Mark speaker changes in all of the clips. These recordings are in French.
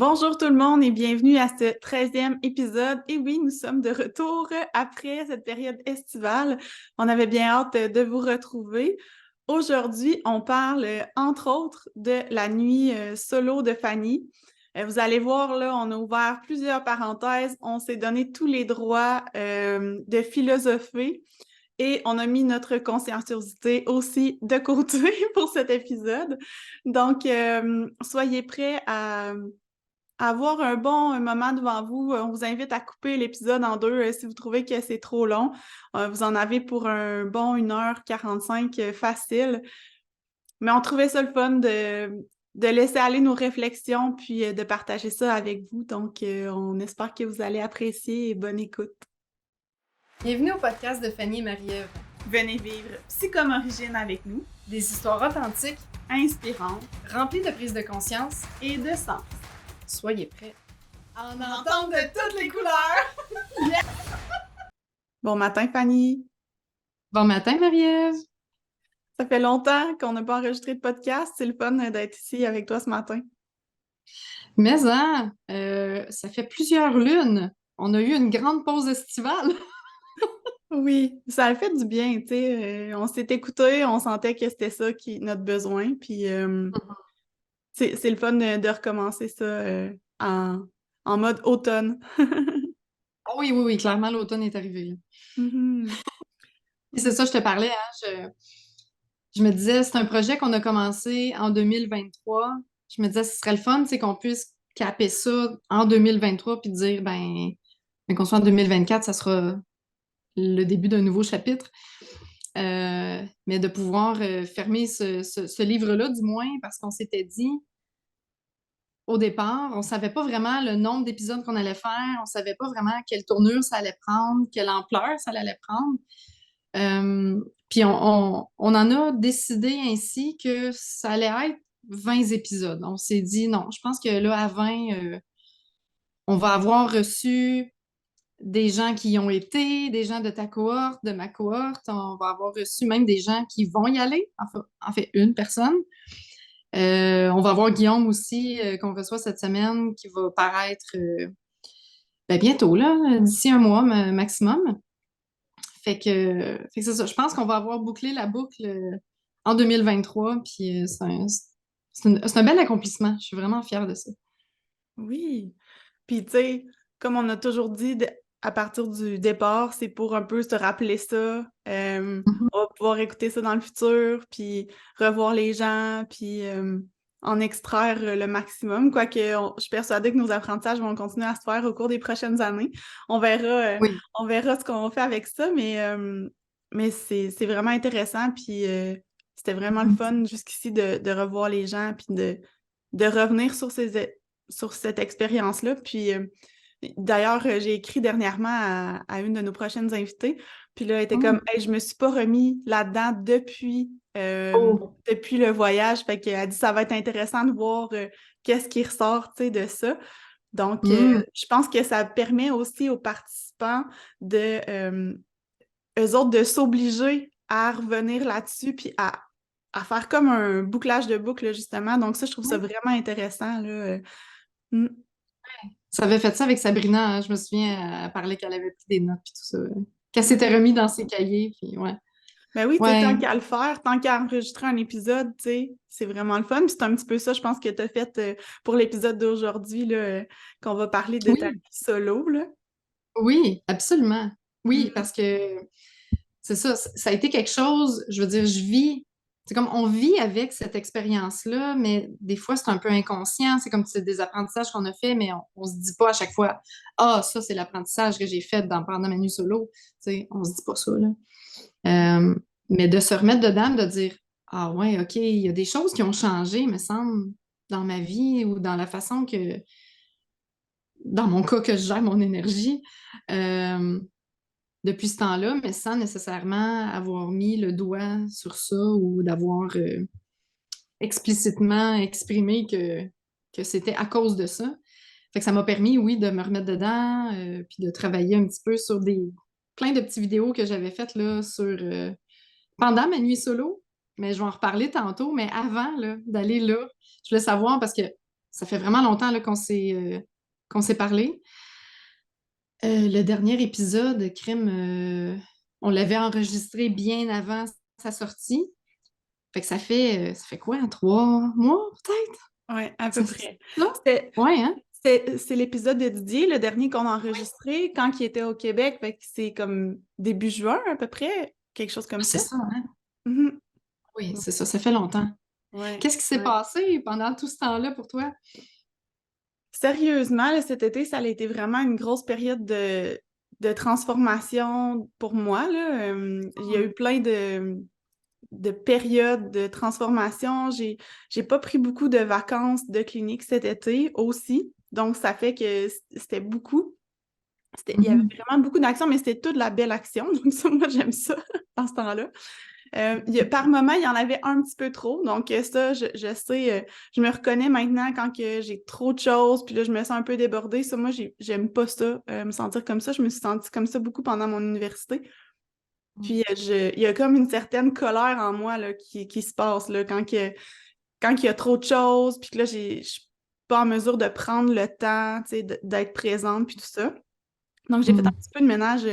Speaker 1: Bonjour tout le monde et bienvenue à ce 13e épisode. Et oui, nous sommes de retour après cette période estivale. On avait bien hâte de vous retrouver. Aujourd'hui, on parle entre autres de la nuit solo de Fanny. Vous allez voir, là, on a ouvert plusieurs parenthèses. On s'est donné tous les droits de philosopher. Et on a mis notre conscienciosité aussi de côté pour cet épisode. Donc, soyez prêts à avoir un bon moment devant vous. On vous invite à couper l'épisode en deux si vous trouvez que c'est trop long. Vous en avez pour un bon 1h45 facile. Mais on trouvait ça le fun de laisser aller nos réflexions puis de partager ça avec vous. Donc, on espère que vous allez apprécier et bonne écoute.
Speaker 2: Bienvenue au podcast de Fanny et Marie-Ève.
Speaker 1: Venez vivre Psychomorigine avec nous.
Speaker 2: Des histoires authentiques,
Speaker 1: Inspirantes
Speaker 2: remplies de prise de conscience.
Speaker 1: et de sens.
Speaker 2: Soyez prêts.
Speaker 1: En entendre de toutes les couleurs! Bon matin, Fanny!
Speaker 2: Bon matin, Marie-Ève!
Speaker 1: Ça fait longtemps qu'on n'a pas enregistré de podcast. C'est le fun d'être ici avec toi ce matin.
Speaker 2: Mais ça fait plusieurs lunes. On a eu une grande pause estivale.
Speaker 1: Oui, ça a fait du bien, tu sais. On s'est écoutés, on sentait que c'était ça qui notre besoin. Puis c'est le fun de recommencer ça en mode automne.
Speaker 2: Ah oui, oui, oui, clairement, l'automne est arrivé.
Speaker 1: Mhm.
Speaker 2: Et c'est ça, je te parlais, hein, je me disais, c'est un projet qu'on a commencé en 2023. Je me disais, ce serait le fun, c'est qu'on puisse caper ça en 2023 puis dire, qu'on soit en 2024, ça sera le début d'un nouveau chapitre. Mais de pouvoir fermer ce livre-là, du moins, parce qu'on s'était dit, au départ, on savait pas vraiment le nombre d'épisodes qu'on allait faire, on savait pas vraiment quelle tournure ça allait prendre, quelle ampleur ça allait prendre. Puis on en a décidé ainsi que ça allait être 20 épisodes. On s'est dit, non, je pense que là, à 20, on va avoir reçu des gens qui y ont été, des gens de ta cohorte, de ma cohorte. On va avoir reçu même des gens qui vont y aller, en fait une personne. On va avoir Guillaume aussi, qu'on reçoit cette semaine, qui va paraître bientôt, là, d'ici un mois maximum. Fait que c'est ça. Je pense qu'on va avoir bouclé la boucle en 2023, puis c'est un bel accomplissement. Je suis vraiment fière de ça.
Speaker 1: Oui. Puis, tu sais, comme on a toujours dit, à partir du départ, c'est pour un peu se rappeler ça.
Speaker 2: Mhm.
Speaker 1: On va pouvoir écouter ça dans le futur, puis revoir les gens, puis en extraire le maximum. Quoique, je suis persuadée que nos apprentissages vont continuer à se faire au cours des prochaines années.
Speaker 2: Oui.
Speaker 1: On verra ce qu'on fait avec ça, mais c'est vraiment intéressant, puis c'était vraiment le
Speaker 2: Mhm.
Speaker 1: fun jusqu'ici de revoir les gens, puis de revenir sur cette expérience-là. Puis d'ailleurs, j'ai écrit dernièrement à une de nos prochaines invitées. Puis là, elle était comme,
Speaker 2: Mm.
Speaker 1: hey, je me suis pas remis là-dedans
Speaker 2: Oh.
Speaker 1: depuis le voyage. Fait qu'elle dit, ça va être intéressant de voir qu'est-ce qui ressort, tu sais, de ça. Donc,
Speaker 2: Mm.
Speaker 1: je pense que ça permet aussi aux participants eux autres, de s'obliger à revenir là-dessus, puis à faire comme un bouclage de boucle, justement. Donc, ça, je trouve ça vraiment intéressant, là. Mm.
Speaker 2: Ça avait fait ça avec Sabrina, hein. Je me souviens, elle parlait qu'elle avait pris des notes puis tout ça. Qu'elle s'était
Speaker 1: Oui.
Speaker 2: remis dans ses cahiers, puis ouais.
Speaker 1: Ben oui, tu sais, tant
Speaker 2: Ouais.
Speaker 1: qu'à le faire, tant qu'à enregistrer un épisode, tu sais, c'est vraiment le fun. Puis c'est un petit peu ça, je pense, que tu as fait pour l'épisode d'aujourd'hui, là, qu'on va parler de ta vie
Speaker 2: Oui,
Speaker 1: solo, là.
Speaker 2: oui, absolument. Oui,
Speaker 1: Mm.
Speaker 2: parce que c'est ça, ça a été quelque chose, je veux dire, je vis, c'est comme on vit avec cette expérience-là, mais des fois c'est un peu inconscient, c'est comme c'est des apprentissages qu'on a fait, mais on se dit pas à chaque fois, ah, ça c'est l'apprentissage que j'ai fait pendant ma nuit solo, tu sais, on se dit pas ça, là. Euh, mais de se remettre dedans, de dire, ah ouais, ok, il y a des choses qui ont changé, me semble, dans ma vie ou dans la façon que, dans mon cas, que je gère mon énergie. Euh, Depuis ce temps-là, mais sans nécessairement avoir mis le doigt sur ça ou d'avoir explicitement exprimé que c'était à cause de ça. Fait que ça m'a permis, oui, de me remettre dedans, puis de travailler un petit peu sur plein de petites vidéos que j'avais faites là, pendant ma nuit solo. Mais je vais en reparler tantôt. Mais avant là, d'aller là, je voulais savoir parce que ça fait vraiment longtemps là, qu'on s'est parlé. Le dernier épisode, Crime, on l'avait enregistré bien avant sa sortie. Fait que ça fait quoi, 3 mois peut-être?
Speaker 1: Oui, à peu
Speaker 2: C'est
Speaker 1: près.
Speaker 2: ça?
Speaker 1: C'était
Speaker 2: Ouais, hein?
Speaker 1: c'est l'épisode de Didier, le dernier qu'on a enregistré quand il était au Québec. Fait que c'est comme début juin à peu près, quelque chose comme
Speaker 2: Ah, c'est
Speaker 1: ça.
Speaker 2: ça, hein?
Speaker 1: Mhm.
Speaker 2: Oui, c'est ça, ça fait longtemps.
Speaker 1: Ouais.
Speaker 2: Qu'est-ce qui s'est passé pendant tout ce temps-là pour toi?
Speaker 1: Sérieusement, là, cet été, ça a été vraiment une grosse période de transformation pour moi, là. Il y a eu plein de périodes de transformation. J'ai pas pris beaucoup de vacances de clinique cet été aussi. Donc, ça fait que c'était beaucoup. Il y avait
Speaker 2: Mhm.
Speaker 1: vraiment beaucoup d'action, mais c'était toute la belle action. Donc, ça, moi, j'aime ça dans ce temps-là. Par moment, il y en avait un petit peu trop. Donc, ça, je sais, je me reconnais maintenant quand que j'ai trop de choses, puis là, je me sens un peu débordée. Ça, moi, j'aime pas ça, me sentir comme ça. Je me suis sentie comme ça beaucoup pendant mon université. Puis, il y a comme une certaine colère en moi là, qui se passe là, quand il y a trop de choses, puis que là, je suis pas en mesure de prendre le temps, tu sais, d'être présente, puis tout ça. Donc, j'ai fait un
Speaker 2: Mhm.
Speaker 1: petit peu de ménage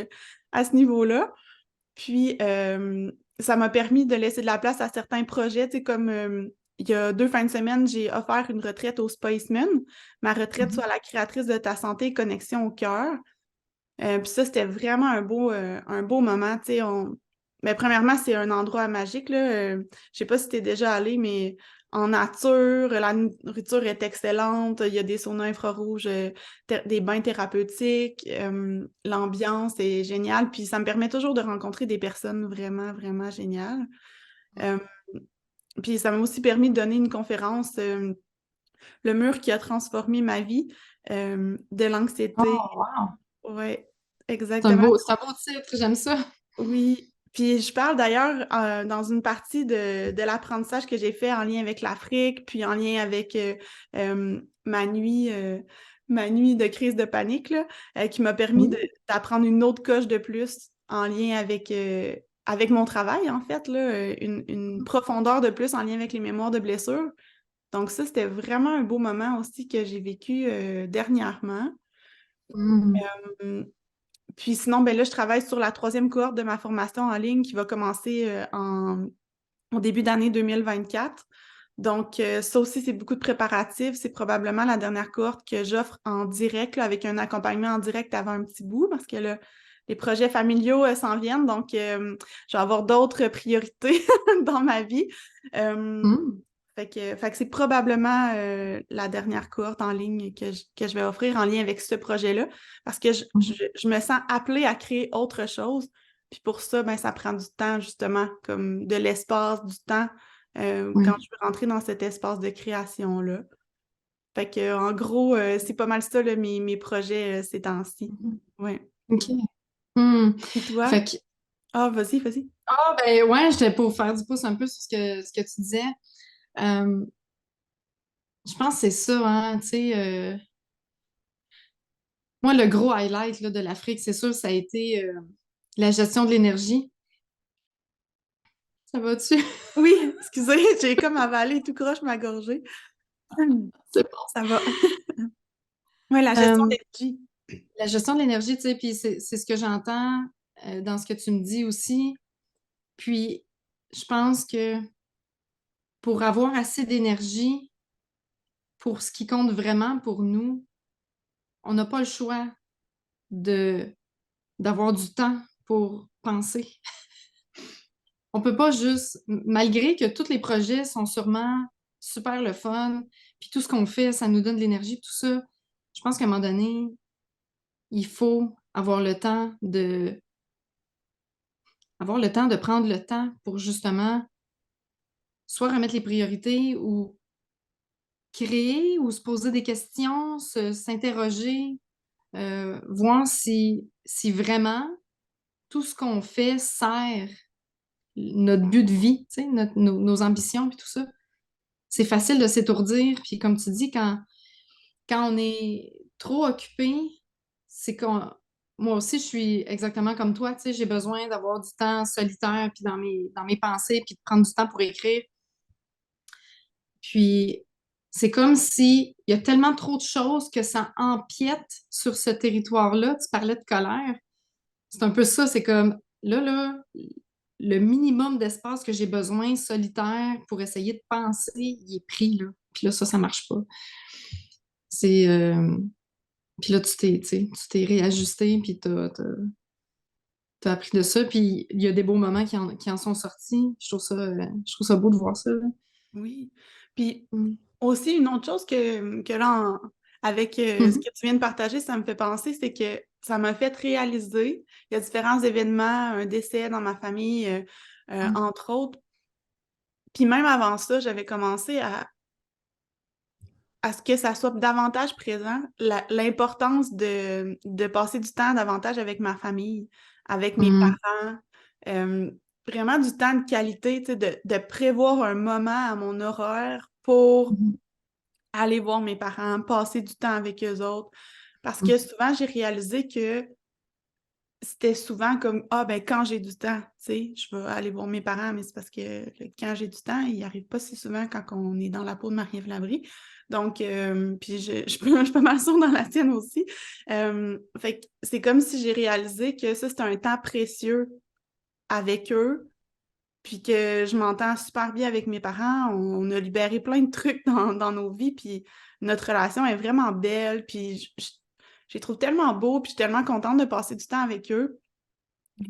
Speaker 1: à ce niveau-là. Puis, ça m'a permis de laisser de la place à certains projets, tu sais, comme il y a 2 fins de semaine, j'ai offert une retraite au Spaceman, ma retraite
Speaker 2: Mhm.
Speaker 1: sur la créatrice de ta santé et connexion au cœur. Puis ça, c'était vraiment un beau moment, tu sais. Mais premièrement, c'est un endroit magique, là. Je sais pas si tu es déjà allé, mais en nature, la nourriture est excellente. Il y a des saunas infrarouges, des bains thérapeutiques. L'ambiance est géniale. Puis ça me permet toujours de rencontrer des personnes vraiment, vraiment géniales. Euh, puis ça m'a aussi permis de donner une conférence, Le mur qui a transformé ma vie, de l'anxiété.
Speaker 2: Oh, wow!
Speaker 1: Ouais,
Speaker 2: C'est un
Speaker 1: exactement.
Speaker 2: beau, c'est un beau titre, j'aime ça.
Speaker 1: Oui, puis je parle d'ailleurs dans une partie de l'apprentissage que j'ai fait en lien avec l'Afrique, puis en lien avec ma nuit de crise de panique, là, qui m'a permis
Speaker 2: Oui.
Speaker 1: d'apprendre une autre coche de plus en lien avec mon travail, en fait, là, une profondeur de plus en lien avec les mémoires de blessures. Donc ça, c'était vraiment un beau moment aussi que j'ai vécu dernièrement.
Speaker 2: Mhm.
Speaker 1: Hum, Puis sinon, ben là, je travaille sur la troisième cohorte de ma formation en ligne qui va commencer au début d'année 2024. Donc, ça aussi, c'est beaucoup de préparatifs. C'est probablement la dernière cohorte que j'offre en direct, là, avec un accompagnement en direct avant un petit bout, parce que là, les projets familiaux s'en viennent. Donc, je vais avoir d'autres priorités dans ma vie. Euh,
Speaker 2: Mhm.
Speaker 1: fait que c'est probablement la dernière cohorte en ligne que je vais offrir en lien avec ce projet-là, parce que
Speaker 2: Mhm.
Speaker 1: je me sens appelée à créer autre chose. Puis pour ça, ben, ça prend du temps, justement, comme de l'espace, du temps, quand
Speaker 2: Oui.
Speaker 1: je veux rentrer dans cet espace de création-là. Fait que, en gros, c'est pas mal ça, là, mes projets ces temps-ci.
Speaker 2: Mhm.
Speaker 1: Ouais.
Speaker 2: OK. Hmm.
Speaker 1: Et toi?
Speaker 2: Fait que,
Speaker 1: Ah, vas-y, vas-y.
Speaker 2: ben ouais, j'étais pour faire du pouce un peu sur ce que tu disais. Euh, je pense que c'est ça, hein, tu sais. Moi, le gros highlight là, de l'Afrique, c'est sûr, ça a été la gestion de l'énergie. Ça va-tu?
Speaker 1: Oui, excusez, j'ai comme avalé tout croche ma gorgée.
Speaker 2: C'est bon.
Speaker 1: Ça va. Ouais, la gestion
Speaker 2: Euh,
Speaker 1: d'énergie.
Speaker 2: la gestion de l'énergie, tu sais, puis c'est ce que j'entends dans ce que tu me dis aussi. Puis, je pense que pour avoir assez d'énergie pour ce qui compte vraiment pour nous, on n'a pas le choix de d'avoir du temps pour penser. On peut pas juste, malgré que tous les projets sont sûrement super le fun, puis tout ce qu'on fait, ça nous donne de l'énergie, tout ça, je pense qu'à un moment donné, il faut avoir le temps de prendre le temps pour justement soit remettre les priorités ou créer ou se poser des questions, s'interroger, voir si vraiment tout ce qu'on fait sert notre but de vie, tu sais, nos ambitions, puis tout ça. C'est facile de s'étourdir, puis comme tu dis, quand on est trop occupé, c'est qu'on... Moi aussi, je suis exactement comme toi, tu sais, j'ai besoin d'avoir du temps solitaire, puis dans mes pensées, puis de prendre du temps pour écrire. Puis c'est comme si il y a tellement trop de choses que ça empiète sur ce territoire-là. Tu parlais de colère. C'est un peu ça, c'est comme là, le minimum d'espace que j'ai besoin solitaire pour essayer de penser, il est pris, là. Puis là, ça marche pas. C'est. Puis là, tu t'es réajusté, puis t'as appris de ça. Puis il y a des beaux moments qui en sont sortis. Je trouve ça beau de voir ça, là.
Speaker 1: Oui. Puis
Speaker 2: Mm.
Speaker 1: aussi, une autre chose que là, avec ce
Speaker 2: Mhm.
Speaker 1: que tu viens de partager, ça me fait penser, c'est que ça m'a fait réaliser, il y a différents événements, un décès dans ma famille, entre autres. Puis même avant ça, j'avais commencé à ce que ça soit davantage présent, l'importance de passer du temps davantage avec ma famille, avec mes
Speaker 2: Mhm.
Speaker 1: parents, euh, vraiment du temps de qualité, tu sais, de prévoir un moment à mon horaire pour
Speaker 2: Mhm.
Speaker 1: aller voir mes parents, passer du temps avec eux autres. Parce que
Speaker 2: Mhm.
Speaker 1: souvent, j'ai réalisé que c'était souvent comme, ah ben quand j'ai du temps, tu sais, je vais aller voir mes parents, mais c'est parce que quand j'ai du temps, il arrive pas si souvent quand on est dans la peau de Marie-Ève Labrie. Donc, puis je suis pas mal sûre dans la tienne aussi. Fait que c'est comme si j'ai réalisé que ça, c'était un temps précieux avec eux, puis que je m'entends super bien avec mes parents. On a libéré plein de trucs dans nos vies, puis notre relation est vraiment belle, puis je les trouve tellement beaux, puis je suis tellement contente de passer du temps avec eux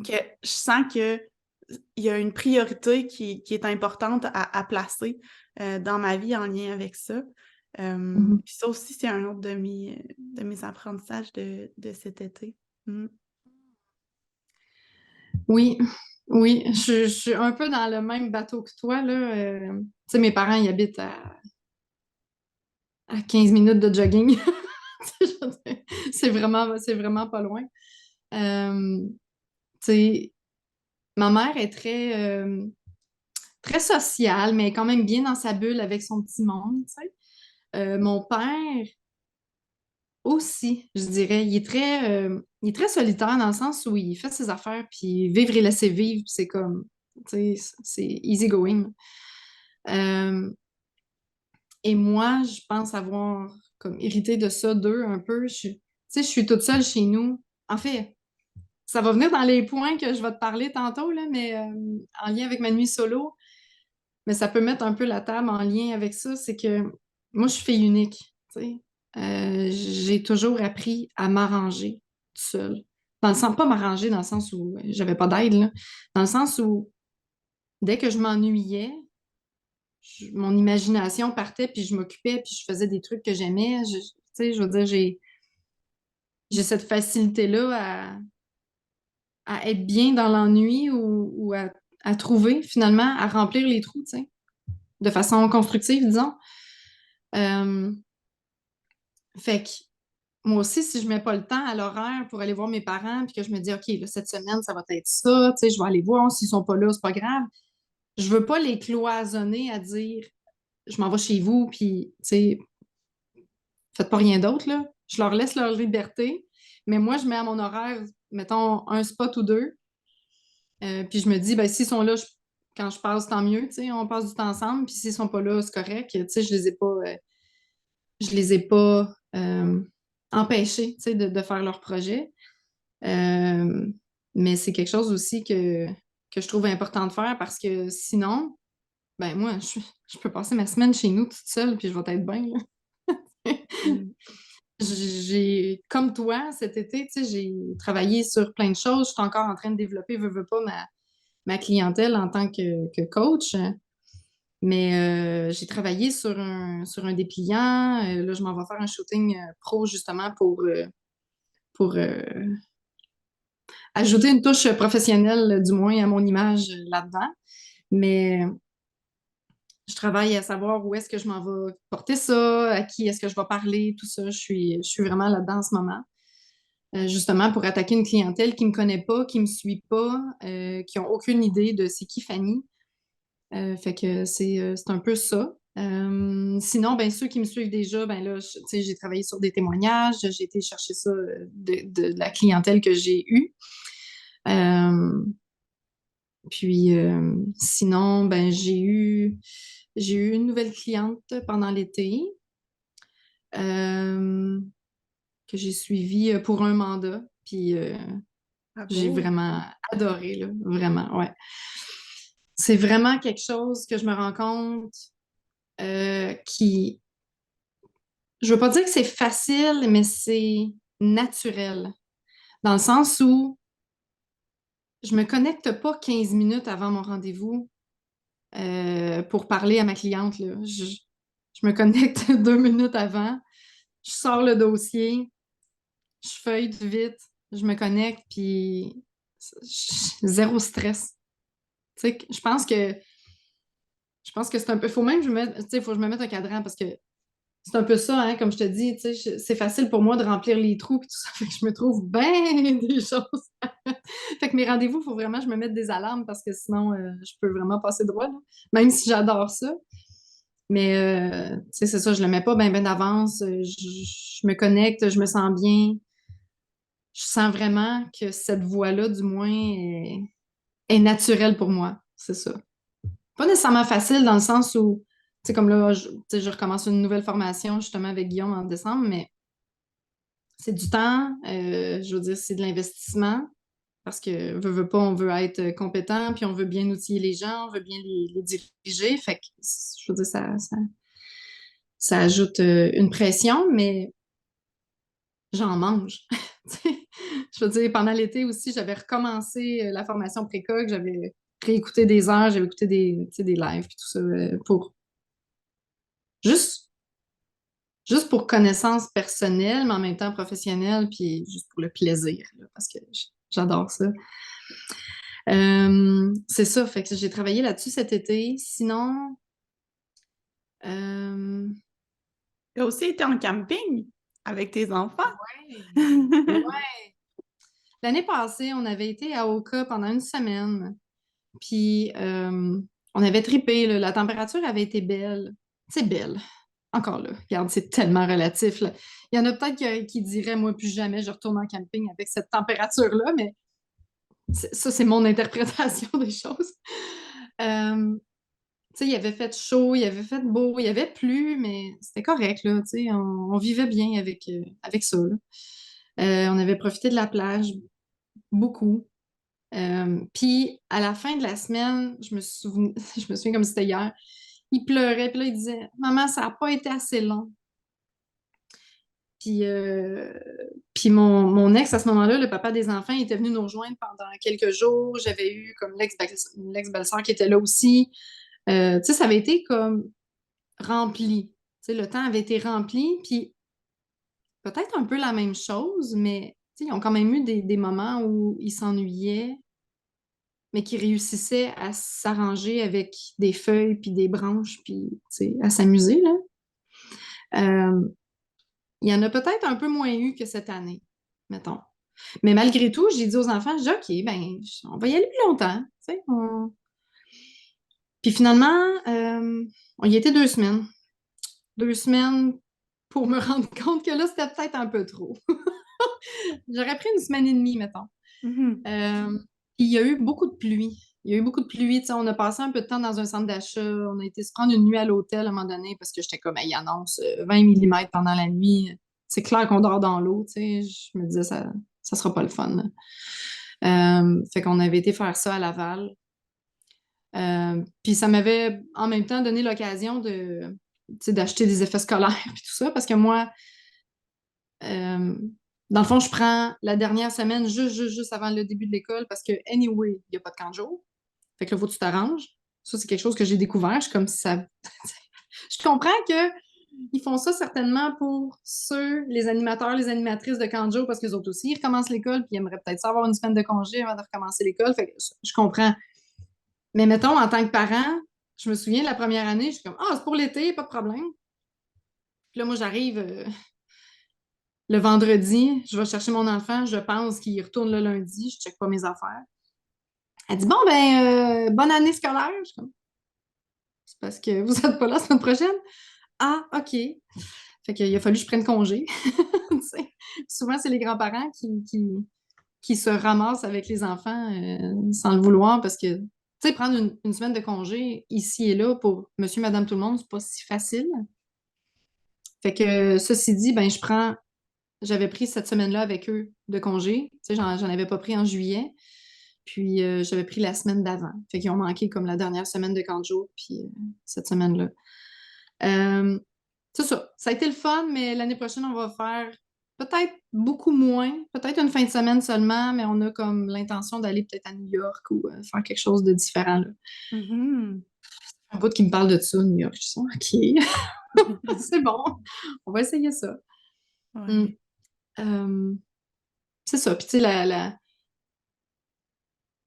Speaker 1: que je sens que il y a une priorité qui est importante à placer dans ma vie en lien avec ça.
Speaker 2: Mhm.
Speaker 1: Puis ça aussi, c'est un autre de mes apprentissages de cet été. Mm.
Speaker 2: Oui, oui, je suis un peu dans le même bateau que toi, là. Tu sais, mes parents, ils habitent à 15 minutes de jogging. Je veux dire, c'est vraiment pas loin. Tu sais, ma mère est très sociale, mais quand même bien dans sa bulle avec son petit monde, tu sais. Mon père aussi, je dirais, il est très solitaire dans le sens où il fait ses affaires, puis vivre et laisser vivre, c'est comme, tu sais, c'est easy going. Euh, et moi, je pense avoir comme hérité de ça d'eux un peu. Tu sais, je suis toute seule chez nous. En fait, ça va venir dans les points que je vais te parler tantôt, là, mais en lien avec ma nuit solo. Mais ça peut mettre un peu la table en lien avec ça. C'est que moi, je suis fille unique. Tu sais. J'ai toujours appris à m'arranger toute seule. Dans le sens, pas m'arranger dans le sens où j'avais pas d'aide, là. Dans le sens où dès que je m'ennuyais, mon imagination partait, puis je m'occupais, puis je faisais des trucs que j'aimais. Tu sais, je veux dire, j'ai cette facilité-là à être bien dans l'ennui ou à trouver, finalement, à remplir les trous, tu sais, de façon constructive, disons. Euh, fait que moi aussi, si je mets pas le temps à l'horaire pour aller voir mes parents, puis que je me dis, OK, là, cette semaine, ça va être ça, tu sais, je vais aller voir, s'ils sont pas là, c'est pas grave. Je veux pas les cloisonner à dire, je m'en vais chez vous, puis, tu sais, faites pas rien d'autre, là. Je leur laisse leur liberté, mais moi, je mets à mon horaire, mettons, un spot ou deux, puis je me dis, ben, s'ils sont là, quand je passe, tant mieux, tu sais, on passe du temps ensemble, puis s'ils sont pas là, c'est correct, tu sais, je les ai pas empêchés, tu sais, de faire leur projet. Euh, mais c'est quelque chose aussi que je trouve important de faire parce que sinon, ben moi, je peux passer ma semaine chez nous toute seule, puis je vais être bien, là.
Speaker 1: Mm.
Speaker 2: Comme toi, cet été, tu sais, j'ai travaillé sur plein de choses. Je suis encore en train de développer, veux pas, ma clientèle en tant que coach. Mais j'ai travaillé sur un dépliant. Là, je m'en vais faire un shooting pro justement pour ajouter une touche professionnelle, du moins, à mon image là-dedans. Mais je travaille à savoir où est-ce que je m'en vais porter ça, à qui est-ce que je vais parler, tout ça. Je suis vraiment là-dedans en ce moment. Justement, pour attaquer une clientèle qui ne me connaît pas, qui ne me suit pas, qui n'ont aucune idée de c'est qui Fanny. Fait que c'est un peu ça. Sinon, ben, ceux qui me suivent déjà, ben là, tu sais, j'ai travaillé sur des témoignages, j'ai été chercher ça de la clientèle que j'ai eue. Puis sinon, ben, j'ai eu. J'ai eu une nouvelle cliente pendant l'été que j'ai suivie pour un mandat. Puis j'ai
Speaker 1: Bravo.
Speaker 2: vraiment adoré, là, vraiment, ouais. C'est vraiment quelque chose que je me rends compte qui, je veux pas dire que c'est facile, mais c'est naturel. Dans le sens où je me connecte pas 15 minutes avant mon rendez-vous pour parler à ma cliente, là. Je me connecte 2 minutes avant, je sors le dossier, je feuille vite, je me connecte, puis zéro stress. Tu sais, je pense que c'est un peu. Faut même que je me mette, tu sais, faut que je me mette un cadran parce que c'est un peu ça, hein, comme je te dis, tu sais, c'est facile pour moi de remplir les trous puis tout ça, fait que je me trouve bien des choses. Fait que mes rendez-vous, il faut vraiment que je me mette des alarmes parce que sinon, je peux vraiment passer droit, là. Même si j'adore ça. Mais, tu sais, c'est ça, je le mets pas bien d'avance. Je me connecte, je me sens bien. Je sens vraiment que cette voie-là, du moins, est naturelle pour moi. C'est ça. Pas nécessairement facile dans le sens où, tu sais, comme là, tu sais, je recommence une nouvelle formation justement avec Guillaume en décembre, mais c'est du temps, je veux dire, c'est de l'investissement parce que, veut pas, on veut être compétent, puis on veut bien outiller les gens, on veut bien les diriger. Fait que, je veux dire, ça ajoute une pression, mais j'en mange. Tu sais, je veux dire, pendant l'été aussi, j'avais recommencé la formation précoc, j'avais réécouté des heures, j'avais écouté tu sais, des lives, puis tout ça, pour juste juste pour connaissance personnelle, mais en même temps professionnelle, puis juste pour le plaisir, là, parce que j'adore ça. C'est ça, fait que j'ai travaillé là-dessus cet été. Sinon, euh,
Speaker 1: Tu as aussi été en camping avec tes enfants.
Speaker 2: ouais, ouais. L'année passée, on avait été à Oka pendant une semaine, puis on avait trippé, là. La température avait été belle. C'est belle. Encore là, regarde, c'est tellement relatif, là. Il y en a peut-être qui diraient, moi, plus jamais je retourne en camping avec cette température-là, mais ça, c'est mon interprétation des choses. Tu sais, il avait fait chaud, il avait fait beau, il avait plu, mais c'était correct, là. Tu sais, on vivait bien avec ça, là. On avait profité de la plage beaucoup. Puis, à la fin de la semaine, je me souviens comme si c'était hier, il pleurait, puis là, il disait, Maman, ça n'a pas été assez long. Puis, mon ex, à ce moment-là, le papa des enfants, il était venu nous rejoindre pendant quelques jours. J'avais eu comme l'ex-belle-sœur qui était là aussi. Tu sais, ça avait été comme rempli. Tu sais, le temps avait été rempli. Puis peut-être un peu la même chose, mais tu sais, ils ont quand même eu des moments où ils s'ennuyaient, mais qui réussissaient à s'arranger avec des feuilles puis des branches, puis tu sais, à s'amuser, là. Euh, il y en a peut-être un peu moins eu que cette année, mettons. Mais malgré tout, j'ai dit aux enfants, j'ai dit, OK, ben, on va y aller plus longtemps. Tu sais, puis finalement, on y était 2 semaines. 2 semaines pour me rendre compte que là, c'était peut-être un peu trop. J'aurais pris une semaine et demie, mettons.
Speaker 1: Mhm.
Speaker 2: Il y a eu beaucoup de pluie. Il y a eu beaucoup de pluie. Tu sais, on a passé un peu de temps dans un centre d'achat. On a été se prendre une nuit à l'hôtel à un moment donné parce que j'étais comme, il annonce 20 millimètres pendant la nuit. C'est clair qu'on dort dans l'eau. Tu sais. Je me disais, ça sera pas le fun, là. Fait qu'on avait été faire ça à Laval. Puis ça m'avait en même temps donné l'occasion tu sais, d'acheter des effets scolaires puis tout ça parce que moi, euh, dans le fond, je prends la dernière semaine juste avant le début de l'école parce que, anyway, il n'y a pas de camp de jour. Fait que là, faut que tu t'arranges. Ça, c'est quelque chose que j'ai découvert. Je suis comme si ça. Je comprends que ils font ça certainement pour les animateurs, les animatrices de camp de jour, parce que autres aussi, ils recommencent l'école, puis ils aimeraient peut-être ça avoir une semaine de congé avant de recommencer l'école. Fait que je comprends. Mais mettons, en tant que parent, je me souviens de la première année, je suis comme, ah, c'est pour l'été, pas de problème. Puis là, moi, j'arrive le vendredi, je vais chercher mon enfant, je pense qu'il retourne le lundi, je check pas mes affaires. Elle dit, bon, ben, bonne année scolaire. Je suis comme, c'est parce que vous n'êtes pas là la semaine prochaine? Ah, OK. Fait qu'il a fallu que je prenne congé. Tu sais. Souvent, c'est les grands-parents qui se ramassent avec les enfants sans le vouloir parce que Tu sais, prendre une semaine de congé ici et là pour monsieur, madame, tout le monde, c'est pas si facile. Fait que, ceci dit, ben, j'avais pris cette semaine-là avec eux de congé. Tu sais, j'en avais pas pris en juillet. Puis, j'avais pris la semaine d'avant. Fait qu'ils ont manqué comme la dernière semaine de camp de jour, puis cette semaine-là. Euh, c'est ça. Ça a été le fun, mais l'année prochaine, on va faire peut-être beaucoup moins, peut-être une fin de semaine seulement, mais on a comme l'intention d'aller peut-être à New York ou faire quelque chose de différent, là.
Speaker 1: Mhm.
Speaker 2: Un bout qui me parle de ça, New York. Je suis OK, c'est bon, on va essayer ça. Mm.
Speaker 1: Ouais.
Speaker 2: Euh, c'est ça. Puis, tu sais,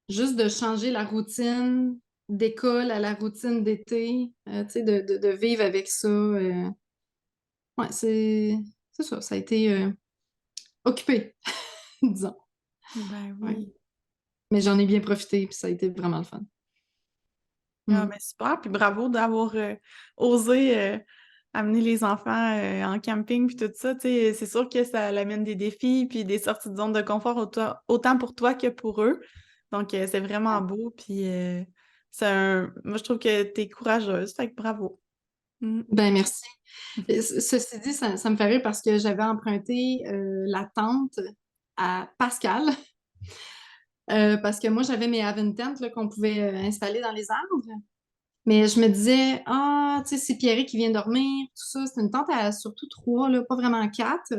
Speaker 2: juste de changer la routine d'école à la routine d'été, tu sais, de vivre avec ça. Ouais, c'est ça. Ça a été occupé, disons.
Speaker 1: Ben
Speaker 2: Ouais.
Speaker 1: oui.
Speaker 2: Mais j'en ai bien profité, puis ça a été vraiment le fun.
Speaker 1: Ah,
Speaker 2: Mm.
Speaker 1: mais super, puis bravo d'avoir osé amener les enfants en camping puis tout ça. Tu sais, c'est sûr que ça amène des défis puis des sorties de zone de confort autant pour toi que pour eux. Donc, c'est vraiment beau, puis moi, je trouve que t'es courageuse, fait que bravo. Mm.
Speaker 2: Ben, merci. Ceci dit, ça me fait rire parce que j'avais emprunté la tente à Pascal, parce que moi, j'avais mes Haven Tents là, qu'on pouvait installer dans les arbres. Mais je me disais, ah, tu sais, c'est Pierre qui vient dormir, tout ça. C'est une tente à surtout trois, là, pas vraiment quatre.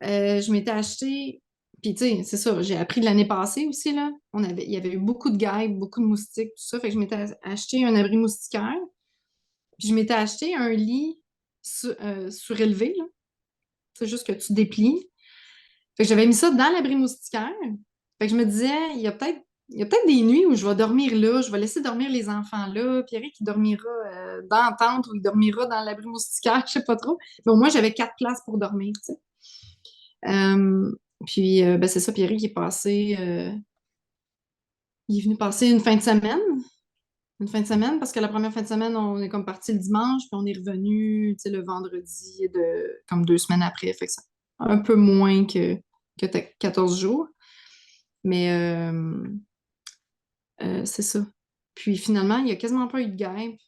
Speaker 2: Je m'étais acheté, puis tu sais, c'est ça, j'ai appris de l'année passée aussi, là. Il y avait eu beaucoup de guêpes, beaucoup de moustiques, tout ça. Fait que je m'étais acheté un abri moustiquaire. Puis je m'étais acheté un lit surélevé, là. C'est juste que tu déplies. Fait que j'avais mis ça dans l'abri moustiquaire. Fait que je me disais, il y a peut-être des nuits où je vais dormir là, je vais laisser dormir les enfants là. Pierrick, il dormira dans la tente ou il dormira dans l'abri moustiquaire, je sais pas trop. Mais au moins, j'avais 4 places pour dormir, tu sais. Euh, puis, ben, c'est ça, Pierrick, il est venu passer une fin de semaine. Une fin de semaine, parce que la première fin de semaine, on est comme parti le dimanche, puis on est revenu, tu sais, le vendredi comme 2 semaines après. Fait que ça, un peu moins que 14 jours. Mais c'est ça. Puis finalement, il n'y a quasiment pas eu de guêpe.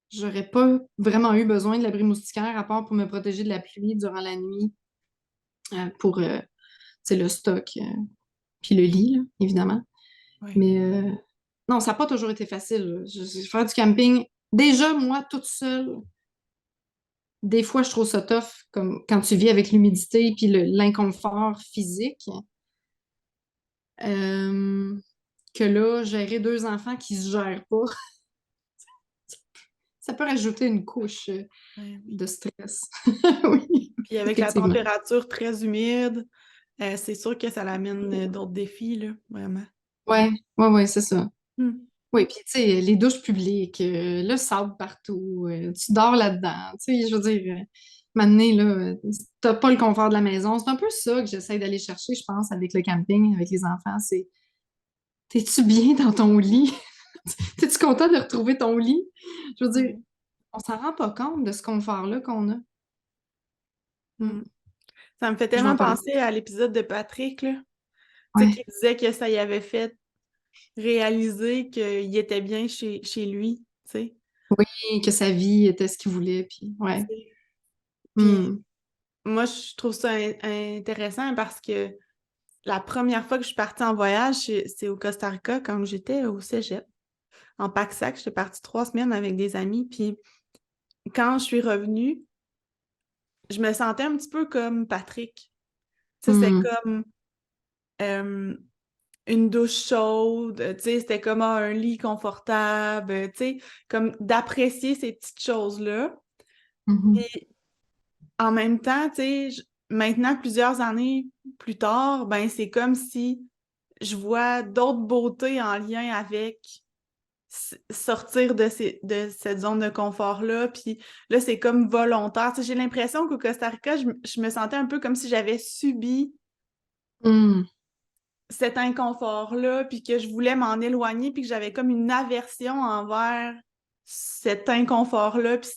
Speaker 2: J'aurais pas vraiment eu besoin de l'abri moustiquaire à part pour me protéger de la pluie durant la nuit pour tu sais, le stock, puis le lit, là, évidemment.
Speaker 1: Ouais.
Speaker 2: Mais non, ça n'a pas toujours été facile, là. Faire du camping, déjà, moi, toute seule, des fois, je trouve ça tough, comme quand tu vis avec l'humidité puis l'inconfort physique. Euh, que là, gérer 2 enfants qui se gèrent pas, ça peut rajouter une couche
Speaker 1: Ouais, oui.
Speaker 2: de stress. Oui,
Speaker 1: Puis avec la
Speaker 2: effectivement.
Speaker 1: température très humide, c'est sûr que ça l'amène d'autres défis, là, vraiment.
Speaker 2: Ouais, ouais, ouais, c'est ça.
Speaker 1: Hmm.
Speaker 2: Oui, puis tu sais, les douches publiques, le sable partout, tu dors là-dedans. Tu sais, je veux dire, maintenant, là, t'as pas le confort de la maison. C'est un peu ça que j'essaie d'aller chercher, je pense, avec le camping, avec les enfants. C'est, t'es-tu bien dans ton lit? T'es-tu content de retrouver ton lit? Je veux dire,
Speaker 1: Ouais.
Speaker 2: on s'en rend pas compte de ce confort-là qu'on a. Mm.
Speaker 1: Hmm. Ça me fait
Speaker 2: Je vais en
Speaker 1: tellement
Speaker 2: parler.
Speaker 1: penser à l'épisode de Patrick, là. Tu sais, qui
Speaker 2: Ouais.
Speaker 1: disait que ça y avait fait réaliser qu'il était bien chez lui, tu sais.
Speaker 2: Oui, que sa vie était ce qu'il voulait, puis
Speaker 1: Tu
Speaker 2: ouais.
Speaker 1: sais. Puis
Speaker 2: Mm.
Speaker 1: moi, je trouve ça intéressant parce que la première fois que je suis partie en voyage, c'est au Costa Rica, quand j'étais au Cégep, en pack-sac. J'étais partie 3 semaines avec des amis. Puis quand je suis revenue, je me sentais un petit peu comme Patrick. Tu sais, c'était
Speaker 2: Mm.
Speaker 1: comme euh, une douche chaude, tu sais, c'était comme un lit confortable, tu sais, comme d'apprécier ces petites choses-là.
Speaker 2: Mhm.
Speaker 1: Puis en même temps, tu sais, maintenant, plusieurs années plus tard, ben c'est comme si je vois d'autres beautés en lien avec sortir de cette zone de confort-là. Puis là, c'est comme volontaire. Tu sais, j'ai l'impression qu'au Costa Rica, je me sentais un peu comme si j'avais subi
Speaker 2: Mm.
Speaker 1: cet inconfort-là, puis que je voulais m'en éloigner, puis que j'avais comme une aversion envers cet inconfort-là, puis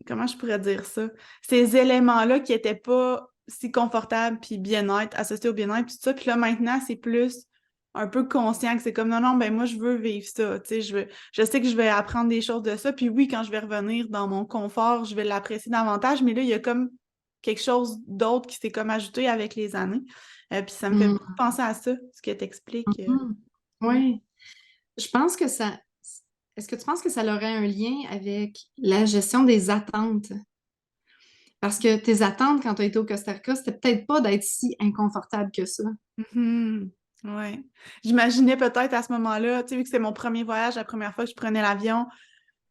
Speaker 1: comment je pourrais dire ça? Ces éléments-là qui étaient pas si confortables, puis bien-être, associés au bien-être, puis tout ça. Puis là, maintenant, c'est plus un peu conscient que c'est comme non, non, ben moi, je veux vivre ça. Tu sais, je sais que je vais apprendre des choses de ça. Puis oui, quand je vais revenir dans mon confort, je vais l'apprécier davantage. Mais là, il y a comme quelque chose d'autre qui s'est comme ajouté avec les années. Puis ça me fait beaucoup
Speaker 2: Mm.
Speaker 1: penser à ça, ce que tu expliques.
Speaker 2: Mhm. Oui. Je pense que ça. Est-ce que tu penses que ça aurait un lien avec la gestion des attentes? Parce que tes attentes quand tu as été au Costa Rica, c'était peut-être pas d'être si inconfortable que ça.
Speaker 1: Mhm. Ouais. J'imaginais peut-être à ce moment-là, tu sais, vu que c'était mon premier voyage, la première fois que je prenais l'avion,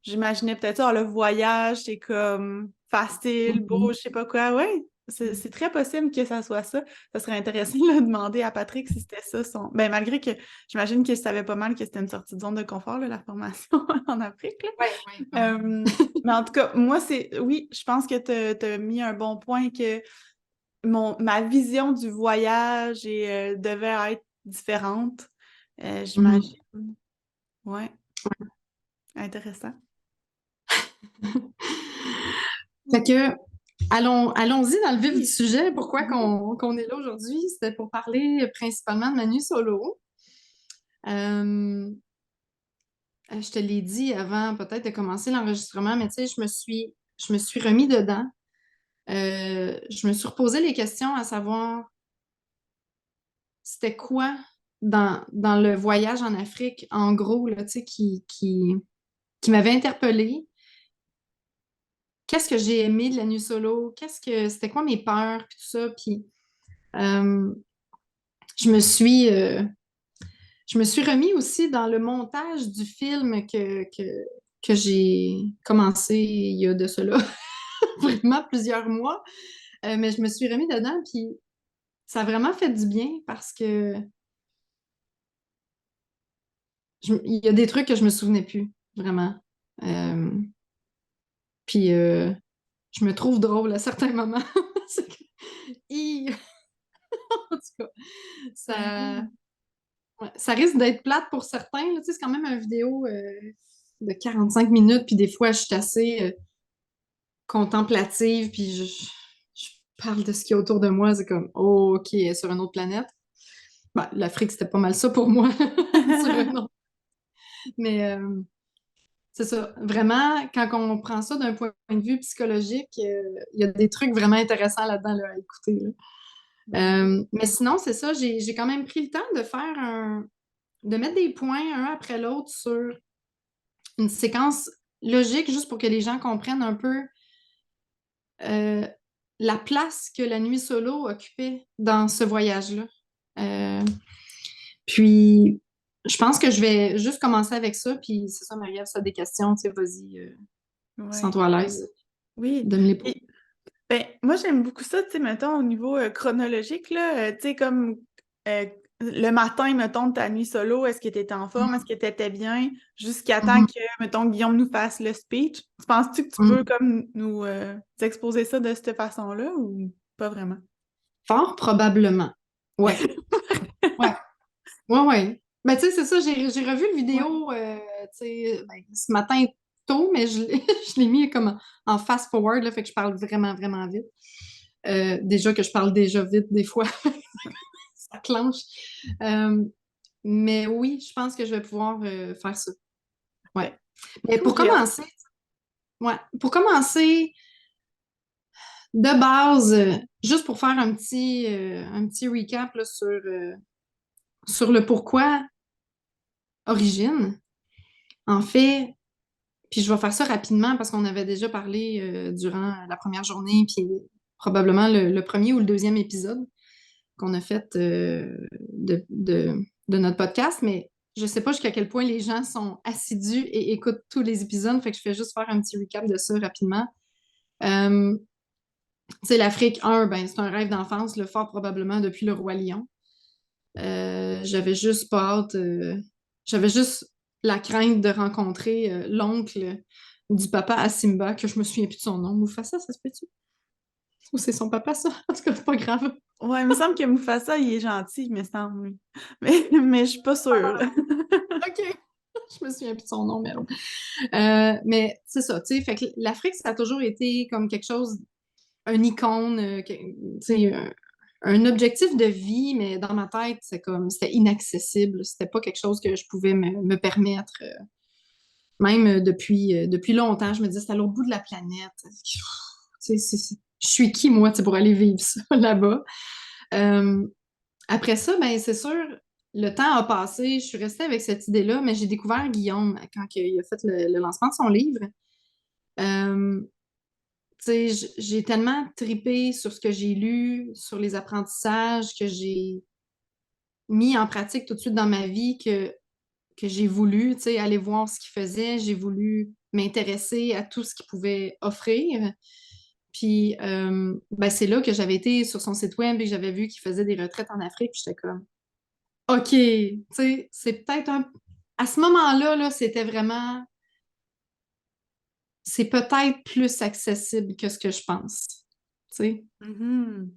Speaker 1: j'imaginais peut-être, oh, le voyage, c'est comme facile, beau,
Speaker 2: Mhm.
Speaker 1: je sais pas quoi. Oui, c'est très possible que ça soit ça. Ça serait intéressant de le demander à Patrick si c'était ça son. Ben, malgré que j'imagine qu'il savait pas mal que c'était une sortie de zone de confort, là, la formation en Afrique, là.
Speaker 2: Oui, oui, quand même.
Speaker 1: Mais en tout cas, moi, oui, je pense que tu as mis un bon point que ma vision du voyage devait être différente,
Speaker 2: Mhm.
Speaker 1: j'imagine. Ouais, intéressant.
Speaker 2: Fait que, allons-y dans le vif du
Speaker 1: Oui.
Speaker 2: sujet. Pourquoi
Speaker 1: Mhm.
Speaker 2: qu'on est là aujourd'hui? C'était pour parler principalement de Manu Solo. Euh, je te l'ai dit avant peut-être de commencer l'enregistrement, mais tu sais, je me suis remis dedans. Je me suis reposé les questions à savoir c'était quoi dans le voyage en Afrique, en gros, là, tu sais, qui m'avait interpellée. Qu'est-ce que j'ai aimé de la nuit solo? C'était quoi mes peurs, puis tout ça. Puis euh, je me suis, euh, je me suis remis aussi dans le montage du film que j'ai commencé il y a de cela vraiment plusieurs mois. Mais je me suis remis dedans, puis ça a vraiment fait du bien parce que il y a des trucs que je me souvenais plus, vraiment. Euh, puis je me trouve drôle à certains moments. C'est que- en tout cas,
Speaker 1: Ben
Speaker 2: ça,
Speaker 1: oui.
Speaker 2: ouais, ça risque d'être plate pour certains, là. Tu sais, c'est quand même une vidéo de 45 minutes, puis des fois, je suis assez contemplative, puis je parle de ce qu'il y a autour de moi. C'est comme, oh, OK, elle est sur une autre planète. Ben, l'Afrique, c'était pas mal ça pour moi, sur un autre. Mais c'est ça. Vraiment, quand on prend ça d'un point de vue psychologique, il y a des trucs vraiment intéressants là-dedans là, à écouter, là.
Speaker 1: Ben oui.
Speaker 2: Mais sinon, c'est ça, j'ai quand même pris le temps de mettre des points un après l'autre sur une séquence logique, juste pour que les gens comprennent un peu euh, la place que la nuit solo occupait dans ce voyage-là. Euh, puis, je pense que je vais juste commencer avec ça, puis c'est ça, Marie-Ève, si tu as des questions, tu sais, vas-y,
Speaker 1: Ouais.
Speaker 2: sens-toi à l'aise
Speaker 1: Oui.
Speaker 2: de me les poser.
Speaker 1: Et, ben, moi, j'aime beaucoup ça, tu sais, mettons, au niveau chronologique, là, tu sais, comme euh, le matin, mettons, de ta nuit solo, est-ce que tu étais en forme, est-ce que tu étais bien, jusqu'à temps
Speaker 2: Mhm,
Speaker 1: que, mettons, Guillaume nous fasse le speech. Tu penses-tu que tu peux,
Speaker 2: mhm.
Speaker 1: comme, nous exposer ça de cette façon-là ou pas vraiment?
Speaker 2: Fort probablement. Ouais, ouais, ouais, ouais. Ben, tu sais, c'est ça, j'ai revu le
Speaker 1: Ouais.
Speaker 2: vidéo, tu sais, ben, ce matin tôt, mais je l'ai mis comme en fast-forward, là, fait que je parle vraiment, vraiment vite. Déjà que je parle déjà vite des fois, ça clenche. Euh, mais oui, je pense que je vais pouvoir faire ça. Ouais.
Speaker 1: Ben,
Speaker 2: Mais
Speaker 1: cool, j'ai hâte.
Speaker 2: ouais, pour commencer, de base, juste pour faire un petit recap là, sur le pourquoi origine. En fait, puis je vais faire ça rapidement parce qu'on avait déjà parlé durant la première journée, puis probablement le premier ou le deuxième épisode qu'on a fait de notre podcast, mais je sais pas jusqu'à quel point les gens sont assidus et écoutent tous les épisodes, fait que je fais juste faire un petit recap de ça rapidement. Euh, tu sais, l'Afrique, ben, c'est un rêve d'enfance, le fort probablement depuis le Roi Lion. J'avais juste pas hâte, j'avais juste la crainte de rencontrer l'oncle du papa à Simba, que je me souviens plus de son nom. Mufasa, ça se peut-tu? Ou c'est son papa, ça? En tout cas, c'est pas grave.
Speaker 1: Ouais, il me semble que Mufasa, il est gentil, il me semble, oui. Mais je suis pas sûre.
Speaker 2: OK. Je me souviens plus de son nom, mais bon. Mais c'est ça, tu sais, fait que l'Afrique, ça a toujours été comme quelque chose, une icône, tu sais, un objectif de vie, mais dans ma tête, c'était inaccessible. C'était pas quelque chose que je pouvais me permettre. Même depuis longtemps, je me disais, c'est à l'autre bout de la planète. Je suis qui, moi, pour aller vivre ça là-bas? Euh, Après ça, ben c'est sûr, le temps a passé, je suis restée avec cette idée-là, mais j'ai découvert Guillaume quand il a fait le lancement de son livre. Euh, j'ai tellement tripé sur ce que j'ai lu, sur les apprentissages que j'ai mis en pratique tout de suite dans ma vie que j'ai voulu, aller voir ce qu'il faisait. J'ai voulu m'intéresser à tout ce qu'il pouvait offrir. Puis, ben, c'est là que j'avais été sur son site web et que j'avais vu qu'il faisait des retraites en Afrique. Puis j'étais comme, OK, c'est peut-être un... À ce moment-là, là, c'est peut-être plus accessible que ce que je pense. Tu sais,
Speaker 1: Mhm.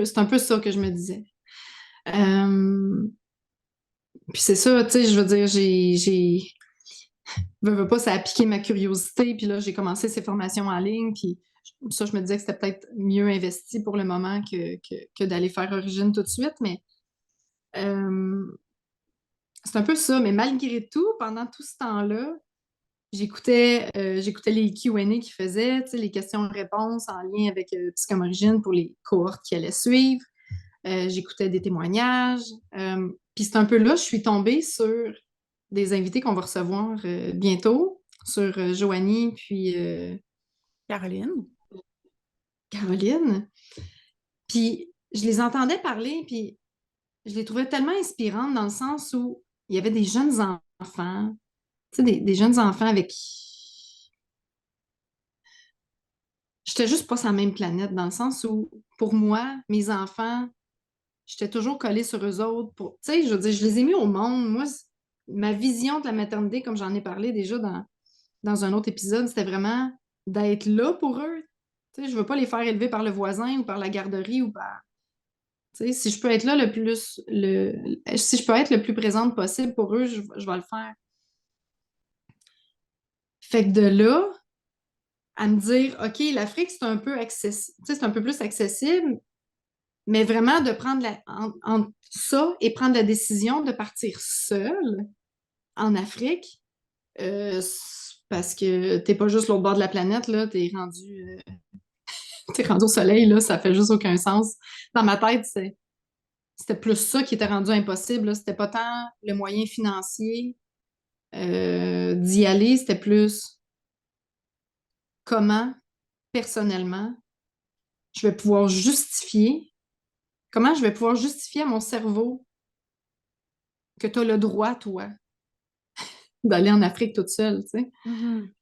Speaker 2: c'est un peu ça que je me disais. Euh, Puis c'est ça, tu sais, je veux dire, veux pas, ça a piqué ma curiosité, puis là, j'ai commencé ces formations en ligne, puis ça, je me disais que c'était peut-être mieux investi pour le moment que d'aller faire Origine tout de suite, mais euh, c'est un peu ça. Mais malgré tout, pendant tout ce temps-là, j'écoutais les Q&A qu'ils faisaient, tu sais, les questions-réponses en lien avec Psychom Origine pour les cohortes qui allaient suivre. J'écoutais des témoignages. Puis c'est un peu là, je suis tombée sur des invités qu'on va recevoir bientôt, sur Joanie puis
Speaker 1: Caroline.
Speaker 2: Caroline. Puis je les entendais parler, puis je les trouvais tellement inspirantes dans le sens où il y avait des jeunes enfants, tu sais, des jeunes enfants avec qui j'étais juste pas sur la même planète, dans le sens où, pour moi, mes enfants, j'étais toujours collée sur eux autres. Tu sais, je veux dire, je les ai mis au monde. Moi, ma vision de la maternité, comme j'en ai parlé déjà dans un autre épisode, c'était vraiment d'être là pour eux. Tu sais, je veux pas les faire élever par le voisin ou par la garderie ou par... Tu sais, si je peux être là si je peux être le plus présente possible pour eux, je vais le faire. Fait que de là, à me dire, OK, l'Afrique, c'est un peu accessible, c'est un peu plus accessible, mais vraiment de prendre entre ça et prendre la décision de partir seule en Afrique, parce que t'es pas juste l'autre bord de la planète, là, t'es rendu au soleil, là, ça fait juste aucun sens. Dans ma tête, c'était plus ça qui était rendu impossible, là. C'était pas tant le moyen financier d'y aller, c'était plus comment, personnellement, je vais pouvoir justifier, comment je vais pouvoir justifier à mon cerveau que tu as le droit, toi, d'aller en Afrique toute seule, tu sais.
Speaker 1: Mhm.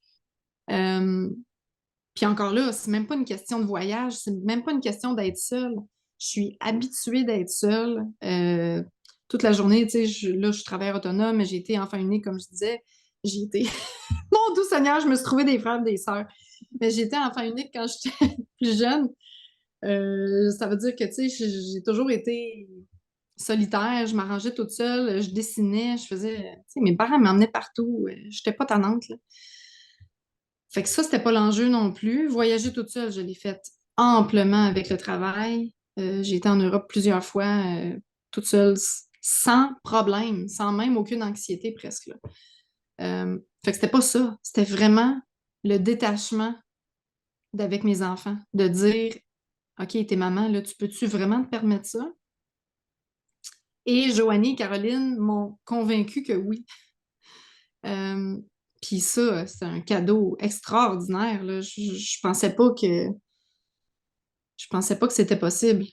Speaker 2: Euh, Puis encore là, c'est même pas une question de voyage, c'est même pas une question d'être seule. Je suis habituée d'être seule. Toute la journée, tu sais, là, je travaille autonome, mais j'ai été enfant unique, comme je disais. J'ai été... Mon doux Seigneur, je me suis trouvé des frères et des sœurs. Mais j'étais enfant unique quand j'étais plus jeune. Ça veut dire que, tu sais, j'ai toujours été solitaire, je m'arrangeais toute seule, je dessinais, je faisais... Tu sais, mes parents m'emmenaient partout. J'étais pas tannante, là. Fait que ça, c'était pas l'enjeu non plus. Voyager toute seule, je l'ai fait amplement avec le travail. J'ai été en Europe plusieurs fois, toute seule, sans problème, sans même aucune anxiété presque, là. Fait que c'était pas ça. C'était vraiment le détachement d'avec mes enfants, de dire, OK, t'es maman, là, tu peux-tu vraiment te permettre ça? Et Joanie et Caroline m'ont convaincu que oui. Euh, Puis ça, c'est un cadeau extraordinaire, là. Je pensais pas que c'était possible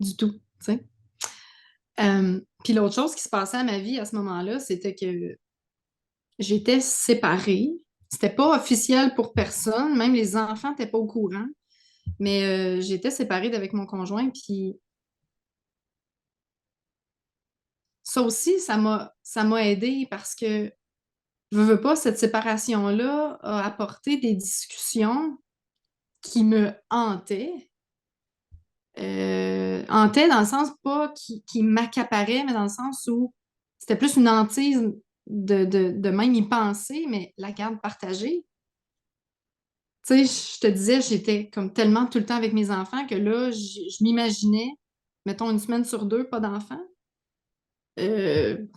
Speaker 2: du tout, tu sais. Puis l'autre chose qui se passait à ma vie à ce moment-là, c'était que j'étais séparée. C'était pas officiel pour personne, même les enfants n'étaient pas au courant, mais j'étais séparée d'avec mon conjoint. Puis ça aussi, ça m'a aidée parce que veux pas, cette séparation-là a apporté des discussions qui me hantaient. Hantaient dans le sens pas qui m'accaparait, mais dans le sens où c'était plus une hantise de même y penser, mais la garde partagée. Tu sais, je te disais, j'étais comme tellement tout le temps avec mes enfants que là, je m'imaginais, mettons une semaine sur deux, pas d'enfants. Tu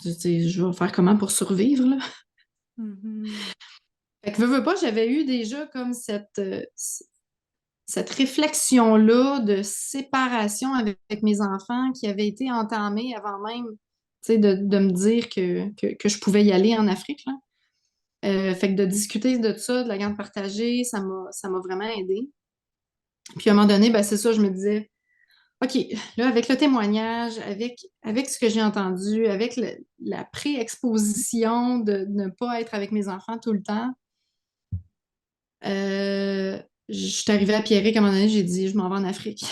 Speaker 2: sais, je vais faire comment pour survivre, là?
Speaker 1: Mhm.
Speaker 2: Fait que veux pas, j'avais eu déjà comme cette réflexion-là de séparation avec mes enfants qui avait été entamée avant même, tu sais, de me dire que je pouvais y aller en Afrique, là. Fait que de discuter de ça, de la garde partagée, ça m'a vraiment aidé. Puis à un moment donné, ben c'est ça, je me disais, OK, là, avec le témoignage, avec ce que j'ai entendu, avec la pré-exposition de ne pas être avec mes enfants tout le temps, je suis arrivée à Pierrick à un moment donné, j'ai dit, je m'en vais en Afrique.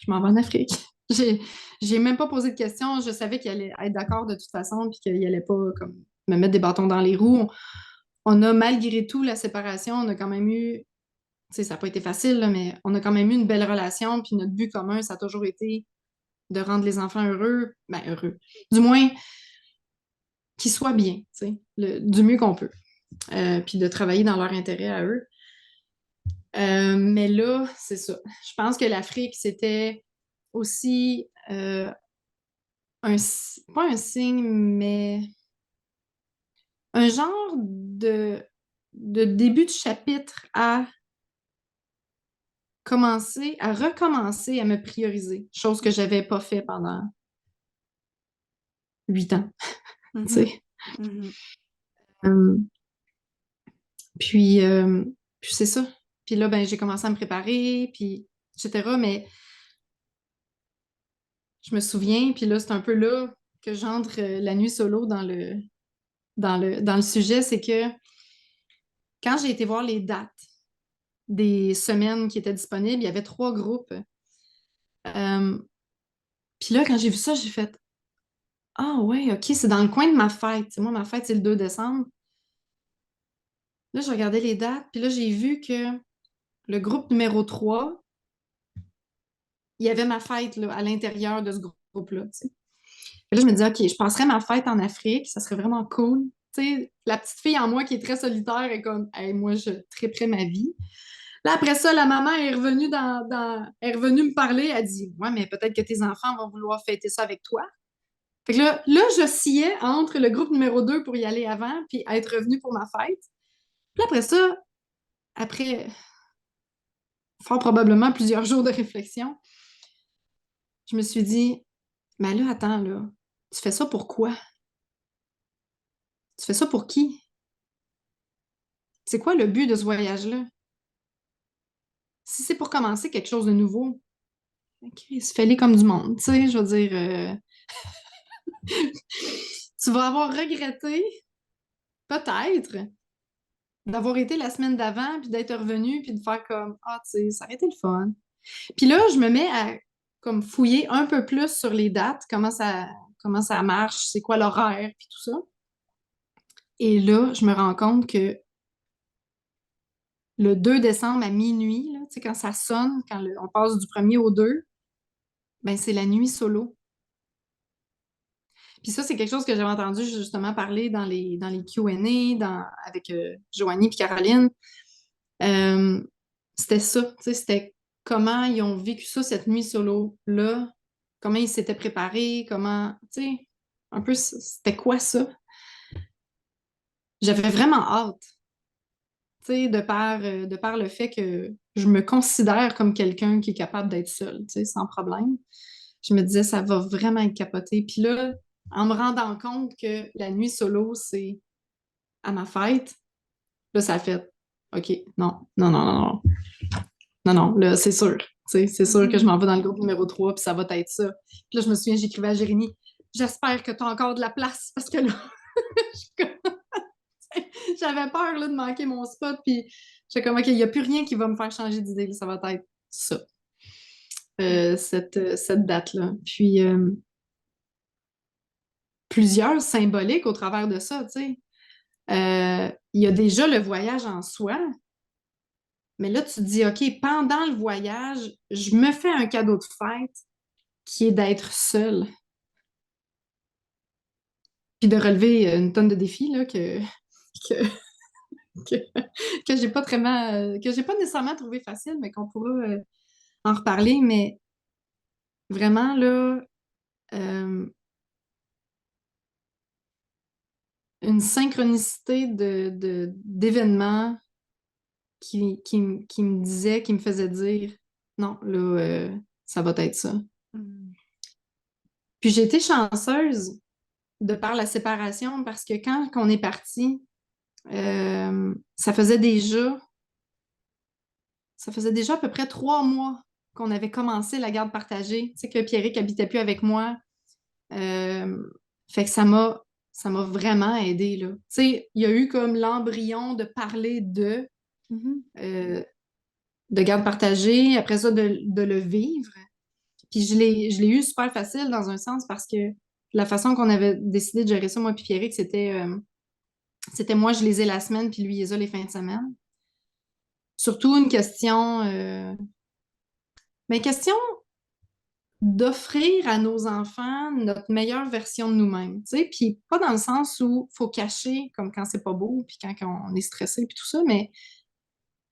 Speaker 2: Je m'en vais en Afrique. J'ai même pas posé de questions. Je savais qu'il allait être d'accord de toute façon, puis qu'il allait pas comme me mettre des bâtons dans les roues. On a malgré tout la séparation, on a quand même eu, tu sais, ça n'a pas été facile, là, mais on a quand même eu une belle relation, puis notre but commun, ça a toujours été de rendre les enfants heureux, ben heureux. Du moins, qu'ils soient bien, tu sais, du mieux qu'on peut. Puis de travailler dans leur intérêt à eux. Mais là, c'est ça. Je pense que l'Afrique, c'était aussi pas un signe, mais un genre de début de chapitre à recommencer à me prioriser, chose que j'avais pas fait pendant 8 ans, tu
Speaker 1: Mhm.
Speaker 2: sais.
Speaker 1: Mhm.
Speaker 2: Euh, puis, euh, puis c'est ça. Puis là, ben, j'ai commencé à me préparer, puis etc. Mais je me souviens, puis là, c'est un peu là que j'entre la nuit solo dans le sujet, c'est que quand j'ai été voir les dates des semaines qui étaient disponibles, il y avait 3 groupes. Euh, puis là, quand j'ai vu ça, j'ai fait ah ouais, ok, c'est dans le coin de ma fête. Tu sais, moi, ma fête, c'est le 2 décembre. Là, j'ai regardé les dates, puis là, j'ai vu que le groupe numéro 3, il y avait ma fête là, à l'intérieur de ce groupe-là. Tu sais. Et là, je me dis, OK, je passerais ma fête en Afrique, ça serait vraiment cool. Tu sais, la petite fille en moi qui est très solitaire est comme, hey, moi, je triperais ma vie. Là, après ça, la maman est revenue est revenue me parler. Elle dit, ouais, mais peut-être que tes enfants vont vouloir fêter ça avec toi. Fait que là, j'oscillais entre le groupe numéro 2 pour y aller avant, puis être revenue pour ma fête. Puis après ça, après fort probablement plusieurs jours de réflexion, je me suis dit, mais là, attends, là, tu fais ça pour quoi? Tu fais ça pour qui? C'est quoi le but de ce voyage-là? Si c'est pour commencer quelque chose de nouveau, Chris, fais-les comme du monde, tu sais, je veux dire, tu vas avoir regretté, peut-être, d'avoir été la semaine d'avant, puis d'être revenu, puis de faire comme, ah, tu sais, ça aurait été le fun. Puis là, je me mets à comme fouiller un peu plus sur les dates, comment ça marche, c'est quoi l'horaire, puis tout ça. Et là, je me rends compte que le 2 décembre à minuit, là, tu sais, quand ça sonne, quand on passe du premier au 2, ben c'est la nuit solo. Puis ça, c'est quelque chose que j'avais entendu justement parler dans les Q&A, avec Joanie et Caroline. Euh, c'était ça, tu sais, c'était comment ils ont vécu ça, cette nuit solo-là, comment ils s'étaient préparés, comment, tu sais, un peu, c'était quoi ça? J'avais vraiment hâte, tu sais, de par le fait que je me considère comme quelqu'un qui est capable d'être seul, tu sais, sans problème. Je me disais, ça va vraiment être capoté. Puis là, en me rendant compte que la nuit solo, c'est à ma fête, là, ça a fait, OK, non, non, non, non, non, non, non, là, c'est sûr. Tu sais, c'est sûr que je
Speaker 1: Mhm.
Speaker 2: m'en vais dans le groupe numéro 3 puis ça va être ça. Puis là, je me souviens, j'écrivais à Jérémy, j'espère que tu as encore de la place parce que là, j'avais peur là, de manquer mon spot. Puis j'étais comme, OK, il n'y a plus rien qui va me faire changer d'idée. Là, ça va être ça, cette date-là. Puis plusieurs symboliques au travers de ça, tu sais. Il y a déjà le voyage en soi, mais là, tu te dis, OK, pendant le voyage, je me fais un cadeau de fête qui est d'être seule, puis de relever une tonne de défis là, que que, que j'ai pas vraiment, que j'ai pas nécessairement trouvé facile, mais qu'on pourra en reparler. Mais vraiment, là, euh, une synchronicité d'événements qui me disait, qui me faisait dire, non, là, ça va être ça.
Speaker 1: Mm.
Speaker 2: Puis j'ai été chanceuse de par la séparation parce que quand on est parti, ça faisait déjà à peu près 3 mois qu'on avait commencé la garde partagée. Tu sais que Pierrick habitait plus avec moi. Euh, fait que ça m'a vraiment aidé, là. Tu sais, il y a eu comme l'embryon de parler
Speaker 1: Mhm.
Speaker 2: euh, de garde partagée, après ça, de le vivre. Puis je l'ai eu super facile dans un sens parce que la façon qu'on avait décidé de gérer ça, moi puis Pierrick, c'était moi, je les ai la semaine, puis lui, il les a les fins de semaine. Surtout une question, mais question d'offrir à nos enfants notre meilleure version de nous-mêmes, tu sais, puis pas dans le sens où faut cacher, comme quand c'est pas beau, puis quand on est stressé, puis tout ça, mais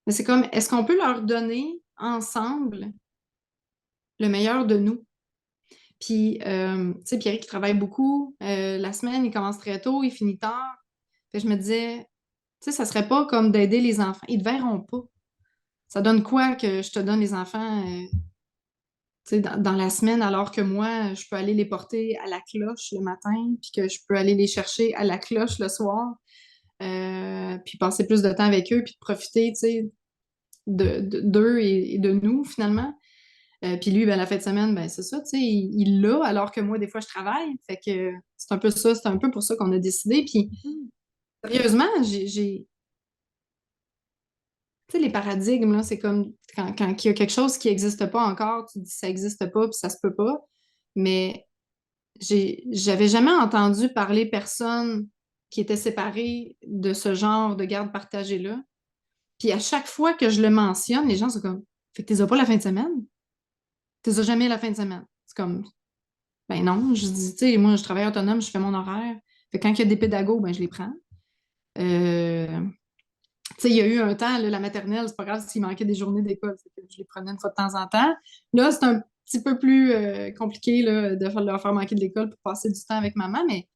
Speaker 2: c'est comme, est-ce qu'on peut leur donner ensemble le meilleur de nous? Puis, tu sais, Pierre qui travaille beaucoup, la semaine, il commence très tôt, il finit tard. Fait que je me disais, tu sais, ça serait pas comme d'aider les enfants. Ils ne te verront pas. Ça donne quoi que je te donne les enfants, tu sais, dans la semaine, alors que moi, je peux aller les porter à la cloche le matin, puis que je peux aller les chercher à la cloche le soir, puis passer plus de temps avec eux, puis de profiter, tu sais, d'eux et de nous, finalement. Puis lui, ben, la fin de semaine, ben, c'est ça, tu sais, il l'a, alors que moi, des fois, je travaille. Fait que c'est un peu ça, c'est un peu pour ça qu'on a décidé. Puis,
Speaker 1: Mhm.
Speaker 2: sérieusement, tu sais, les paradigmes, là, c'est comme quand il y a quelque chose qui n'existe pas encore, tu dis ça n'existe pas, puis ça se peut pas. Mais j'avais jamais entendu parler personne qui était séparée de ce genre de garde partagée-là. Puis à chaque fois que je le mentionne, les gens sont comme, fait que t'es pas la fin de semaine? T'es jamais la fin de semaine? C'est comme, ben non, je dis, tu sais, moi, je travaille autonome, je fais mon horaire. Fait que quand il y a des pédagogues, ben je les prends. Euh, Tu sais, il y a eu un temps, là, la maternelle, c'est pas grave s'il manquait des journées d'école. Fait que je les prenais une fois de temps en temps. Là, c'est un petit peu plus compliqué là, de leur faire manquer de l'école pour passer du temps avec maman, mais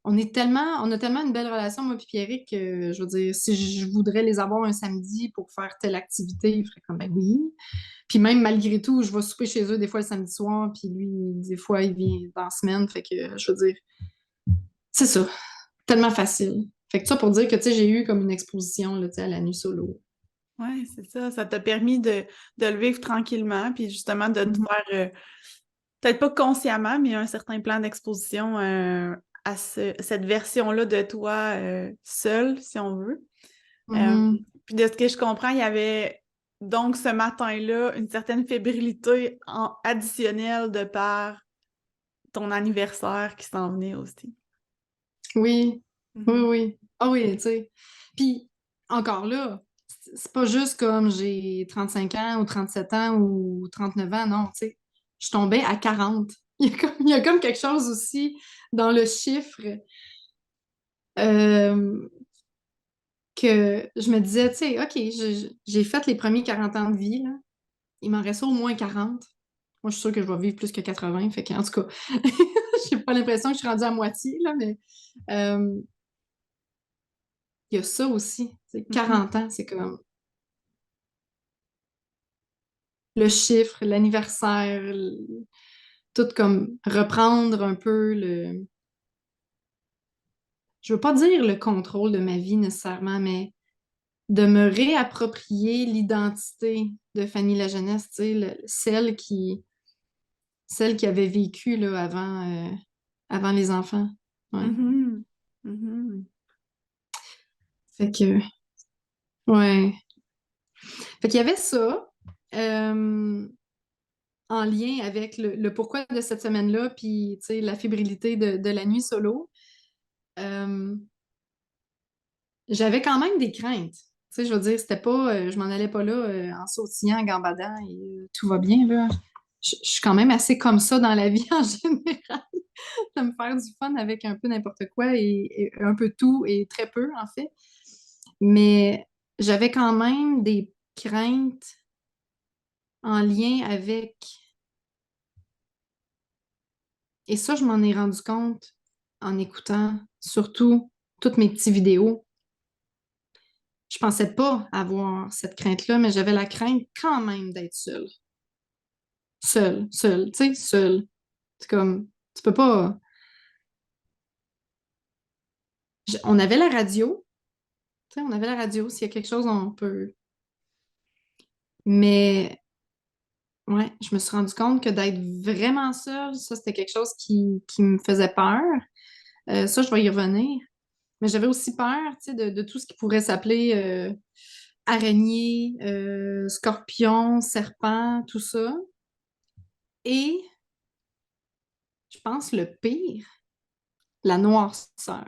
Speaker 2: on a tellement une belle relation, moi et Pierrick, que je veux dire, si je voudrais les avoir un samedi pour faire telle activité, il ferait comme, ben oui. Puis même malgré tout, je vais souper chez eux des fois le samedi soir, puis lui, des fois, il vient dans la semaine. Fait que, je veux dire, c'est ça. Tellement facile. Fait que ça pour dire que, tu sais, j'ai eu comme une exposition, là, tu sais, à la nuit solo.
Speaker 1: Oui, c'est ça. Ça t'a permis de le vivre tranquillement, puis justement de te
Speaker 2: Mhm.
Speaker 1: faire, peut-être pas consciemment, mais un certain plan d'exposition à cette version-là de toi seule, si on veut. Euh,
Speaker 2: Mhm.
Speaker 1: puis de ce que je comprends, il y avait donc ce matin-là une certaine fébrilité additionnelle de par ton anniversaire qui s'en venait aussi.
Speaker 2: Oui, oui,
Speaker 1: Mhm.
Speaker 2: oui. Ah oui, tu sais. Puis, encore là, c'est pas juste comme j'ai 35 ans ou 37 ans ou 39 ans, non, tu sais. Je tombais à 40. Il y a comme quelque chose aussi dans le chiffre euh, que je me disais, tu sais, OK, j'ai fait les premiers 40 ans de vie, là. Il m'en reste au moins 40. Moi, je suis sûre que je vais vivre plus que 80. Fait qu'en tout cas, j'ai pas l'impression que je suis rendue à moitié, là, mais euh, il y a ça aussi. Tu sais,
Speaker 1: Mhm.
Speaker 2: 40 ans, c'est comme le chiffre, l'anniversaire, tout comme reprendre un peu je veux pas dire le contrôle de ma vie nécessairement, mais de me réapproprier l'identité de Fanny la jeunesse, tu sais, celle qui avait vécu là, avant les enfants. Ouais.
Speaker 1: Mhm. Mhm.
Speaker 2: Fait que, ouais. Fait qu'il y avait ça. euh, En lien avec le pourquoi de cette semaine-là, puis tu sais, la fébrilité de la nuit solo. Euh, J'avais quand même des craintes. Tu sais, je veux dire, c'était pas, je m'en allais pas là en sautillant, en gambadant et tout va bien, là. Je suis quand même assez comme ça dans la vie en général, de me faire du fun avec un peu n'importe quoi et un peu tout et très peu, en fait. Mais j'avais quand même des craintes en lien avec... Et ça, je m'en ai rendu compte en écoutant surtout toutes mes petites vidéos. Je pensais pas avoir cette crainte-là, mais j'avais la crainte quand même d'être seule. Seule, tu sais, seule. C'est comme, tu peux pas... On avait la radio, tu sais, on avait la radio. S'il y a quelque chose, on peut... Mais, ouais, je me suis rendu compte que d'être vraiment seule, ça, c'était quelque chose qui me faisait peur. Ça, je vais y revenir. Mais j'avais aussi peur, tu sais, de tout ce qui pourrait s'appeler araignée, scorpion, serpent, tout ça. Et je pense le pire, la noirceur.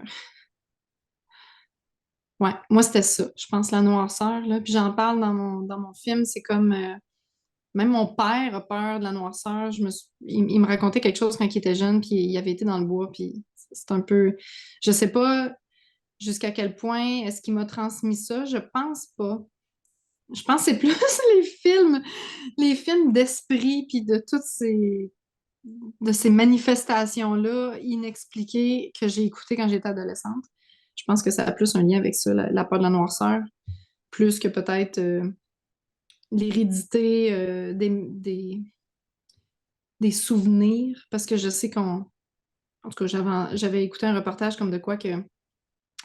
Speaker 2: Ouais, moi, c'était ça. Je pense la noirceur, là. Puis j'en parle dans mon film. C'est comme... même mon père a peur de la noirceur. Il me racontait quelque chose quand il était jeune, puis il avait été dans le bois, puis c'est un peu... Je sais pas jusqu'à quel point est-ce qu'il m'a transmis ça. Je pense pas. Je pense que c'est plus les films d'esprit, puis de ces manifestations-là inexpliquées que j'ai écoutées quand j'étais adolescente. Je pense que ça a plus un lien avec ça, la peur de la noirceur, plus que peut-être l'hérédité des souvenirs, parce que je sais en tout cas, j'avais écouté un reportage comme de quoi que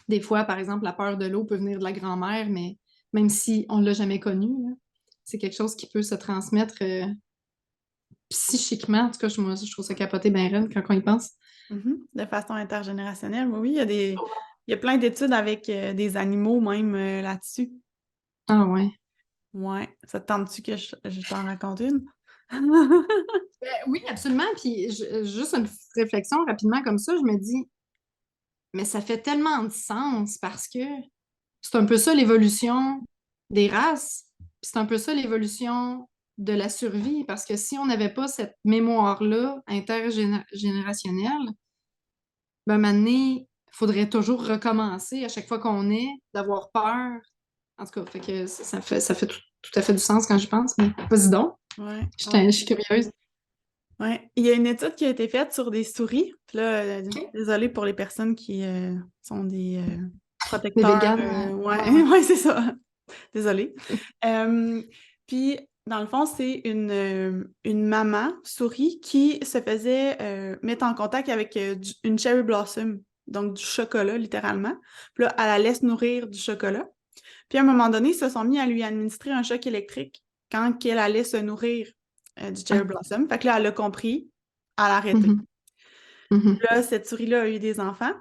Speaker 2: des fois, par exemple, la peur de l'eau peut venir de la grand-mère, mais même si on ne l'a jamais connue, là, c'est quelque chose qui peut se transmettre psychiquement. En tout cas, moi, je trouve ça capoté bien raide quand on y pense.
Speaker 1: De façon intergénérationnelle. Oui, il y a plein d'études avec des animaux même là-dessus.
Speaker 2: Ah ouais.
Speaker 1: Ouais. Ça te tente-tu que je t'en raconte une?
Speaker 2: Oui, absolument. Puis juste une réflexion rapidement comme ça, je me dis, mais ça fait tellement de sens parce que c'est un peu ça l'évolution des races. Puis c'est un peu ça l'évolution de la survie. Parce que si on n'avait pas cette mémoire-là intergénérationnelle, ben maintenant, il faudrait toujours recommencer à chaque fois qu'on est, d'avoir peur. En tout cas, fait que ça fait tout à fait du sens quand je pense. Mais vas-y donc,
Speaker 1: Ouais,
Speaker 2: je suis curieuse.
Speaker 1: ouais. Il y a une étude qui a été faite sur des souris. Puis là,
Speaker 2: OK.
Speaker 1: désolée pour les personnes qui sont des
Speaker 2: Les
Speaker 1: protecteurs.
Speaker 2: véganes,
Speaker 1: Ouais,
Speaker 2: ouais, ouais.
Speaker 1: ouais, c'est ça. Désolée. Euh, Puis, dans le fond, c'est une maman souris qui se faisait mettre en contact avec une cherry blossom, donc du chocolat, littéralement. Puis là, elle la laisse nourrir du chocolat. Puis, à un moment donné, ils se sont mis à lui administrer un choc électrique quand elle allait se nourrir du cherry
Speaker 2: Ah.
Speaker 1: blossom. Fait que là, elle a compris, elle a arrêté.
Speaker 2: Mhm, mhm,
Speaker 1: Là, cette souris-là a eu des enfants.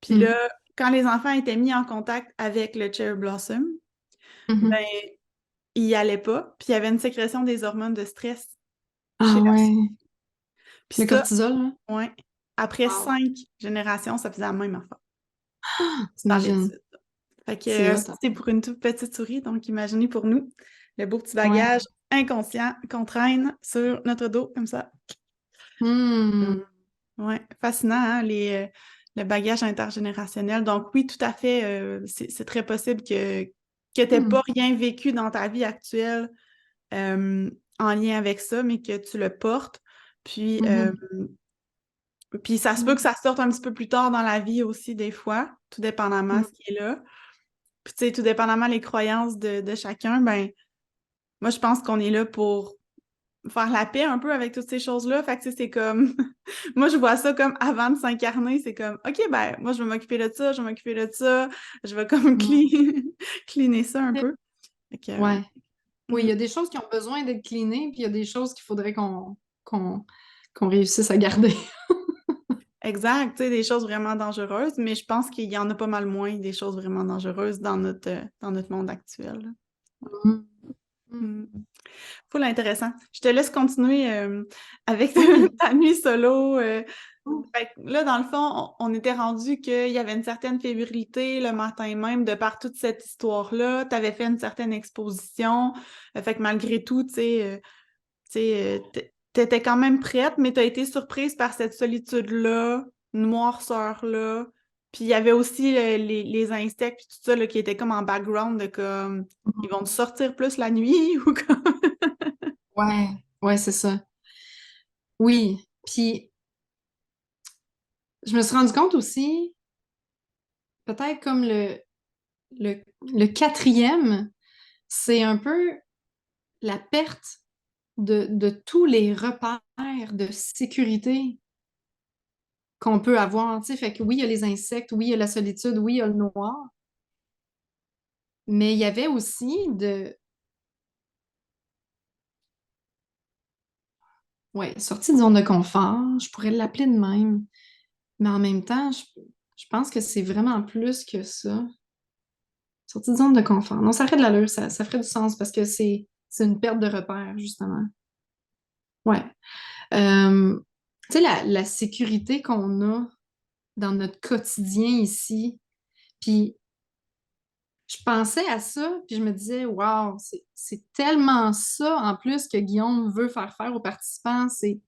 Speaker 1: Puis
Speaker 2: mhm,
Speaker 1: là, quand les enfants étaient mis en contact avec le cherry blossom,
Speaker 2: mhm.
Speaker 1: ben, il y allait pas, puis il y avait une sécrétion des hormones de stress chez
Speaker 2: Ah
Speaker 1: la souris.
Speaker 2: ouais.
Speaker 1: Puis
Speaker 2: Le
Speaker 1: ça,
Speaker 2: cortisol, là.
Speaker 1: ouais, après
Speaker 2: Wow.
Speaker 1: 5 générations, ça faisait la même affaire dans
Speaker 2: T'imagines.
Speaker 1: l'étude. Fait que
Speaker 2: C'est hot,
Speaker 1: ça,
Speaker 2: hein.
Speaker 1: c'est pour une toute petite souris, donc imaginez pour nous le beau petit
Speaker 2: Ouais.
Speaker 1: bagage inconscient qu'on traîne sur notre dos comme ça.
Speaker 2: Hmm.
Speaker 1: Ouais, fascinant, hein, le bagage intergénérationnel. Donc oui, tout à fait, c'est très possible que tu n'aies
Speaker 2: Hmm.
Speaker 1: pas rien vécu dans ta vie actuelle euh, en lien avec ça, mais que tu le portes. Puis,
Speaker 2: Mhm.
Speaker 1: puis ça se peut
Speaker 2: Hmm.
Speaker 1: que ça sorte un petit peu plus tard dans la vie aussi, des fois, tout dépendamment
Speaker 2: Hmm.
Speaker 1: ce qui est là. Puis, tu sais, tout dépendamment les croyances de chacun, ben, moi, je pense qu'on est là pour faire la paix un peu avec toutes ces choses-là. Fait que, tu sais, c'est comme, moi, je vois ça comme avant de s'incarner, c'est comme, OK, ben, moi, je vais m'occuper de ça, je vais m'occuper de ça, je vais comme
Speaker 2: Hmm.
Speaker 1: cleaner ça un peu. Fait que,
Speaker 2: Ouais. Oui, il
Speaker 1: mm.
Speaker 2: y a des choses qui ont besoin d'être cleanées, puis il y a des choses qu'il faudrait qu'on qu'on réussisse à garder.
Speaker 1: Exact, tu sais, des choses vraiment dangereuses, mais je pense qu'il y en a pas mal moins des choses vraiment dangereuses dans notre monde actuel. Là.
Speaker 2: Hmm. Hmm.
Speaker 1: Mm. Full intéressant. Je te laisse continuer avec
Speaker 2: Oui.
Speaker 1: ta nuit solo.
Speaker 2: Hmm.
Speaker 1: Fait que là, dans le fond, on était rendu qu'il y avait une certaine fébrilité le matin même de par toute cette histoire-là. Tu avais fait une certaine exposition. Fait que malgré tout, t'étais quand même prête, mais tu as été surprise par cette solitude-là, noirceur-là. Puis il y avait aussi les insectes puis tout ça là, qui étaient comme en background de comme ils vont sortir plus la nuit ou comme.
Speaker 2: Ouais, ouais, c'est ça. Oui. Puis je me suis rendu compte aussi, peut-être comme le quatrième, c'est un peu la perte de tous les repères de sécurité qu'on peut avoir. Tu sais, fait que oui, il y a les insectes, oui, il y a la solitude, oui, il y a le noir, mais il y avait aussi ouais, sortie de zone de confort, je pourrais l'appeler de même, mais en même temps, je pense que c'est vraiment plus que ça. Sortie de zone de confort. Non, ça ferait de l'allure, ça ferait du sens parce que c'est une perte de repère, justement. Ouais. Euh, Tu sais, la sécurité qu'on a dans notre quotidien ici, puis je pensais à ça, puis je me disais, waouh, c'est tellement ça en plus que Guillaume veut faire aux participants, c'est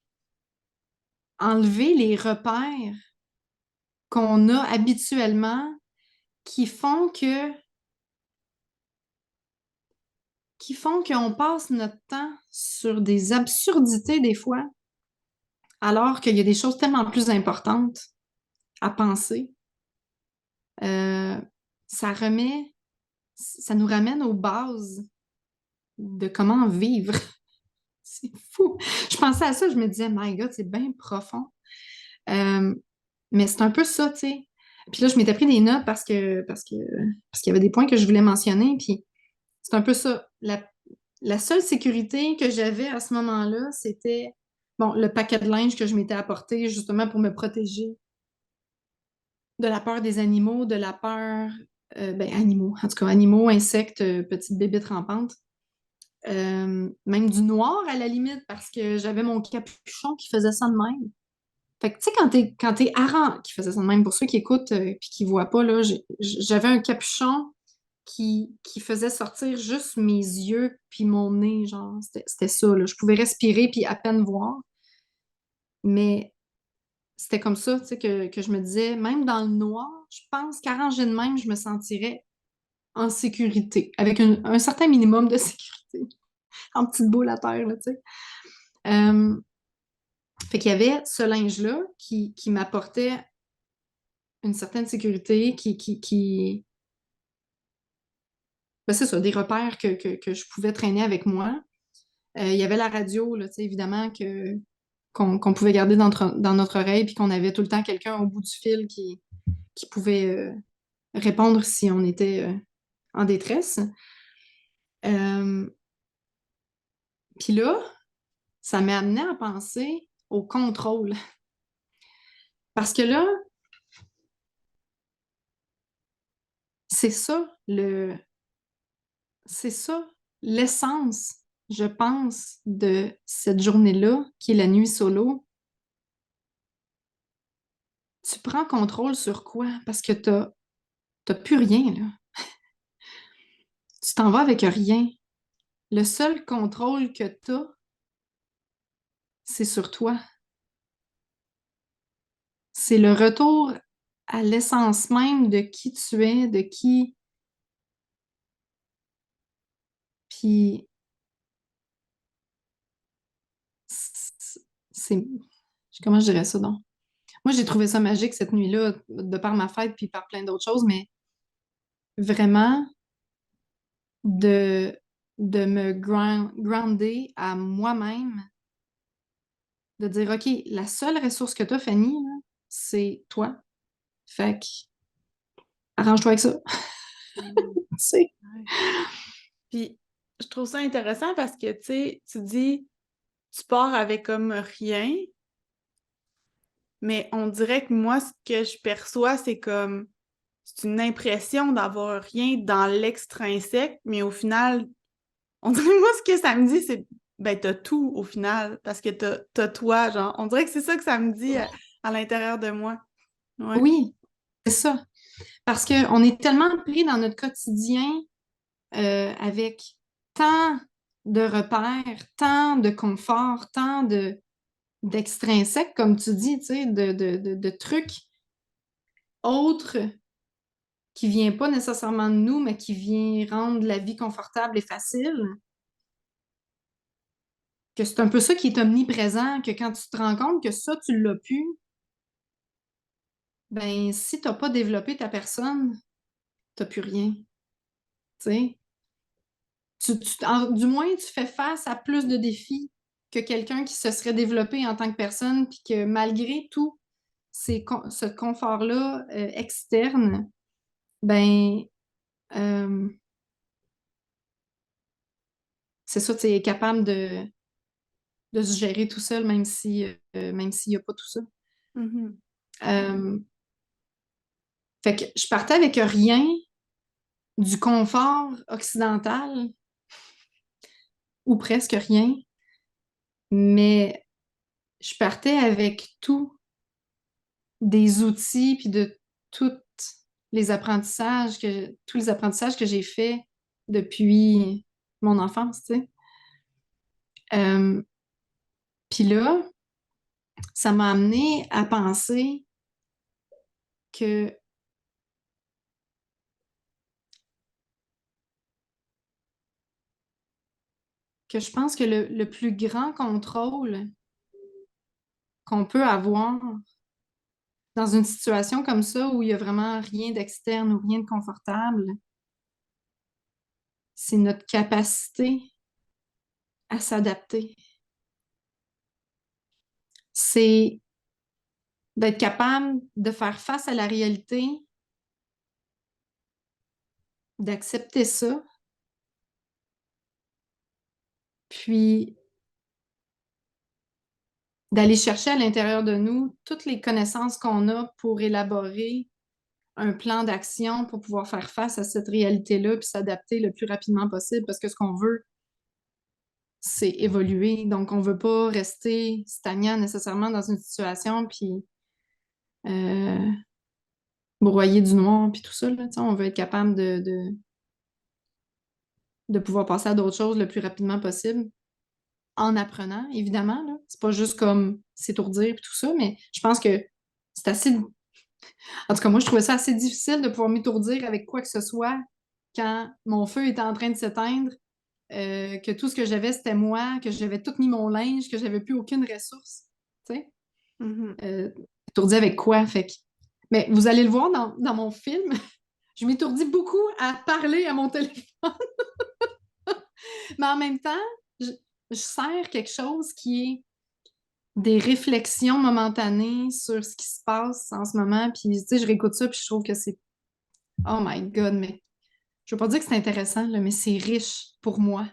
Speaker 2: enlever les repères qu'on a habituellement qui font que qui font qu'on passe notre temps sur des absurdités des fois, alors qu'il y a des choses tellement plus importantes à penser. Euh, ça remet, ça nous ramène aux bases de comment vivre. C'est fou. Je pensais à ça, je me disais, my God, c'est bien profond. Euh, mais c'est un peu ça, tu sais. Puis là, je m'étais pris des notes parce qu'il y avait des points que je voulais mentionner. Puis c'est un peu ça. La seule sécurité que j'avais à ce moment-là, c'était bon, le paquet de linge que je m'étais apporté justement pour me protéger de la peur des animaux, de la peur, ben, animaux, en tout cas, animaux, insectes, petites bébites rampantes. Même du noir à la limite, parce que j'avais mon capuchon qui faisait ça de même. Fait que, tu sais, quand t'es qui faisait ça de même, pour ceux qui écoutent puis qui voient pas, là, j'avais un capuchon qui faisait sortir juste mes yeux puis mon nez, genre, c'était ça, là. Je pouvais respirer puis à peine voir, mais c'était comme ça, tu sais, que je me disais, même dans le noir, je pense qu'arrangé de même, je me sentirais en sécurité, avec un certain minimum de sécurité, en petite boule à terre, là, tu sais. Euh, Fait qu'il y avait ce linge-là qui m'apportait une certaine sécurité, ben, c'est ça, des repères que je pouvais traîner avec moi. Il y avait la radio, là, tu sais, évidemment, qu'on pouvait garder dans notre oreille, puis qu'on avait tout le temps quelqu'un au bout du fil qui pouvait répondre si on était en détresse. Euh, Puis là, ça m'a amené à penser au contrôle. Parce que là, c'est ça c'est ça l'essence, je pense, de cette journée-là, qui est la nuit solo. Tu prends contrôle sur quoi? Parce que t'as plus rien, là. Tu t'en vas avec rien. Le seul contrôle que t'as, c'est sur toi. C'est le retour à l'essence même de qui tu es, de qui. Puis, c'est. Comment je dirais ça, donc? Moi, j'ai trouvé ça magique cette nuit-là, de par ma fête puis par plein d'autres choses, mais vraiment de, de me grounder à moi-même, de dire, OK, la seule ressource que tu as, Fanny, là, c'est toi. Fait que, arrange-toi avec ça.
Speaker 1: Mm.
Speaker 2: Tu sais.
Speaker 1: Ouais. Puis je trouve ça intéressant parce que, tu sais, tu dis, tu pars avec comme rien, mais on dirait que moi, ce que je perçois, c'est comme, c'est une impression d'avoir rien dans l'extrinsèque, mais au final, on dirait, moi, ce que ça me dit, c'est, ben, t'as tout au final, parce que t'as toi, genre, on dirait que c'est ça que ça me dit à l'intérieur de moi. Ouais.
Speaker 2: Oui, c'est ça. Parce qu'on est tellement pris dans notre quotidien avec tant de repères, tant de confort, tant d'extrinsèques, comme tu dis, tu sais, de trucs autre qui vient pas nécessairement de nous, mais qui vient rendre la vie confortable et facile, que c'est un peu ça qui est omniprésent, que quand tu te rends compte que ça, tu l'as plus, ben si t'as pas développé ta personne, t'as plus rien, tu sais. Du moins, tu fais face à plus de défis que quelqu'un qui se serait développé en tant que personne, puis que malgré tout ce confort-là externe, ben, euh, c'est ça, tu es capable de se gérer tout seul, même s'il n'y a pas tout ça.
Speaker 1: Mhm.
Speaker 2: Euh, Fait que je partais avec rien du confort occidental, ou presque rien, mais je partais avec tout des outils puis de toutes tous les apprentissages que j'ai faits depuis mon enfance, tu sais. Euh, Puis là, ça m'a amené à penser que, que je pense que le plus grand contrôle qu'on peut avoir dans une situation comme ça où il y a vraiment rien d'externe ou rien de confortable, c'est notre capacité à s'adapter. C'est d'être capable de faire face à la réalité, d'accepter ça, puis d'aller chercher à l'intérieur de nous toutes les connaissances qu'on a pour élaborer un plan d'action pour pouvoir faire face à cette réalité-là puis s'adapter le plus rapidement possible parce que ce qu'on veut, c'est évoluer. Donc, on veut pas rester stagnant nécessairement dans une situation puis euh, broyer du noir puis tout ça, là, tu sais, on veut être capable de pouvoir passer à d'autres choses le plus rapidement possible en apprenant, évidemment, là. C'est pas juste comme s'étourdir puis tout ça, mais je pense que c'est assez. En tout cas, moi, je trouvais ça assez difficile de pouvoir m'étourdir avec quoi que ce soit quand mon feu était en train de s'éteindre, que tout ce que j'avais, c'était moi, que j'avais tout mis mon linge, que j'avais plus aucune ressource. Tu sais?
Speaker 1: Mhm.
Speaker 2: Étourdi avec quoi? Fait que. Mais vous allez le voir dans mon film, je m'étourdis beaucoup à parler à mon téléphone. Mais en même temps, je sers quelque chose qui est des réflexions momentanées sur ce qui se passe en ce moment. Puis, tu sais, je réécoute ça, puis je trouve que c'est. Oh my God, mais je veux pas dire que c'est intéressant, là, mais c'est riche pour moi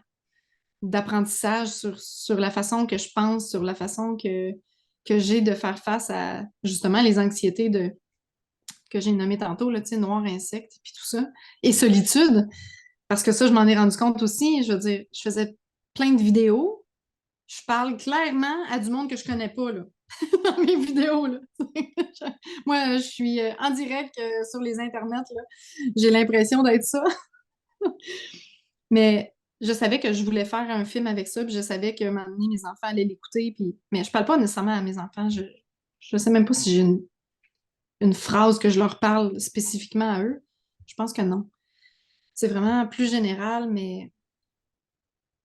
Speaker 2: d'apprentissage sur la façon que je pense, sur la façon que j'ai de faire face à justement les anxiétés que j'ai nommées tantôt, là, tu sais, noir, insecte, puis tout ça, et solitude, parce que ça, je m'en ai rendu compte aussi. Je veux dire, je faisais plein de vidéos, je parle clairement à du monde que je connais pas, là, dans mes vidéos, là. Moi, je suis en direct sur les internets, là. J'ai l'impression d'être ça. Mais je savais que je voulais faire un film avec ça, puis je savais que un moment donné, mes enfants allaient l'écouter, puis. Mais je parle pas nécessairement à mes enfants. Je sais même pas si j'ai une phrase que je leur parle spécifiquement à eux. Je pense que non. C'est vraiment plus général, mais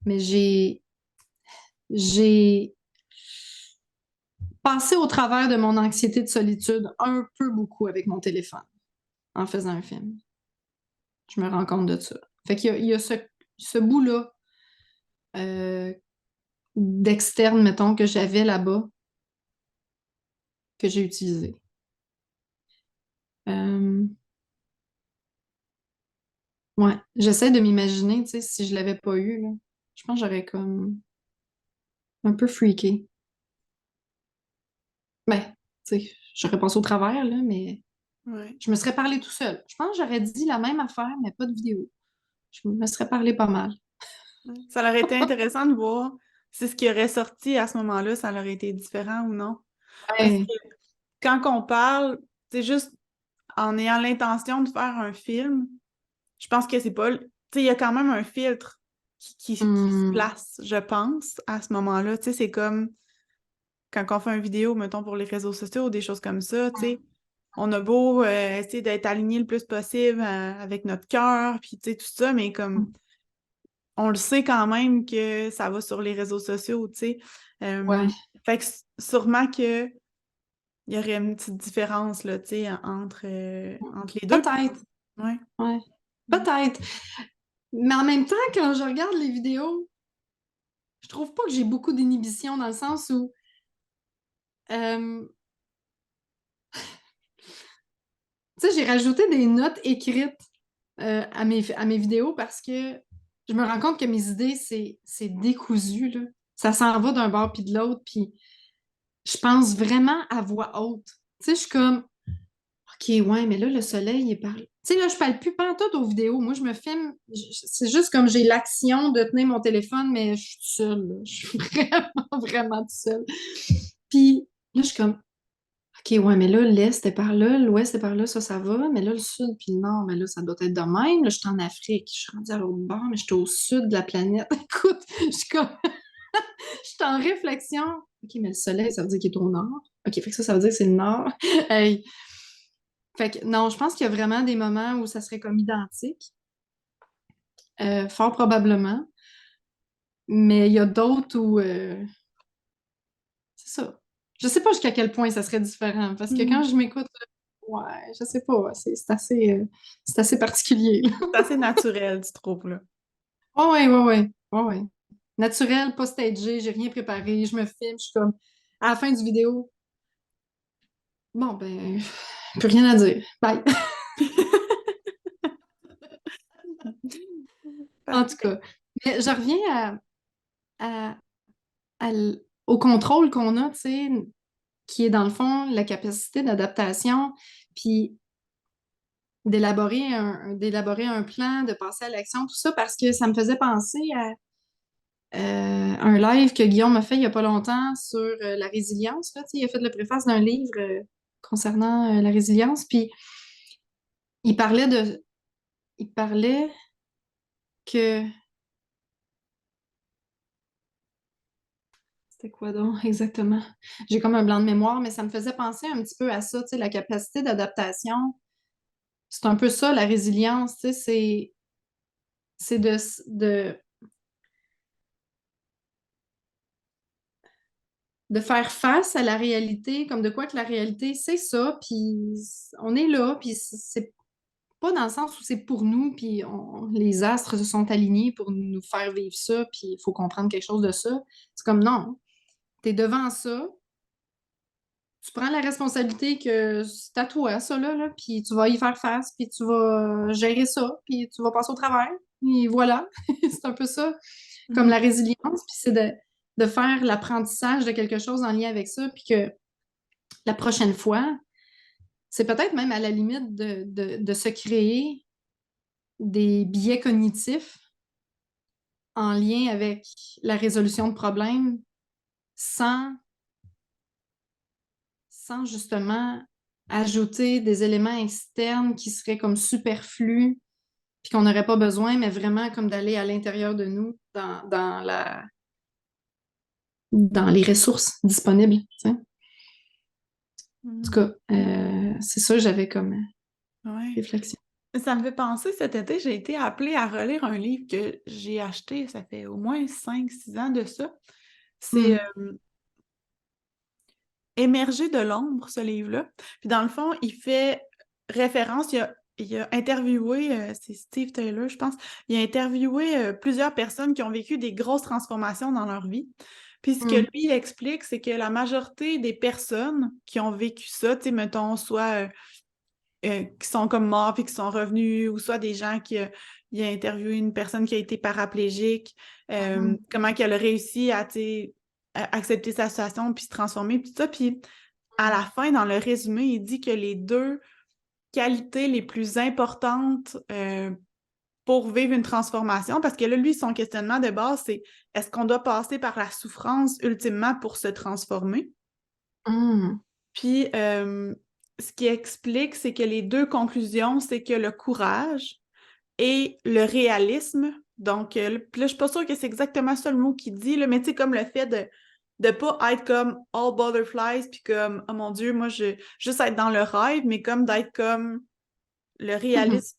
Speaker 2: j'ai passé au travers de mon anxiété de solitude un peu beaucoup avec mon téléphone en faisant un film. Je me rends compte de ça. Fait qu'il y a ce bout-là euh, d'externe, mettons, que j'avais là-bas, que j'ai utilisé. Euh, ouais, j'essaie de m'imaginer, tu sais, si je l'avais pas eu, là, je pense que j'aurais comme un peu freaké. Ben, tu sais, j'aurais passé au travers, là, mais
Speaker 1: Ouais.
Speaker 2: je me serais parlé tout seul. Je pense que j'aurais dit la même affaire, mais pas de vidéo. Je me serais parlé pas mal.
Speaker 1: Ouais. Ça aurait été intéressant de voir si ce qui aurait sorti à ce moment-là, ça aurait été différent ou non. Parce
Speaker 2: Ouais.
Speaker 1: que quand on parle, c'est juste en ayant l'intention de faire un film, je pense que c'est pas. Tu sais, il y a quand même un filtre qui se
Speaker 2: Hum,
Speaker 1: place, je pense, à ce moment-là. Tu sais, c'est comme quand on fait une vidéo, mettons, pour les réseaux sociaux ou des choses comme ça, tu sais. on a beau essayer d'être aligné le plus possible avec notre cœur, puis tu sais, tout ça, mais comme on le sait quand même que ça va sur les réseaux sociaux, tu sais.
Speaker 2: Ouais,
Speaker 1: Fait que sûrement que il y aurait une petite différence, là, tu sais, entre les deux.
Speaker 2: peut-être,
Speaker 1: Ouais.
Speaker 2: ouais, peut-être. Mais en même temps, quand je regarde les vidéos, je trouve pas que j'ai beaucoup d'inhibition dans le sens où euh, tu sais, j'ai rajouté des notes écrites à mes vidéos parce que je me rends compte que mes idées, c'est décousu, là. Ça s'en va d'un bord puis de l'autre, puis je pense vraiment à voix haute. Tu sais, je suis comme, OK, ouais, mais là, le soleil, il est par... Tu sais, là, je parle plus pantoute aux vidéos. Moi, je me filme, c'est juste comme j'ai l'action de tenir mon téléphone, mais je suis toute seule, là. Je suis vraiment, vraiment toute seule. Puis là, je suis comme, OK, ouais, mais là, l'Est est par là, l'Ouest est par là, ça va. Mais là, le Sud puis le Nord, mais là, ça doit être de même. Là, je suis en Afrique, je suis rendue à l'autre bord, mais je suis au Sud de la planète. Écoute, je suis comme, je suis en réflexion. OK, mais le Soleil, ça veut dire qu'il est au Nord. OK, fait que ça veut dire que c'est le Nord. Hey. Fait que non, je pense qu'il y a vraiment des moments où ça serait comme identique, fort probablement. Mais il y a d'autres où, c'est ça. Je sais pas jusqu'à quel point ça serait différent, parce que quand
Speaker 1: Mhm.
Speaker 2: je m'écoute, ouais, je sais pas, c'est assez particulier, là.
Speaker 1: C'est assez naturel, tu trouves, là.
Speaker 2: Ouais, ouais, ouais, ouais, ouais, ouais. Naturel, pas stagé, j'ai rien préparé, je me filme, je suis comme, à la fin du vidéo, bon, ben, plus rien à dire. Bye. En tout
Speaker 1: Parfait.
Speaker 2: cas, mais je reviens à, au contrôle qu'on a, tu sais, qui est dans le fond la capacité d'adaptation, puis d'élaborer un plan, de passer à l'action, tout ça, parce que ça me faisait penser à un live que Guillaume a fait il n'y a pas longtemps sur la résilience. Là, tu sais, il a fait le préface d'un livre concernant la résilience, puis il parlait de, il parlait que, c'était quoi donc exactement? J'ai comme un blanc de mémoire, mais ça me faisait penser un petit peu à ça, tu sais, la capacité d'adaptation. C'est un peu ça, la résilience, tu sais, c'est de faire face à la réalité, comme de quoi que la réalité, c'est ça, puis on est là, puis c'est pas dans le sens où c'est pour nous, puis les astres se sont alignés pour nous faire vivre ça, puis il faut comprendre quelque chose de ça. C'est comme non, t'es devant ça, tu prends la responsabilité que c'est à toi, ça, là, puis tu vas y faire face, puis tu vas gérer ça, puis tu vas passer au travers, et voilà. C'est un peu ça, comme
Speaker 1: Mhm.
Speaker 2: la résilience, puis c'est de faire l'apprentissage de quelque chose en lien avec ça, puis que la prochaine fois, c'est peut-être même à la limite de se créer des biais cognitifs en lien avec la résolution de problèmes sans, sans justement ajouter des éléments externes qui seraient comme superflus puis qu'on n'aurait pas besoin, mais vraiment comme d'aller à l'intérieur de nous dans les ressources disponibles. Tu sais. En tout
Speaker 1: Mhm.
Speaker 2: cas, c'est ça que j'avais comme
Speaker 1: Ouais.
Speaker 2: réflexion.
Speaker 1: Ça me fait penser, cet été, j'ai été appelée à relire un livre que j'ai acheté, ça fait au moins 5 6 ans de ça. C'est
Speaker 2: Hmm.
Speaker 1: Émerger de l'ombre, ce livre-là. Puis dans le fond, il fait référence, il a interviewé, c'est Steve Taylor, je pense, il a interviewé plusieurs personnes qui ont vécu des grosses transformations dans leur vie. Puis ce que
Speaker 2: Hmm.
Speaker 1: lui il explique, c'est que la majorité des personnes qui ont vécu ça, tu sais, mettons, soit qui sont comme morts puis qui sont revenus, ou soit des gens il a interviewé une personne qui a été paraplégique,
Speaker 2: Mhm.
Speaker 1: comment qu'elle a réussi à, tu sais, à accepter sa situation puis se transformer, puis tout ça. Puis à la fin, dans le résumé, il dit que les deux qualités les plus importantes pour vivre une transformation, parce que là, lui, son questionnement de base, c'est est-ce qu'on doit passer par la souffrance ultimement pour se transformer?
Speaker 2: Hmm.
Speaker 1: Puis, ce qui explique, c'est que les deux conclusions, c'est que le courage et le réalisme, donc, puis là, je suis pas sûre que c'est exactement ça le mot qu'il dit, là, mais tu sais, comme le fait de pas être comme all butterflies, puis comme, oh mon Dieu, moi, juste être dans le rêve, mais comme d'être comme le
Speaker 2: Mhm.
Speaker 1: réalisme,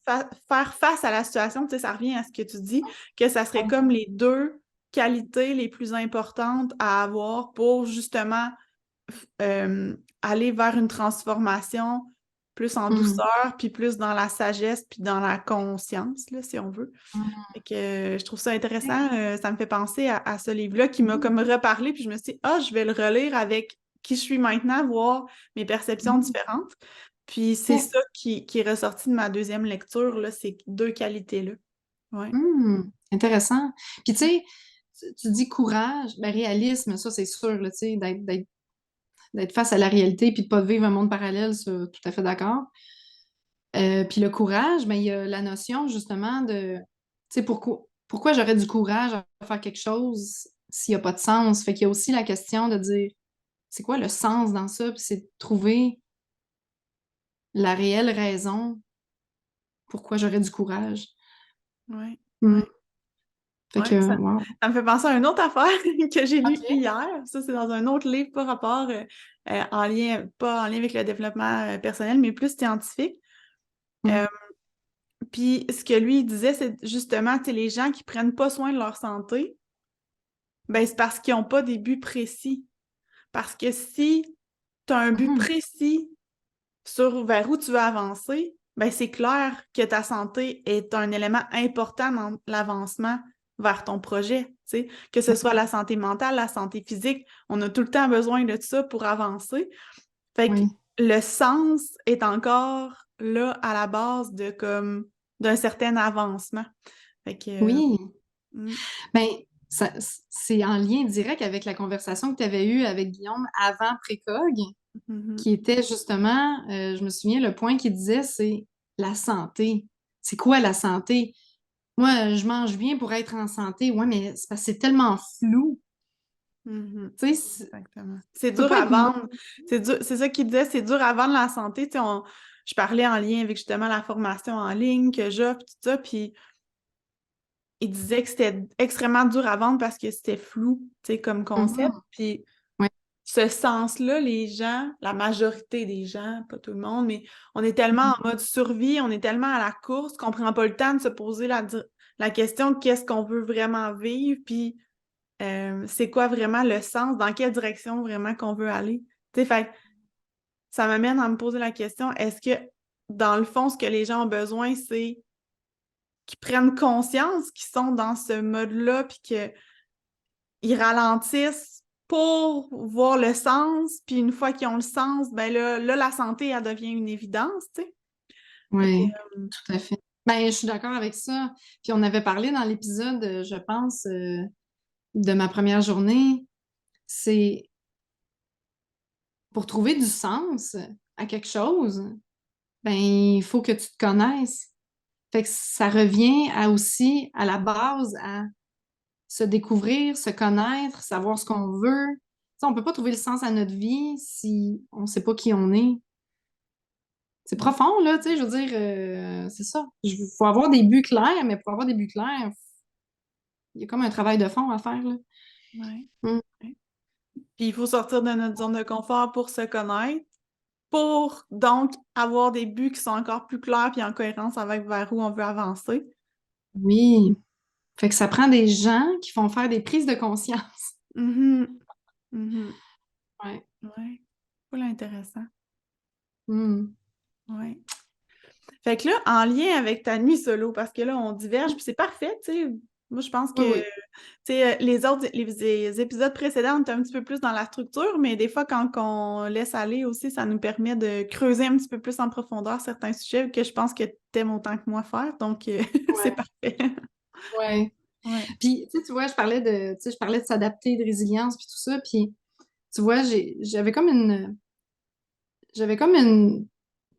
Speaker 1: faire face à la situation, tu sais, ça revient à ce que tu dis, que ça serait comme les deux qualités les plus importantes à avoir pour justement aller vers une transformation plus en
Speaker 2: Mhm.
Speaker 1: douceur, puis plus dans la sagesse, puis dans la conscience, là, si on veut. Fait que je trouve ça intéressant. Ça me fait penser à ce livre-là qui m'a
Speaker 2: Mhm.
Speaker 1: comme reparlé, puis je me suis dit, ah, je vais le relire avec qui je suis maintenant, voir mes perceptions
Speaker 2: Mhm.
Speaker 1: différentes. Puis c'est
Speaker 2: Ok.
Speaker 1: ça qui est ressorti de ma deuxième lecture, là, ces deux qualités-là. Ouais.
Speaker 2: Intéressant. Puis tu sais, tu dis courage, ben réalisme, ça c'est sûr, là, tu sais, d'être face à la réalité puis de pas vivre un monde parallèle, ça, tout à fait d'accord. Puis le courage, ben il y a la notion justement de, tu sais, pourquoi j'aurais du courage à faire quelque chose s'il n'y a pas de sens? Fait qu'il y a aussi la question de dire, c'est quoi le sens dans ça? Puis c'est de trouver la réelle raison pourquoi j'aurais du courage.
Speaker 1: Ouais.
Speaker 2: Hmm.
Speaker 1: Ouais.
Speaker 2: Fait
Speaker 1: Ouais.
Speaker 2: que, wow.
Speaker 1: Ça me fait penser à une autre affaire que j'ai lue
Speaker 2: OK.
Speaker 1: hier. Ça, c'est dans un autre livre, pas rapport en lien, pas en lien avec le développement personnel, mais plus scientifique.
Speaker 2: Hmm.
Speaker 1: Euh, Puis ce que lui il disait, c'est justement, tu sais, les gens qui prennent pas soin de leur santé, ben c'est parce qu'ils n'ont pas des buts précis. Parce que si tu as un but
Speaker 2: Mhm.
Speaker 1: précis sur vers où tu veux avancer, ben c'est clair que ta santé est un élément important dans l'avancement vers ton projet. Tu sais. Que ce soit la santé mentale, la santé physique, on a tout le temps besoin de ça pour avancer. Fait que
Speaker 2: Oui.
Speaker 1: le sens est encore là à la base de comme d'un certain avancement. Fait que
Speaker 2: Oui.
Speaker 1: mm,
Speaker 2: Ben, c'est en lien direct avec la conversation que tu avais eue avec Guillaume avant Précog,
Speaker 1: mhm,
Speaker 2: qui était justement, je me souviens, le point qu'il disait, c'est la santé. C'est quoi la santé? Moi, je mange bien pour être en santé. Ouais, mais c'est parce que c'est tellement flou.
Speaker 1: mhm.
Speaker 2: Tu sais,
Speaker 1: Exactement. C'est
Speaker 2: ça peut
Speaker 1: dur
Speaker 2: pas
Speaker 1: à
Speaker 2: être mot.
Speaker 1: vendre. C'est ça qu'il disait, c'est dur à vendre la santé. Tu sais, je parlais en lien avec justement la formation en ligne que j'offre, tout ça, puis il disait que c'était extrêmement dur à vendre parce que c'était flou, tu sais, comme concept.
Speaker 2: Mhm.
Speaker 1: Puis
Speaker 2: Ouais.
Speaker 1: ce sens-là, les gens, la majorité des gens, pas tout le monde, mais on est tellement en mode survie, on est tellement à la course qu'on prend pas le temps de se poser la question de qu'est-ce qu'on veut vraiment vivre, puis c'est quoi vraiment le sens, dans quelle direction vraiment qu'on veut aller. Tu sais, fait que ça m'amène à me poser la question, est-ce que dans le fond, ce que les gens ont besoin, c'est qu'ils prennent conscience qu'ils sont dans ce mode-là, puis qu'ils ralentissent pour voir le sens, puis une fois qu'ils ont le sens, ben là, la santé, elle devient une évidence, tu sais. Fait que,
Speaker 2: Oui, tout à fait. Ben, je suis d'accord avec ça. Puis on avait parlé dans l'épisode, je pense, de ma première journée. C'est pour trouver du sens à quelque chose, ben, il faut que tu te connaisses. Fait que ça revient à aussi, à la base, à se découvrir, se connaître, savoir ce qu'on veut. Tu sais, on peut pas trouver le sens à notre vie si on sait pas qui on est. C'est profond, là, tu sais, je veux dire, c'est ça. Il faut avoir des buts clairs, mais pour avoir des buts clairs, il y a comme un travail de fond à faire, là.
Speaker 1: ouais.
Speaker 2: Mm.
Speaker 1: Ouais. Puis il faut sortir de notre zone de confort pour se connaître, pour donc avoir des buts qui sont encore plus clairs puis en cohérence avec vers où on veut avancer.
Speaker 2: Oui. Fait que ça prend des gens qui font faire des prises de conscience.
Speaker 1: Mhm. Mhm.
Speaker 2: Ouais.
Speaker 1: Ouais. Full intéressant.
Speaker 2: Mm.
Speaker 1: Ouais. Fait que là, en lien avec ta nuit solo, parce que là, on diverge, puis c'est parfait, tu sais. Moi, je pense
Speaker 2: Oui,
Speaker 1: que, tu
Speaker 2: oui.
Speaker 1: sais, les épisodes précédents, on était un petit peu plus dans la structure, mais des fois, quand on laisse aller aussi, ça nous permet de creuser un petit peu plus en profondeur certains sujets que je pense que t'aimes autant que moi faire, donc c'est
Speaker 2: Ouais.
Speaker 1: parfait.
Speaker 2: Ouais.
Speaker 1: Ouais.
Speaker 2: Puis, tu sais, tu vois, je parlais de s'adapter, de résilience, puis tout ça. Puis, tu vois, j'avais comme une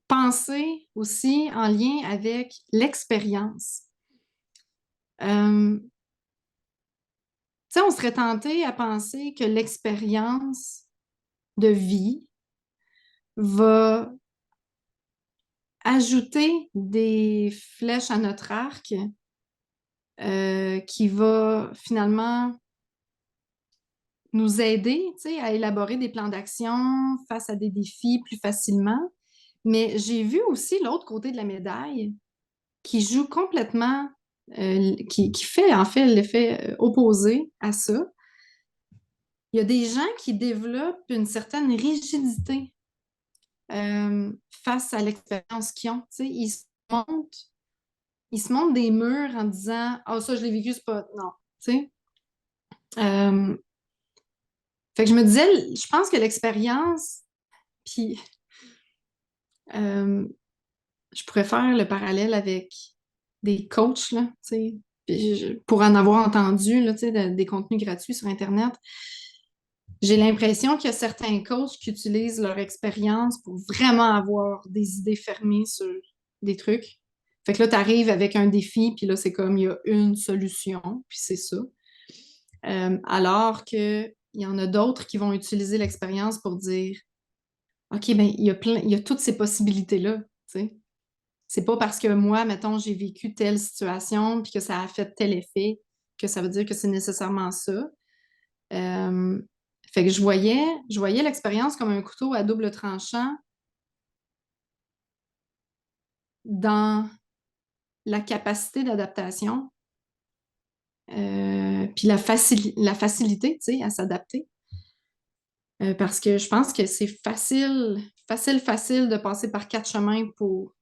Speaker 2: pensée aussi en lien avec l'expérience. Tu sais, on serait tenté à penser que l'expérience de vie va ajouter des flèches à notre arc, qui va finalement nous aider, tu sais, à élaborer des plans d'action face à des défis plus facilement. Mais j'ai vu aussi l'autre côté de la médaille qui joue complètement, qui fait en fait l'effet opposé à ça. Il y a des gens qui développent une certaine rigidité face à l'expérience qu'ils ont. Tu sais, ils se montent des murs en disant ah, ça, je l'ai vécu, c'est pas. Non. Tu sais. Euh, fait que je me disais, je pense que l'expérience, puis euh, je pourrais faire le parallèle avec des coachs, là, tu sais. Puis pour en avoir entendu là, tu sais, des contenus gratuits sur Internet, j'ai l'impression qu'il y a certains coachs qui utilisent leur expérience pour vraiment avoir des idées fermées sur des trucs. Fait que là, tu arrives avec un défi, puis là, c'est comme il y a une solution, puis c'est ça. Alors qu'il y en a d'autres qui vont utiliser l'expérience pour dire OK, ben il y a toutes ces possibilités-là, tu sais. C'est pas parce que moi, mettons, j'ai vécu telle situation puis que ça a fait tel effet que ça veut dire que c'est nécessairement ça. Euh, Fait que je voyais l'expérience comme un couteau à double tranchant dans la capacité d'adaptation, puis la facilité, tu sais, à s'adapter. Parce que je pense que c'est facile de passer par quatre chemins pour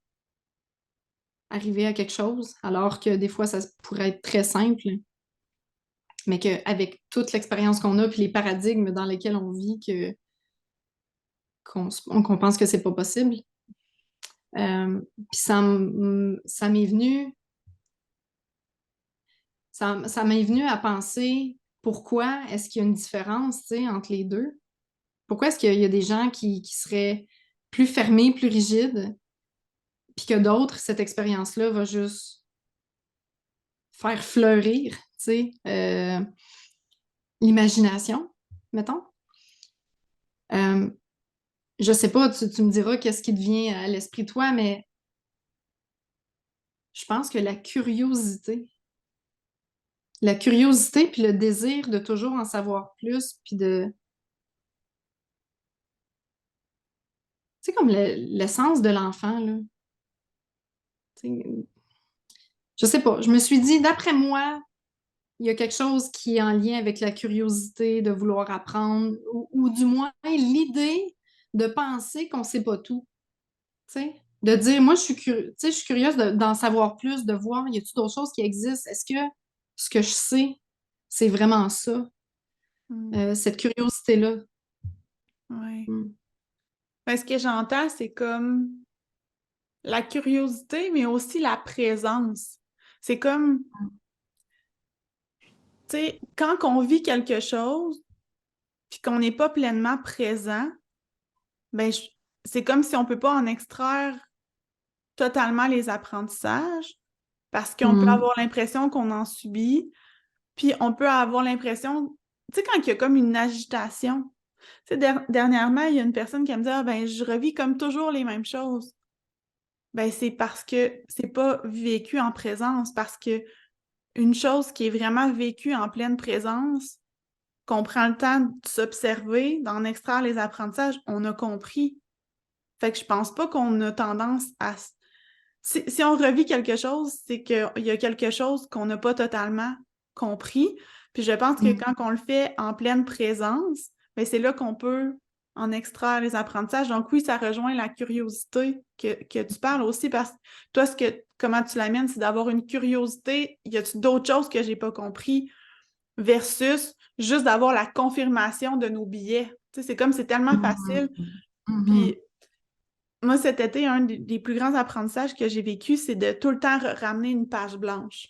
Speaker 2: arriver à quelque chose, alors que des fois, ça pourrait être très simple, mais qu'avec toute l'expérience qu'on a, puis les paradigmes dans lesquels on vit, qu'on pense que c'est pas possible. Puis ça m'est venu, ça m'est venu à penser pourquoi est-ce qu'il y a une différence, tu sais, entre les deux? Pourquoi est-ce qu'il y a des gens qui seraient plus fermés, plus rigides, puis que d'autres, cette expérience-là va juste faire fleurir, tu sais, l'imagination, mettons. Euh, je sais pas, tu me diras qu'est-ce qui te vient à l'esprit toi, mais je pense que la curiosité puis le désir de toujours en savoir plus, puis de, c'est comme l'essence de l'enfant, là. Tu sais, je sais pas, je me suis dit, d'après moi, il y a quelque chose qui est en lien avec la curiosité de vouloir apprendre, ou du moins l'idée de penser qu'on sait pas tout, tu sais. De dire, moi, tu sais, je suis curieuse d'en savoir plus, de voir, y a-t-il d'autres choses qui existent? Est-ce que ce que je sais, c'est vraiment ça?
Speaker 1: Mm.
Speaker 2: Cette curiosité-là.
Speaker 1: Ouais.
Speaker 2: Mm.
Speaker 1: Ce que j'entends, c'est comme la curiosité, mais aussi la présence. C'est comme, tu sais, quand on vit quelque chose, puis qu'on n'est pas pleinement présent, ben, c'est comme si on peut pas en extraire totalement les apprentissages, parce qu'on peut
Speaker 2: Mm.
Speaker 1: avoir l'impression qu'on en subit, puis on peut avoir l'impression, tu sais, quand il y a comme une agitation. Tu sais, dernièrement, il y a une personne qui me dit, ah, ben, je revis comme toujours les mêmes choses. Ben, c'est parce que c'est pas vécu en présence, parce que une chose qui est vraiment vécue en pleine présence, qu'on prend le temps de s'observer, d'en extraire les apprentissages, on a compris. Fait que je pense pas qu'on a tendance à... Si on revit quelque chose, c'est qu'il y a quelque chose qu'on n'a pas totalement compris. Puis je pense que
Speaker 2: Mm.
Speaker 1: quand on le fait en pleine présence, ben c'est là qu'on peut en extraire les apprentissages. Donc oui, ça rejoint la curiosité que tu parles aussi, parce que toi, comment tu l'amènes, c'est d'avoir une curiosité. Y a-t-il d'autres choses que j'ai pas compris versus juste d'avoir la confirmation de nos billets? Tu sais, c'est comme c'est tellement
Speaker 2: Mm.
Speaker 1: facile.
Speaker 2: Mhm.
Speaker 1: Puis moi, cet été, un des plus grands apprentissages que j'ai vécu, c'est de tout le temps ramener une page blanche.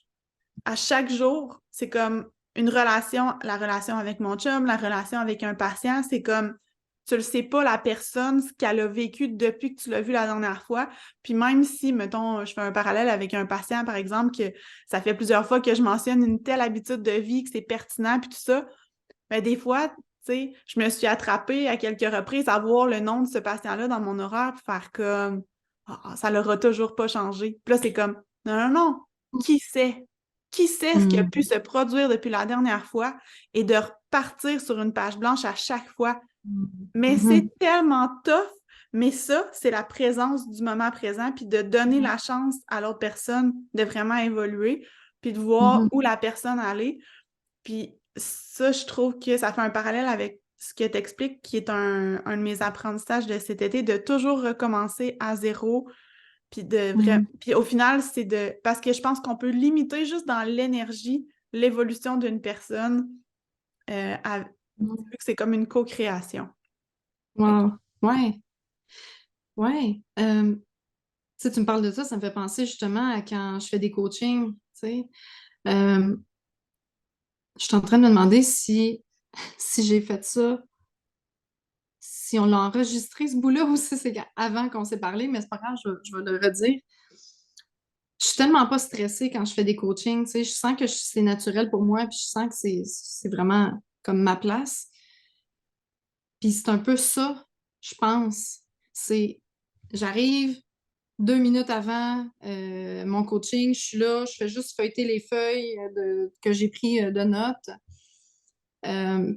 Speaker 1: À chaque jour, c'est comme une relation, la relation avec mon chum, la relation avec un patient, c'est comme, tu le sais pas, la personne, ce qu'elle a vécu depuis que tu l'as vu la dernière fois. Puis même si, mettons, je fais un parallèle avec un patient, par exemple, que ça fait plusieurs fois que je mentionne une telle habitude de vie, que c'est pertinent, puis tout ça, mais des fois, tu sais, je me suis attrapée à quelques reprises à voir le nom de ce patient-là dans mon horaire puis faire comme ça l'aura toujours pas changé. Puis là, c'est comme non, non, non. Qui sait? qui sait ce qui a pu se produire depuis la dernière fois et de repartir sur une page blanche à chaque fois. Mais c'est tellement tough, mais ça, c'est la présence du moment présent, puis de donner la chance à l'autre personne de vraiment évoluer, puis de voir où la personne allait. Puis ça, je trouve que ça fait un parallèle avec ce que tu expliques, qui est un de mes apprentissages de cet été, de toujours recommencer à zéro. Puis au final, c'est de. Parce que je pense qu'on peut limiter juste dans l'énergie l'évolution d'une personne, vu que c'est comme une co-création.
Speaker 2: Wow. Ouais. Ouais. Tu sais, tu me parles de ça me fait penser justement à quand je fais des coachings, tu sais. Euh, je suis en train de me demander si j'ai fait ça, si on l'a enregistré ce bout-là ou si c'est avant qu'on s'est parlé, mais c'est pas grave, je vais le redire. Je suis tellement pas stressée quand je fais des coachings, tu sais. Je sens que c'est naturel pour moi, puis je sens que c'est vraiment comme ma place. Puis c'est un peu ça, je pense. C'est, j'arrive 2 minutes avant mon coaching, je suis là, je fais juste feuilleter les feuilles que j'ai pris de notes.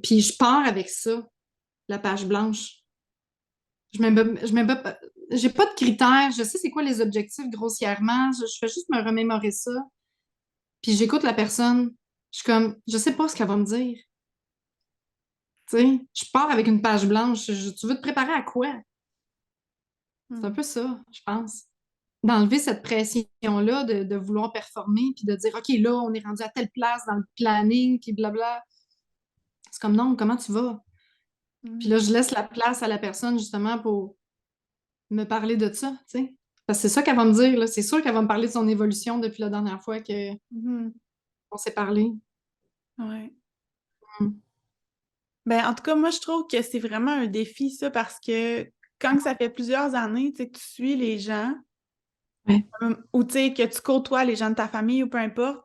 Speaker 2: Puis je pars avec ça, la page blanche. J'ai pas de critères, je sais c'est quoi les objectifs grossièrement, je fais juste me remémorer ça. Puis j'écoute la personne, je suis comme, je sais pas ce qu'elle va me dire. Tu sais, je pars avec une page blanche, tu veux te préparer à quoi? C'est un peu ça, je pense. D'enlever cette pression-là de vouloir performer, puis de dire, OK, là, on est rendu à telle place dans le planning, puis blabla. C'est comme, non, comment tu vas? Puis là, je laisse la place à la personne, justement, pour me parler de ça, tu sais. Parce que c'est ça qu'elle va me dire, là. C'est sûr qu'elle va me parler de son évolution depuis la dernière fois qu'on s'est parlé.
Speaker 1: Ouais.
Speaker 2: Mm.
Speaker 1: Ben, en tout cas, moi, je trouve que c'est vraiment un défi, ça, parce que quand ça fait plusieurs années, tu sais, que tu suis les gens,
Speaker 2: Ouais.
Speaker 1: ou tu sais, que tu côtoies les gens de ta famille ou peu importe,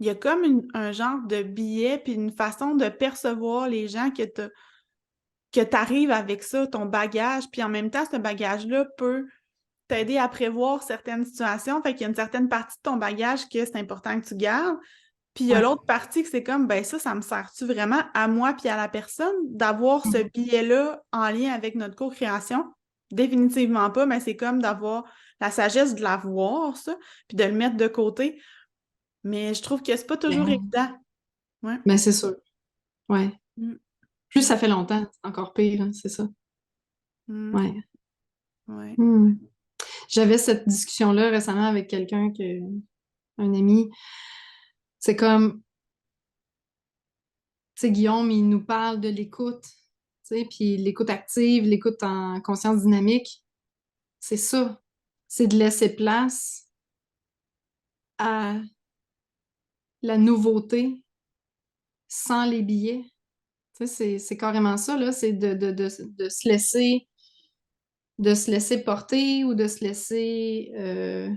Speaker 1: il y a comme un genre de biais puis une façon de percevoir les gens que tu arrives avec ça, ton bagage, puis en même temps, ce bagage-là peut t'aider à prévoir certaines situations. Fait qu'il y a une certaine partie de ton bagage que c'est important que tu gardes. Puis il y a
Speaker 2: Ouais.
Speaker 1: l'autre partie que c'est comme, ben ça me sert-tu vraiment à moi puis à la personne d'avoir ce billet-là en lien avec notre co-création? Définitivement pas, mais c'est comme d'avoir la sagesse de l'avoir, ça, puis de le mettre de côté. Mais je trouve que c'est pas toujours
Speaker 2: Mais,
Speaker 1: évident. Ouais.
Speaker 2: mais c'est sûr. Ouais.
Speaker 1: Mm.
Speaker 2: Plus ça fait longtemps, c'est encore pire, hein, c'est ça.
Speaker 1: Mm.
Speaker 2: Ouais.
Speaker 1: Ouais.
Speaker 2: Mm. J'avais cette discussion-là récemment avec un ami. C'est comme, tu sais, Guillaume, il nous parle de l'écoute, tu sais, puis l'écoute active, l'écoute en conscience dynamique. C'est ça. C'est de laisser place à la nouveauté sans les billets. Tu sais, c'est carrément ça, là. C'est de se laisser porter ou de se laisser, euh,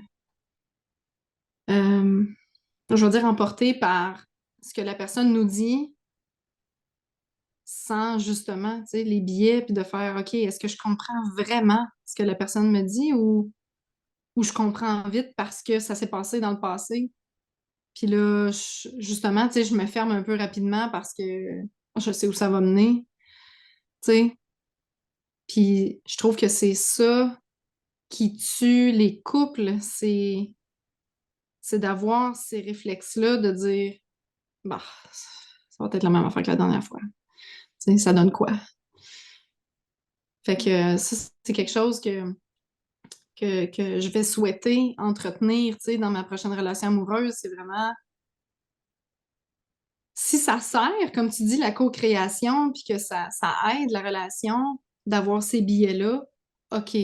Speaker 2: je veux dire, emporter par ce que la personne nous dit sans justement, tu sais, les billets, puis de faire, OK, est-ce que je comprends vraiment ce que la personne me dit ou je comprends vite parce que ça s'est passé dans le passé? Puis là, justement, tu sais, je me ferme un peu rapidement parce que je sais où ça va mener, tu sais. Puis je trouve que c'est ça qui tue les couples, c'est d'avoir ces réflexes-là, de dire, bah, ça va être la même affaire que la dernière fois. Tu sais, ça donne quoi? Fait que ça, c'est quelque chose que je vais souhaiter entretenir, tu sais, dans ma prochaine relation amoureuse. C'est vraiment, si ça sert, comme tu dis, la co-création, puis que ça aide la relation d'avoir ces billets-là, OK.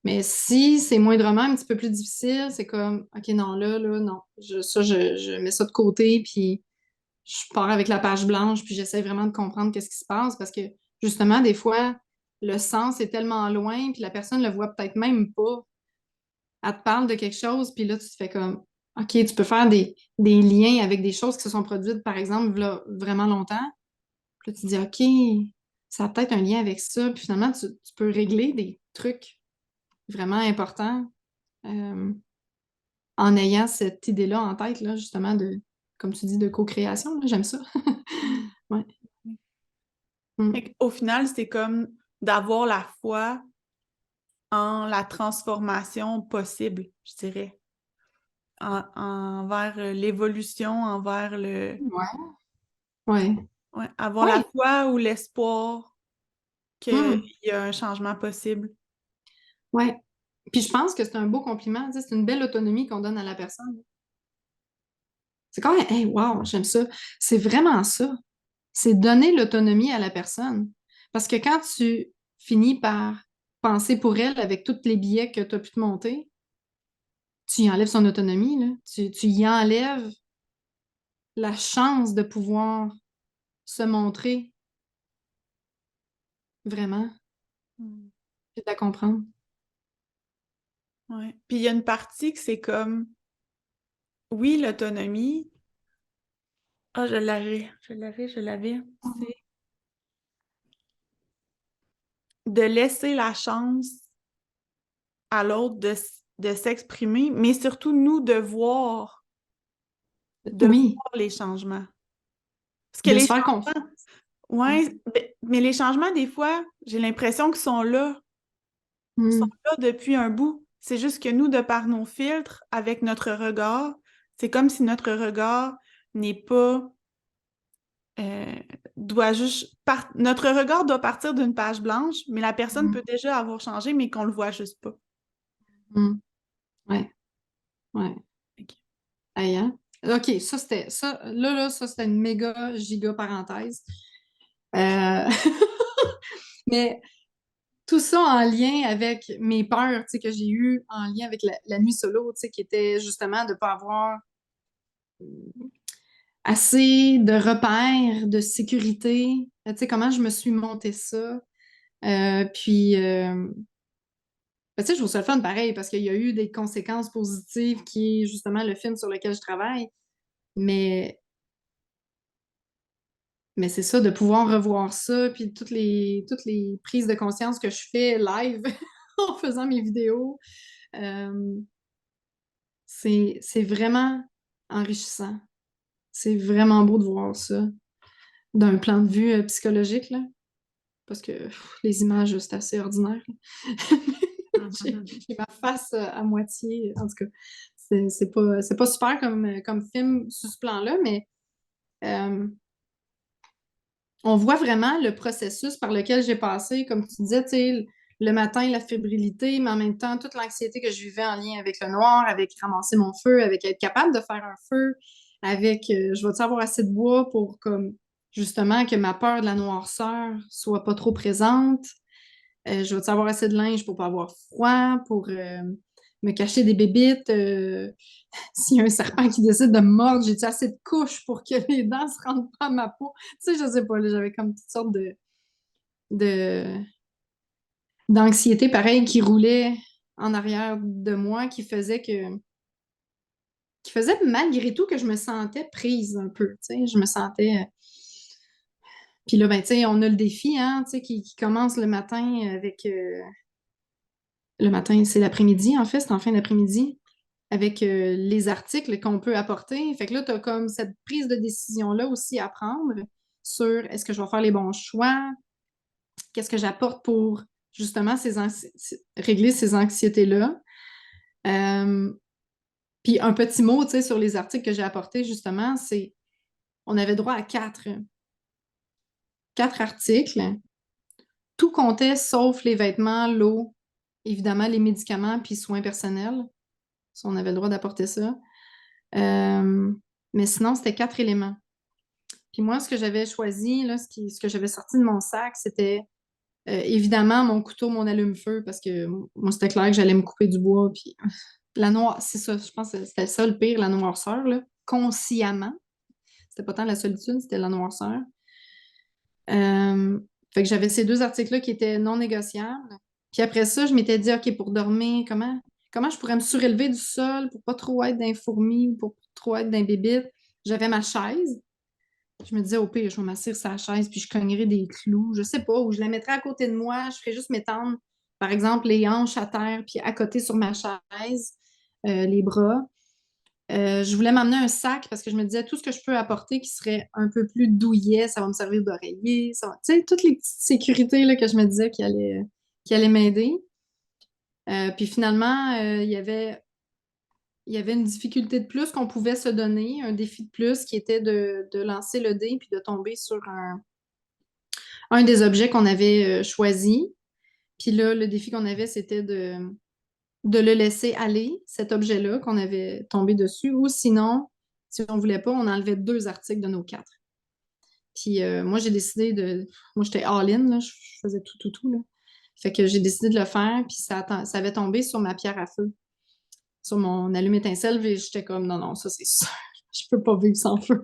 Speaker 2: Mais si c'est moindrement un petit peu plus difficile, c'est comme, OK, non, là, non. Je mets ça de côté, puis je pars avec la page blanche, puis j'essaie vraiment de comprendre qu'est-ce qui se passe, parce que, justement, des fois, le sens est tellement loin, puis la personne le voit peut-être même pas. Elle te parle de quelque chose, puis là, tu te fais comme, OK, tu peux faire des liens avec des choses qui se sont produites, par exemple, là, vraiment longtemps. Puis là, tu te dis, OK, ça a peut-être un lien avec ça. Puis finalement, tu peux régler des trucs vraiment importants en ayant cette idée-là en tête, là, justement, comme tu dis, de co-création. Là, j'aime ça. Ouais. Mm.
Speaker 1: Au final, c'est comme d'avoir la foi en la transformation possible, je dirais, envers l'évolution, envers
Speaker 2: Ouais. Ouais.
Speaker 1: ouais, avoir la
Speaker 2: Ouais.
Speaker 1: foi ou l'espoir qu'il
Speaker 2: Mm.
Speaker 1: y a un changement possible.
Speaker 2: Ouais. Puis je pense que c'est un beau compliment, tu sais, c'est une belle autonomie qu'on donne à la personne. C'est quand même, hey, wow, j'aime ça. C'est vraiment ça. C'est donner l'autonomie à la personne. Parce que quand tu finis par penser pour elle avec tous les billets que tu as pu te monter, tu y enlèves son autonomie, là. Tu y enlèves la chance de pouvoir se montrer vraiment
Speaker 1: Mm.
Speaker 2: et de la comprendre.
Speaker 1: Ouais. Puis il y a une partie que c'est comme, oui, l'autonomie. Ah, je l'avais. C'est de laisser la chance à l'autre de s'exprimer, mais surtout nous de
Speaker 2: Oui,
Speaker 1: voir les changements. Parce que
Speaker 2: de
Speaker 1: les
Speaker 2: se faire confiance.
Speaker 1: changements, ouais, mais les changements, des fois, j'ai l'impression qu'ils sont
Speaker 2: Mm.
Speaker 1: là depuis un bout. C'est juste que nous, de par nos filtres, avec notre regard, c'est comme si notre regard n'est pas euh, doit juste notre regard doit partir d'une page blanche, mais la personne
Speaker 2: Mm.
Speaker 1: peut déjà avoir changé, mais qu'on le voit juste pas.
Speaker 2: Mm. Ouais, ouais.
Speaker 1: Ok.
Speaker 2: Hey, hein? OK, ça c'était ça. Là, ça c'était une méga giga parenthèse. Euh, Mais tout ça en lien avec mes peurs, tu sais, que j'ai eues en lien avec la nuit solo, tu sais, qui était justement de ne pas avoir assez de repères, de sécurité. Tu sais, comment je me suis monté ça. Puis, ben, tu sais, je trouve ça le fun pareil parce qu'il y a eu des conséquences positives qui est justement le film sur lequel je travaille. Mais, mais c'est ça, de pouvoir revoir ça, puis toutes les prises de conscience que je fais live en faisant mes vidéos. Euh, c'est vraiment enrichissant. C'est vraiment beau de voir ça d'un plan de vue psychologique, là, parce que les images, c'est assez ordinaire. J'ai ma face à moitié. En tout cas, c'est pas super comme film sur ce plan-là, mais euh, on voit vraiment le processus par lequel j'ai passé, comme tu disais, tu sais, le matin, la fébrilité, mais en même temps, toute l'anxiété que je vivais en lien avec le noir, avec ramasser mon feu, avec être capable de faire un feu, avec je vais avoir assez de bois pour comme justement que ma peur de la noirceur soit pas trop présente. Je vais avoir assez de linge pour pas avoir froid, pour me cacher des bébites. S'il y a un serpent qui décide de me mordre, j'ai assez de couches pour que les dents se rendent pas à ma peau. Tu sais, je sais pas, là, j'avais comme toutes sortes de, d'anxiété, pareil, qui roulait en arrière de moi, qui faisait malgré tout que je me sentais prise un peu, tu sais, je me sentais... Puis là, ben, tu sais, on a le défi, hein, tu sais, qui commence le matin avec... le matin, c'est l'après-midi, en fait, c'est en fin d'après-midi, avec les articles qu'on peut apporter. Fait que là, tu as comme cette prise de décision-là aussi à prendre sur est-ce que je vais faire les bons choix, qu'est-ce que j'apporte pour justement régler ces anxiétés-là. Euh, Puis un petit mot, tu sais, sur les articles que j'ai apportés, justement, c'est on avait droit à quatre articles. Tout comptait sauf les vêtements, l'eau, évidemment les médicaments puis soins personnels. Ça, on avait le droit d'apporter ça. Euh, mais sinon, c'était quatre éléments. Puis moi, ce que j'avais choisi, là, ce que j'avais sorti de mon sac, c'était évidemment mon couteau, mon allume-feu, parce que moi, c'était clair que j'allais me couper du bois. Puis la noire, c'est ça, je pense que c'était ça le pire, la noirceur, là, consciemment. C'était pas tant la solitude, c'était la noirceur. Euh, Fait que j'avais ces deux articles-là qui étaient non négociables. Puis après ça, je m'étais dit, OK, pour dormir, comment je pourrais me surélever du sol pour pas trop être dans les fourmis ou pour pas trop être dans les bébites? J'avais ma chaise. Je me disais, au pire, je vais m'asseoir sur la chaise puis je cognerais des clous, je sais pas, ou je la mettrais à côté de moi, je ferais juste m'étendre, par exemple, les hanches à terre puis à côté sur ma chaise, les bras. Je voulais m'amener un sac parce que je me disais tout ce que je peux apporter qui serait un peu plus douillet, ça va me servir d'oreiller, tu sais, toutes les petites sécurités là, que je me disais qui allaient m'aider. Puis finalement, il y avait une difficulté de plus qu'on pouvait se donner, un défi de plus qui était de lancer le dé puis de tomber sur un des objets qu'on avait choisi. Puis là, le défi qu'on avait, c'était de le laisser aller, cet objet-là qu'on avait tombé dessus, ou sinon, si on voulait pas, on enlevait 2 articles de nos 4. Puis moi, j'ai décidé de... Moi, j'étais all-in, là, je faisais tout, tout, tout, là. Fait que j'ai décidé de le faire, puis ça avait tombé sur ma pierre à feu, sur mon allume-étincelle, et j'étais comme, non, non, ça, c'est sûr, je peux pas vivre sans feu.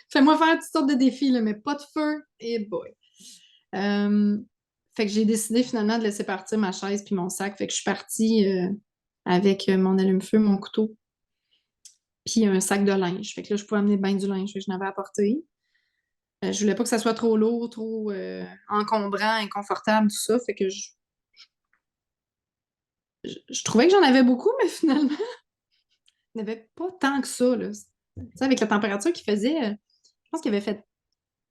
Speaker 2: Fais-moi faire toutes sortes de défis, là, mais pas de feu, et boy. Euh, Fait que j'ai décidé finalement de laisser partir ma chaise puis mon sac. Fait que je suis partie avec mon allume-feu, mon couteau, puis un sac de linge. Fait que là, je pouvais amener bien du linge que je n'avais apporté. Je voulais pas que ça soit trop lourd, trop encombrant, inconfortable, tout ça. Fait que je trouvais que j'en avais beaucoup, mais finalement, il n'y en avait pas tant que ça, là. Tu sais, avec la température qu'il faisait, je pense qu'il avait fait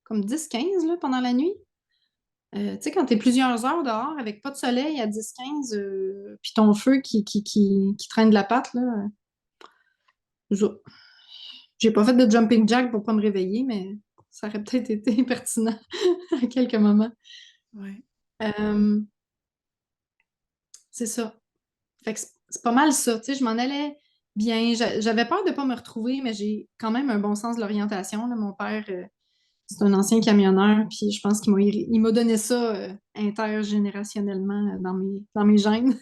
Speaker 2: comme 10-15 là, pendant la nuit. Tu sais, quand t'es plusieurs heures dehors avec pas de soleil à 10-15, puis ton feu qui traîne de la patte, là, ça. J'ai pas fait de jumping jack pour pas me réveiller, mais ça aurait peut-être été pertinent à quelques moments.
Speaker 1: Ouais.
Speaker 2: Euh, c'est ça. Fait que c'est pas mal ça. Tu sais, je m'en allais bien. J'avais peur de pas me retrouver, mais j'ai quand même un bon sens de l'orientation, là. Mon père, c'est un ancien camionneur, puis je pense qu'il m'a donné ça intergénérationnellement dans mes gènes.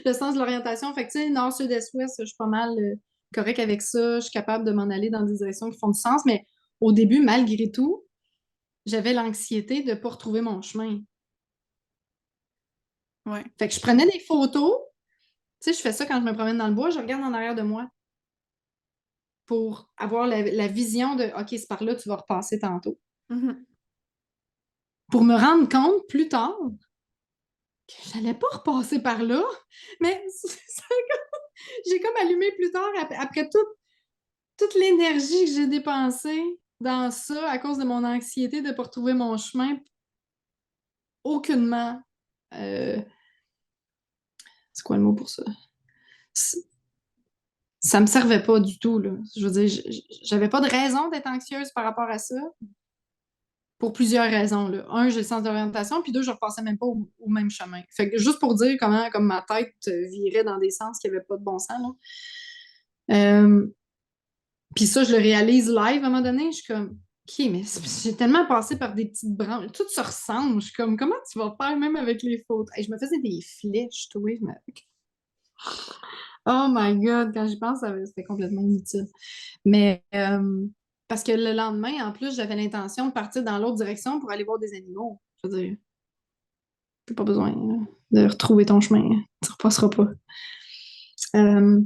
Speaker 2: Le sens de l'orientation. Fait que, tu sais, nord, sud, est, ouest, je suis pas mal correct avec ça. Je suis capable de m'en aller dans des directions qui font du sens. Mais au début, malgré tout, j'avais l'anxiété de ne pas retrouver mon chemin.
Speaker 1: Ouais.
Speaker 2: Fait que je prenais des photos. Tu sais, je fais ça quand je me promène dans le bois, je regarde en arrière de moi pour avoir la vision de OK, c'est par là, tu vas repasser tantôt.
Speaker 1: Mhm.
Speaker 2: Pour me rendre compte plus tard que j'allais pas repasser par là, mais j'ai comme allumé plus tard après toute l'énergie que j'ai dépensée dans ça à cause de mon anxiété de ne pas retrouver mon chemin, aucunement. euh, c'est quoi le mot pour ça? Ça me servait pas du tout, là. Je veux dire, j'avais pas de raison d'être anxieuse par rapport à ça, pour plusieurs raisons, là. Un, j'ai le sens d'orientation, puis deux, je repassais même pas au même chemin. Fait que juste pour dire comment comme ma tête virait dans des sens qui n'avaient pas de bon sens, là. Euh, Puis ça, je le réalise live à un moment donné. Je suis comme, OK, mais j'ai tellement passé par des petites branches. Tout se ressemble. Je suis comme, comment tu vas faire même avec les photos? Et je me faisais des flèches, toi. Oh my God, quand j'y pense, c'était complètement inutile. Mais parce que le lendemain, en plus, j'avais l'intention de partir dans l'autre direction pour aller voir des animaux. Je veux dire, t'as pas besoin de retrouver ton chemin. Tu repasseras pas. Euh,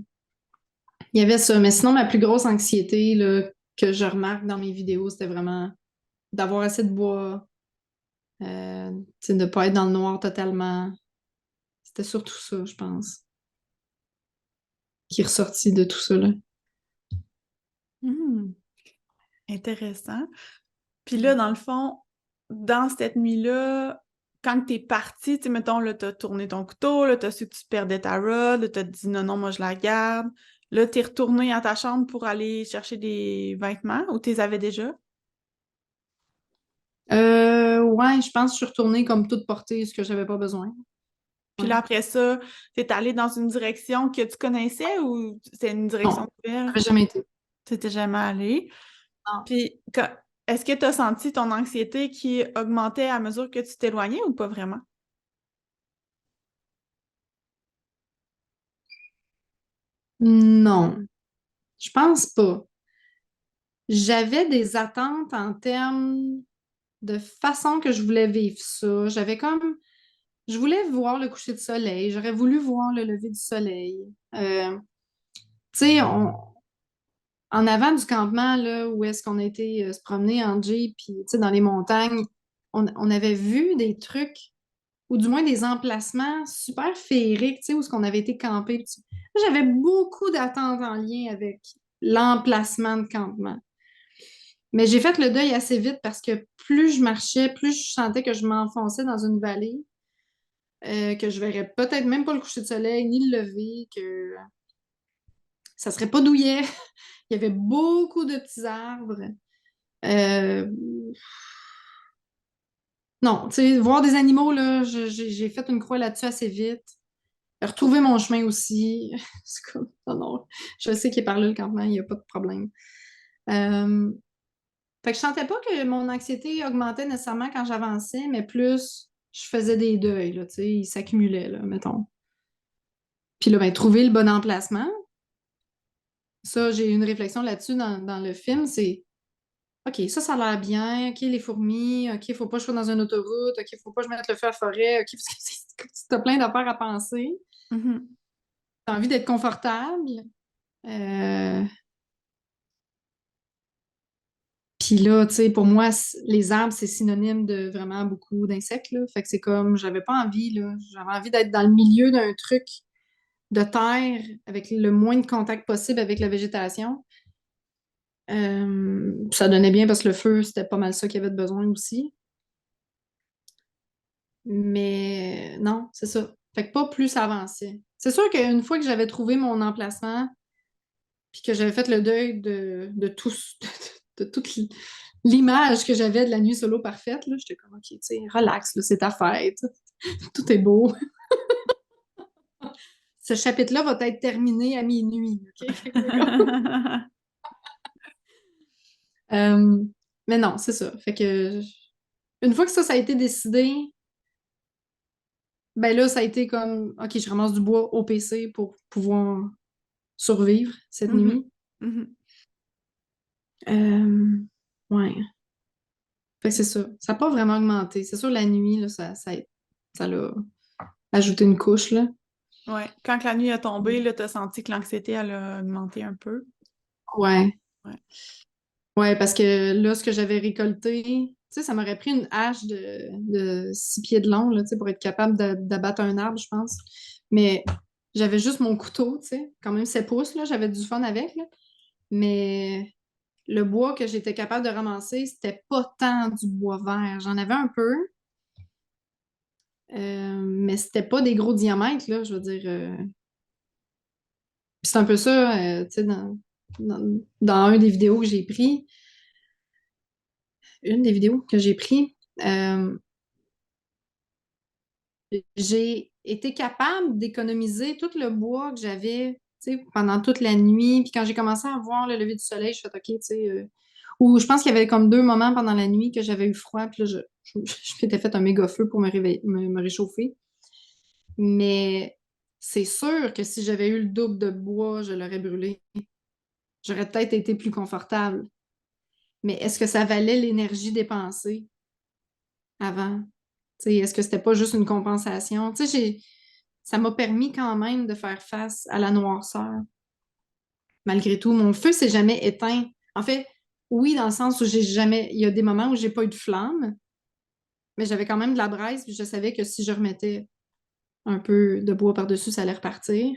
Speaker 2: Il y avait ça. Mais sinon, ma plus grosse anxiété là, que je remarque dans mes vidéos, c'était vraiment d'avoir assez de bois, de ne pas être dans le noir totalement. C'était surtout ça, je pense, qui est ressorti de tout ça, là.
Speaker 1: Hmm. Intéressant. Puis là, dans le fond, dans cette nuit-là, quand t'es parti, tu sais, mettons, là, t'as tourné ton couteau, là, t'as su que tu perdais ta rod, là, t'as dit non, non, moi, je la garde. Là, t'es retourné à ta chambre pour aller chercher des vêtements ou t'es avais déjà?
Speaker 2: Ouais, je pense que je suis retournée comme toute portée, ce que j'avais pas besoin.
Speaker 1: Puis
Speaker 2: Ouais.
Speaker 1: là, après ça, t'es allé dans une direction que tu connaissais ou c'est une direction
Speaker 2: Non,
Speaker 1: nouvelle?
Speaker 2: j'avais jamais été.
Speaker 1: T'étais jamais allé.
Speaker 2: Non.
Speaker 1: Puis, est-ce que t'as senti ton anxiété qui augmentait à mesure que tu t'éloignais ou pas vraiment?
Speaker 2: Non, je pense pas. J'avais des attentes en termes de façon que je voulais vivre ça. Je voulais voir le coucher de soleil. J'aurais voulu voir le lever du soleil. Tu sais, en avant du campement, là, où est-ce qu'on a été se promener en Jeep, puis tu sais, dans les montagnes, on avait vu des trucs ou du moins des emplacements super féeriques, tu sais, où est-ce qu'on avait été campé. J'avais beaucoup d'attentes en lien avec l'emplacement de campement. Mais j'ai fait le deuil assez vite parce que plus je marchais, plus je sentais que je m'enfonçais dans une vallée, que je verrais peut-être même pas le coucher de soleil ni le lever, que ça serait pas douillet. Il y avait beaucoup de petits arbres. Euh, Non, tu sais, voir des animaux, là, j'ai fait une croix là-dessus assez vite. Retrouver mon chemin aussi. C'est comme, non, non, je sais qu'il est par là le campement, il n'y a pas de problème. Euh, Fait que je sentais pas que mon anxiété augmentait nécessairement quand j'avançais, mais plus je faisais des deuils, là, tu sais, ils s'accumulaient, là, mettons. Puis là, ben, trouver le bon emplacement, ça, j'ai eu une réflexion là-dessus dans le film, c'est OK, ça a l'air bien, OK, les fourmis, OK, faut pas que je sois dans une autoroute, OK, faut pas que je mette le feu à la forêt, OK, parce que t'as plein d'affaires à penser.
Speaker 1: Mhm.
Speaker 2: T'as envie d'être confortable. Euh, Puis là, tu sais, pour moi, les arbres, c'est synonyme de vraiment beaucoup d'insectes, là. Fait que c'est comme, j'avais pas envie, là. J'avais envie d'être dans le milieu d'un truc de terre avec le moins de contact possible avec la végétation. Ça donnait bien parce que le feu, c'était pas mal ça qu'il y avait de besoin aussi. Mais non, c'est ça. Fait que pas plus ça avançait. C'est sûr qu'une fois que j'avais trouvé mon emplacement, puis que j'avais fait le deuil de tout, de toute l'image que j'avais de la nuit solo parfaite, là, j'étais comme, OK, tu sais, relax, là, c'est ta fête. Tout est beau. Ce chapitre-là va être terminé à minuit, OK? Fait que c'est comme- Euh, mais non, c'est ça. Fait que une fois que ça a été décidé, ben là, ça a été comme, OK, je ramasse du bois au PC pour pouvoir survivre cette
Speaker 1: Mhm.
Speaker 2: nuit.
Speaker 1: Mhm.
Speaker 2: Euh, ouais. Fait que c'est ça. Ça n'a pas vraiment augmenté. C'est sûr, la nuit, là, ça l'a ajouté une couche, là.
Speaker 1: Ouais. Quand la nuit a tombé, là, t'as senti que l'anxiété, elle a augmenté un peu.
Speaker 2: Ouais.
Speaker 1: Ouais.
Speaker 2: Ouais, parce que là, ce que j'avais récolté, tu sais, ça m'aurait pris une hache de 6 pieds de long, là, tu sais, pour être capable d'abattre un arbre, je pense. Mais j'avais juste mon couteau, tu sais, quand même 7 pouces, là, j'avais du fun avec, là. Mais le bois que j'étais capable de ramasser, c'était pas tant du bois vert. J'en avais un peu, mais c'était pas des gros diamètres, là, je veux dire. Puis c'est un peu ça, tu sais, dans un des vidéos que j'ai pris, une des vidéos que j'ai pris, euh, j'ai été capable d'économiser tout le bois que j'avais, tu sais, pendant toute la nuit. Puis quand j'ai commencé à voir le lever du soleil, je fais OK, tu sais, ou je pense qu'il y avait comme 2 moments pendant la nuit que j'avais eu froid, puis là, je m'étais fait un méga feu pour me réveiller, me réchauffer. Mais c'est sûr que si j'avais eu le double de bois, je l'aurais brûlé. J'aurais peut-être été plus confortable. Mais est-ce que ça valait l'énergie dépensée avant? Tu sais, est-ce que c'était pas juste une compensation? Tu sais, ça m'a permis quand même de faire face à la noirceur. Malgré tout, mon feu s'est jamais éteint. En fait, oui, dans le sens où j'ai jamais. Il y a des moments où j'ai pas eu de flamme, mais j'avais quand même de la braise, puis je savais que si je remettais un peu de bois par-dessus, ça allait repartir.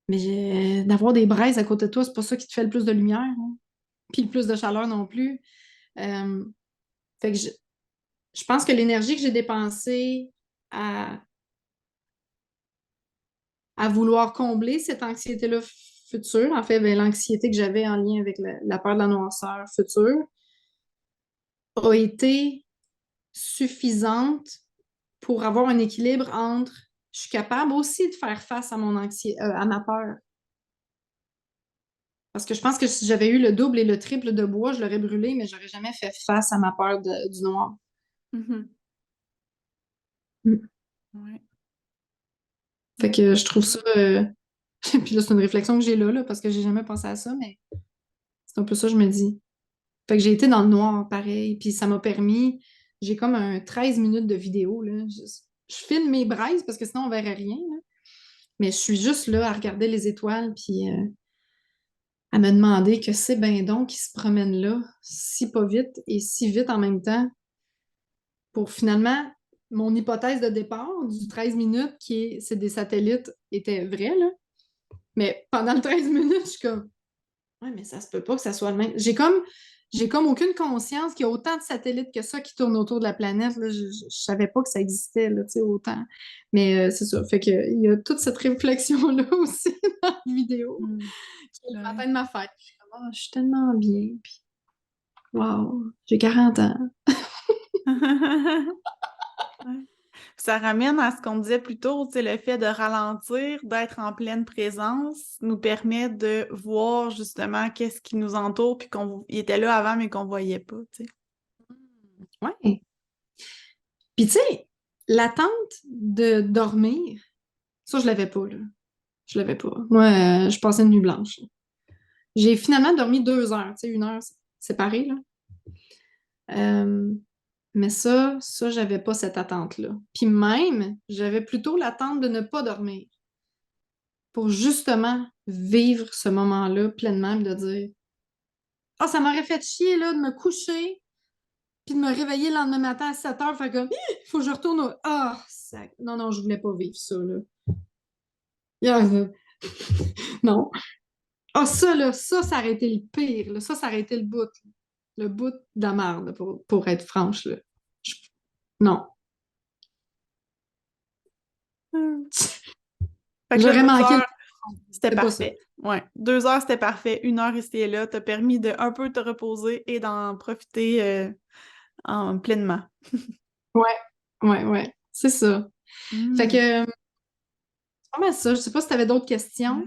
Speaker 2: Mais d'avoir des braises à côté de toi, c'est pas ça qui te fait le plus de lumière, hein. Puis le plus de chaleur non plus. Euh, Fait que je pense que l'énergie que j'ai dépensée à, à vouloir combler cette anxiété-là future, en fait, ben, l'anxiété que j'avais en lien avec la peur de la noirceur future, a été suffisante pour avoir un équilibre entre je suis capable aussi de faire face à mon anxiété, à ma peur. Parce que je pense que si j'avais eu le double et le triple de bois, je l'aurais brûlé, mais j'aurais jamais fait face à ma peur du noir.
Speaker 1: Mhm.
Speaker 2: Mm.
Speaker 1: Ouais.
Speaker 2: Fait que je trouve ça. Puis là, c'est une réflexion que j'ai là, parce que j'ai jamais pensé à ça, mais c'est un peu ça que je me dis. Fait que j'ai été dans le noir, pareil, puis ça m'a permis. J'ai comme un 13 minutes de vidéo, là. Je filme mes braises parce que sinon on verrait rien, là. Mais je suis juste là à regarder les étoiles, puis à me demander que c'est ben donc qui se promène là, si pas vite et si vite en même temps, pour finalement mon hypothèse de départ du 13 minutes, c'est des satellites, était vraie, là. Mais pendant le 13 minutes, je suis comme, ouais, mais ça se peut pas que ça soit le même. J'ai comme aucune conscience qu'il y a autant de satellites que ça qui tournent autour de la planète. Là. Je savais pas que ça existait, là, tu sais, autant. Mais c'est ça. Fait que, il y a toute cette réflexion-là aussi dans la vidéo.
Speaker 1: Mm.
Speaker 2: C'est le
Speaker 1: Ouais.
Speaker 2: matin de ma fête. Je suis comme, ah, je suis tellement bien. Puis, wow, j'ai 40 ans.
Speaker 1: Ouais. Ça ramène à ce qu'on disait plus tôt, tu sais, le fait de ralentir, d'être en pleine présence, nous permet de voir justement qu'est-ce qui nous entoure, puis qu'on il était là avant, mais qu'on voyait pas, tu sais.
Speaker 2: Ouais. Puis, tu sais, l'attente de dormir, ça, je l'avais pas, là. Je l'avais pas. Moi, je passais une nuit blanche. J'ai finalement dormi 2 heures, tu sais, 1 heure séparée, là. Euh, mais ça, j'avais pas cette attente-là. Puis même, j'avais plutôt l'attente de ne pas dormir pour justement vivre ce moment-là pleinement et de dire ah, ça m'aurait fait chier là, de me coucher puis de me réveiller le lendemain matin à 7 heures, fait comme il faut que je retourne au. Ah, non, non, je voulais pas vivre ça, là. Yeah, non. Ah, ça, là, ça aurait été le pire, là. Ça aurait été le bout de la merde, pour être franche, là. Je- Non.
Speaker 1: Hmm. Fait que là,
Speaker 2: J'aurais
Speaker 1: deux
Speaker 2: manqué le.
Speaker 1: heures, c'était
Speaker 2: C'est pas ça.
Speaker 1: parfait. Ouais. 2 heures, c'était parfait. 1 heure ici et là, t'as permis de un peu te reposer et d'en profiter pleinement.
Speaker 2: Ouais, ouais, ouais. C'est ça. Fait
Speaker 1: Hmm.
Speaker 2: que, c'est pas mal ça. Je sais pas si tu avais d'autres questions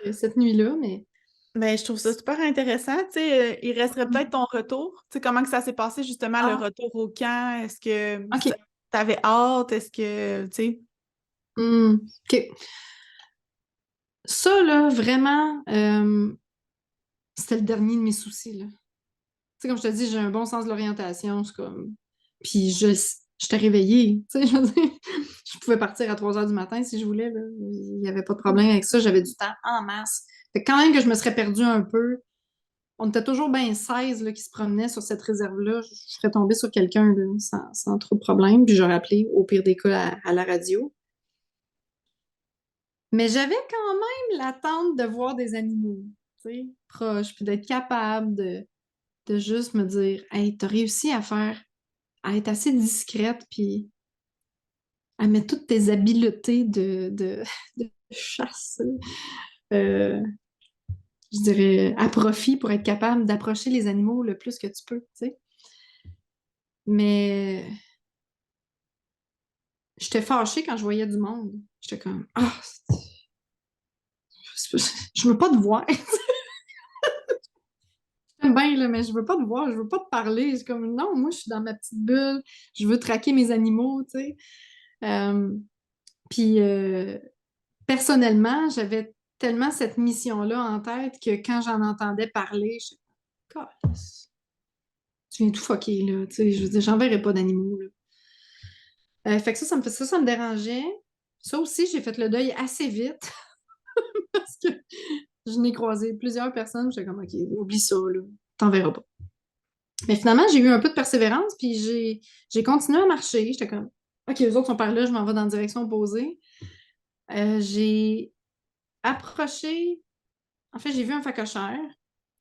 Speaker 1: Ouais.
Speaker 2: cette nuit-là, mais.
Speaker 1: Ben, je trouve ça super intéressant. Tu sais, il resterait peut-être ton retour. Tu sais, comment que ça s'est passé justement le
Speaker 2: Ah,
Speaker 1: retour au camp? Est-ce que
Speaker 2: OK.
Speaker 1: t'avais hâte? Est-ce que, tu sais,
Speaker 2: OK. Ça, là, vraiment, c'était le dernier de mes soucis, là. Tu sais, comme je te dis, j'ai un bon sens de l'orientation. C'est comme. Puis j'étais réveillée. Tu sais, je veux dire, je pouvais partir à 3 heures du matin si je voulais, là. Il n'y avait pas de problème avec ça. J'avais du temps en masse. Fait que quand même que je me serais perdue un peu, on était toujours bien 16 là, qui se promenaient sur cette réserve-là. Je serais tombée sur quelqu'un là, sans trop de problème, puis j'aurais appelé au pire des cas à la radio. Mais j'avais quand même l'attente de voir des animaux, tu sais, proches, puis d'être capable de juste me dire Hey, t'as réussi à être assez discrète, puis à mettre toutes tes habiletés de chasse, euh, je dirais, à profit pour être capable d'approcher les animaux le plus que tu peux, tu sais. Mais j'étais fâchée quand je voyais du monde. J'étais comme, ah, je veux pas te voir. J'aime bien, là, mais je veux pas te voir, je veux pas te parler. C'est comme, non, moi, je suis dans ma petite bulle. Je veux traquer mes animaux, tu sais. Euh, puis, personnellement, j'avais tellement cette mission-là en tête que quand j'en entendais parler, je Calisse, tu viens tout fucker, là. Tu sais, je veux dire, j'enverrai pas d'animaux, là. Fait que ça me dérangeait. Ça aussi, j'ai fait le deuil assez vite parce que je n'ai croisé plusieurs personnes. J'étais comme, OK, oublie ça, là. T'en verras pas. Mais finalement, j'ai eu un peu de persévérance, puis j'ai continué à marcher. J'étais comme, OK, les autres sont par là, je m'en vais dans la direction opposée. J'ai approché, en fait, j'ai vu un facochère,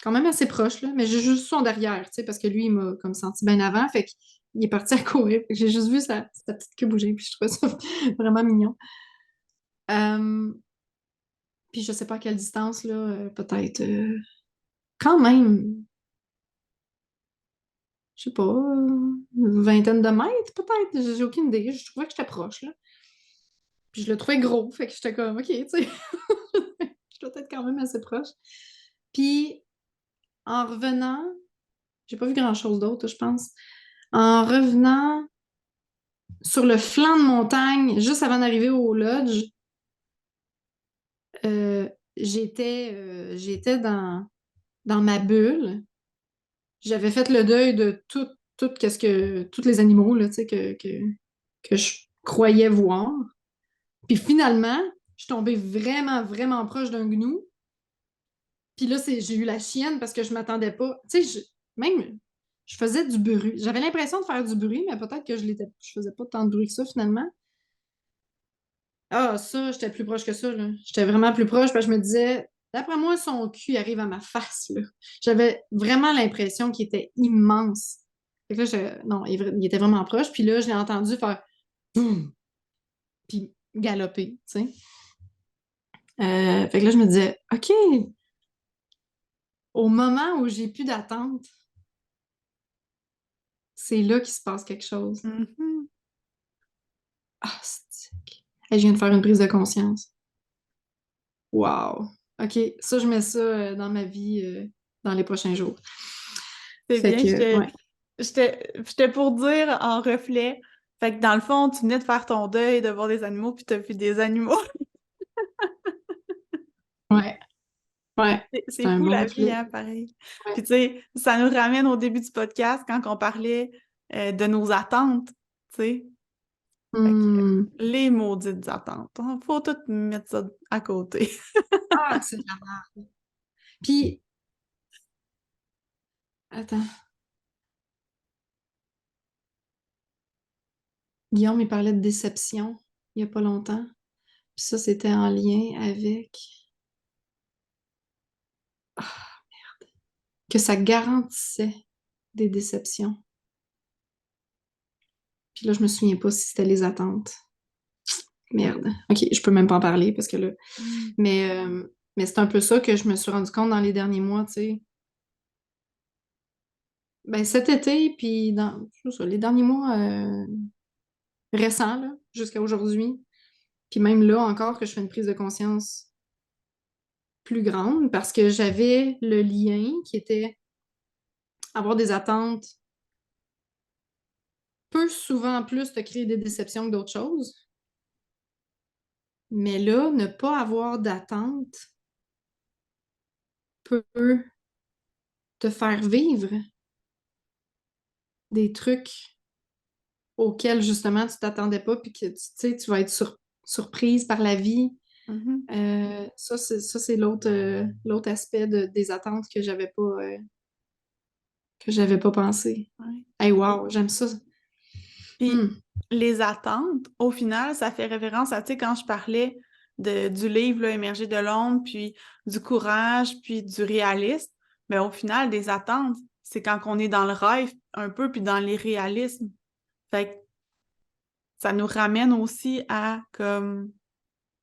Speaker 2: quand même assez proche, là, mais j'ai juste son derrière, tu sais, parce que lui, il m'a comme senti bien avant, fait qu'il est parti à courir. Fait que j'ai juste vu sa petite queue bouger, puis je trouvais ça vraiment mignon. Euh, puis je sais pas à quelle distance, là, peut-être quand même, je sais pas, une vingtaine de mètres, peut-être, j'ai aucune idée. Je trouvais que j'étais proche, là. Puis je le trouvais gros, fait que j'étais comme, OK, tu sais, je dois être quand même assez proche. Puis en revenant, j'ai pas vu grand-chose d'autre, je pense. En revenant sur le flanc de montagne, juste avant d'arriver au lodge, j'étais dans ma bulle. J'avais fait le deuil de tous les animaux là, tu sais, que je croyais voir. Puis finalement, je suis tombée vraiment, vraiment proche d'un gnou. Puis là, j'ai eu la chienne parce que je m'attendais pas. Tu sais, même, je faisais du bruit. J'avais l'impression de faire du bruit, mais peut-être que je faisais pas tant de bruit que ça finalement. Ah, ça, j'étais plus proche que ça, là. J'étais vraiment plus proche parce que je me disais, d'après moi, son cul arrive à ma face, là. J'avais vraiment l'impression qu'il était immense. Fait que là, non, il était vraiment proche. Puis là, je l'ai entendu faire boum, puis galoper, tu sais. Fait que là, je me disais, OK, au moment où j'ai plus d'attente, c'est là qu'il se passe quelque chose.
Speaker 1: Mhm.
Speaker 2: Ah, c'est... Je viens de faire une prise de conscience. Wow. OK, ça, je mets ça dans ma vie dans les prochains jours.
Speaker 1: C'est
Speaker 2: Fait
Speaker 1: bien,
Speaker 2: que, ouais.
Speaker 1: j'étais pour dire en reflet. Fait que dans le fond, tu venais de faire ton deuil, de voir des animaux, puis t'as vu des animaux.
Speaker 2: Ouais, ouais. C'est
Speaker 1: C'est
Speaker 2: un
Speaker 1: fou
Speaker 2: bon
Speaker 1: la vie,
Speaker 2: reflet.
Speaker 1: hein, pareil.
Speaker 2: Ouais.
Speaker 1: Puis tu sais, ça nous ramène au début du podcast quand on parlait de nos attentes, tu sais. Fait que
Speaker 2: Hmm.
Speaker 1: les maudites attentes. Faut tout mettre ça à côté.
Speaker 2: Ah, c'est de la merde. Puis, attends, Guillaume, il parlait de déception il n'y a pas longtemps. Puis ça, c'était en lien avec ah, que ça garantissait des déceptions. Puis là, je me souviens pas si c'était les attentes. Merde. OK, je peux même pas en parler parce que là.
Speaker 1: Mm.
Speaker 2: Mais c'est un peu ça que je me suis rendu compte dans les derniers mois, tu sais. Ben, cet été, puis dans c'est ça, les derniers mois récents, là, jusqu'à aujourd'hui. Puis même là encore que je fais une prise de conscience plus grande parce que j'avais le lien qui était avoir des attentes peut souvent plus te créer des déceptions que d'autres choses. Mais là, ne pas avoir d'attente peut te faire vivre des trucs auxquels justement tu t'attendais pas puis que tu sais, tu vas être surprise par la vie.
Speaker 1: Mhm.
Speaker 2: Ça, c'est l'autre aspect des attentes que j'avais pas pensé.
Speaker 1: Ouais.
Speaker 2: Hey, wow, j'aime ça.
Speaker 1: Puis
Speaker 2: Hmm.
Speaker 1: les attentes, au final, ça fait référence à, tu sais, quand je parlais du livre là, Émerger de l'ombre, puis du courage, puis du réalisme, mais au final, des attentes, c'est quand on est dans le rêve un peu, puis dans l'irréalisme. Fait que ça nous ramène aussi à comme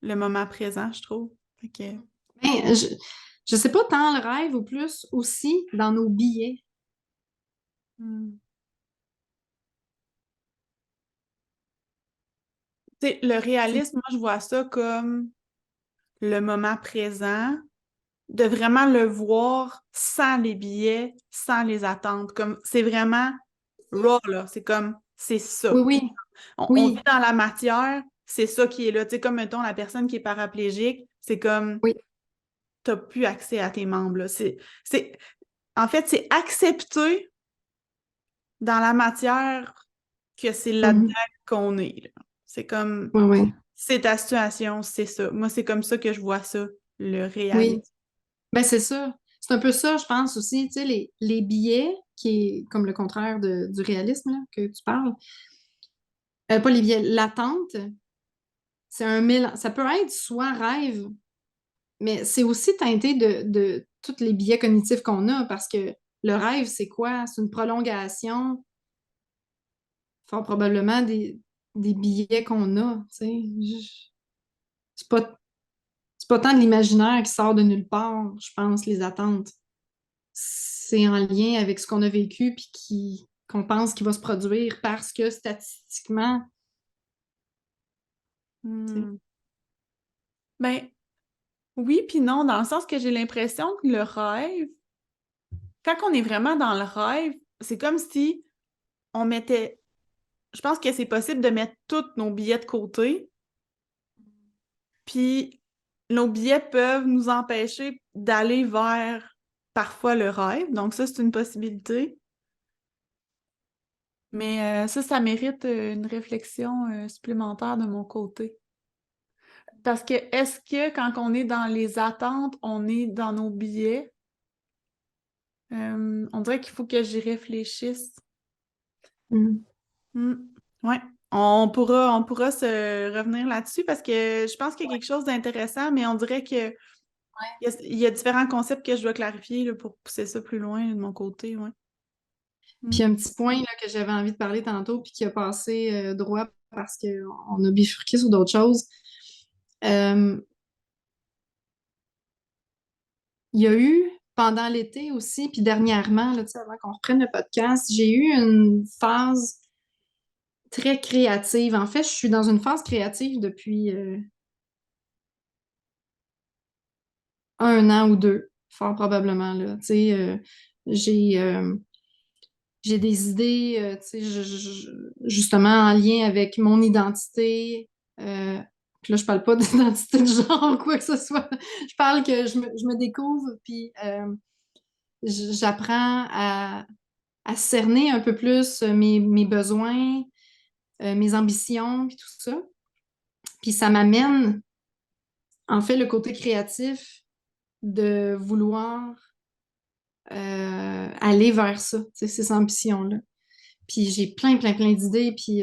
Speaker 1: le moment présent, je trouve. Fait que,
Speaker 2: Ben, je sais pas tant le rêve ou plus aussi dans nos billets.
Speaker 1: hmm. Tu sais, le
Speaker 2: C'est-
Speaker 1: réalisme, moi, je vois ça comme le moment présent, de vraiment le voir sans les billets, sans les attentes. Comme c'est vraiment raw, là. C'est comme c'est
Speaker 2: Oui,
Speaker 1: ça.
Speaker 2: oui,
Speaker 1: On vit
Speaker 2: oui,
Speaker 1: dans la matière, c'est ça qui est là. Tu sais, comme mettons la personne qui est paraplégique, c'est comme
Speaker 2: oui.
Speaker 1: t'as plus accès à tes membres, là. En fait, c'est accepter dans la matière que c'est là-dedans
Speaker 2: Mhm.
Speaker 1: qu'on est, là. C'est comme
Speaker 2: Oui, oui,
Speaker 1: c'est ta situation, c'est ça. Moi, c'est comme ça que je vois ça, le réalisme.
Speaker 2: oui. Ben, c'est ça. C'est un peu ça, je pense aussi, tu sais, les billets, qui est comme le contraire du réalisme là, que tu parles. Pas les billets, l'attente, c'est un mélange. Ça peut être soit rêve, mais c'est aussi teinté de tous les billets cognitifs qu'on a, parce que le rêve, c'est quoi? C'est une prolongation, fort probablement, des billets qu'on a, tu sais. C'est pas, c'est pas tant de l'imaginaire qui sort de nulle part, je pense, les attentes. C'est en lien avec ce qu'on a vécu puis qu'on pense qu'il va se produire parce que statistiquement, tu sais.
Speaker 1: Hmm. Ben, oui, puis non, dans le sens que j'ai l'impression que le rêve, quand on est vraiment dans le rêve, c'est comme si on mettait. Je pense que c'est possible de mettre tous nos billets de côté, puis nos billets peuvent nous empêcher d'aller vers parfois le rêve. Donc, ça, c'est une possibilité. Mais ça mérite une réflexion supplémentaire de mon côté. Parce que est-ce que quand on est dans les attentes, on est dans nos billets? On dirait qu'il faut que j'y réfléchisse.
Speaker 2: Mm.
Speaker 1: Hmm. Ouais. On pourra se revenir là-dessus parce que je pense qu'il y a quelque chose d'intéressant, mais on dirait que il y a différents concepts que je dois clarifier là, pour pousser ça plus loin de mon côté, ouais.
Speaker 2: Puis
Speaker 1: Hmm.
Speaker 2: un petit point là, que j'avais envie de parler tantôt, puis qui a passé droit parce qu'on a bifurqué sur d'autres choses. Euh, il y a eu, pendant l'été aussi, puis dernièrement, là, tu sais, avant qu'on reprenne le podcast, j'ai eu une phase très créative. En fait, je suis dans une phase créative depuis 1 an ou 2, fort probablement, là. Tu sais, j'ai j'ai des idées, tu sais, justement en lien avec mon identité. Puis là, je parle pas d'identité de genre ou quoi que ce soit. Je parle que je me découvre, puis j'apprends à cerner un peu plus mes besoins, mes ambitions, puis tout ça. Puis ça m'amène, en fait, le côté créatif de vouloir aller vers ça, tu sais, ces ambitions-là. Puis j'ai plein d'idées. Puis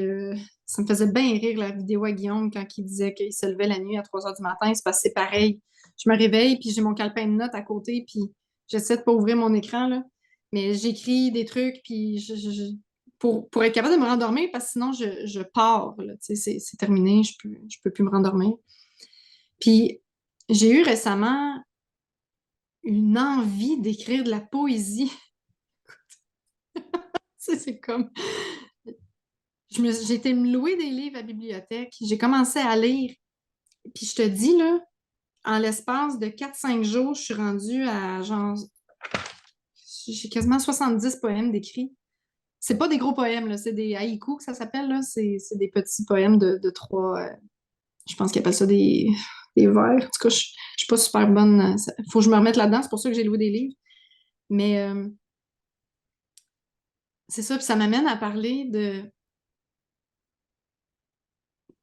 Speaker 2: ça me faisait bien rire la vidéo à Guillaume quand il disait qu'il se levait la nuit à 3 heures du matin. C'est parce que c'est pareil. Je me réveille, puis j'ai mon calepin de notes à côté, puis j'essaie de pas ouvrir mon écran, là. Mais j'écris des trucs, puis pour être capable de me rendormir, parce que sinon je pars, là. Tu sais, c'est terminé, je peux plus me rendormir. Puis j'ai eu récemment une envie d'écrire de la poésie. Tu sais, c'est comme j'ai été me louer des livres à la bibliothèque. J'ai commencé à lire. Puis je te dis, là, en l'espace de 4 5 jours, je suis rendue à genre. J'ai quasiment 70 poèmes d'écrits. C'est pas des gros poèmes, là, c'est des haïkus que ça s'appelle, là. C'est des petits poèmes de trois. Je pense qu'ils appellent ça des vers. En tout cas, je suis pas super bonne. Faut que je me remette là-dedans, c'est pour ça que j'ai loué des livres. Mais c'est ça, puis ça m'amène à parler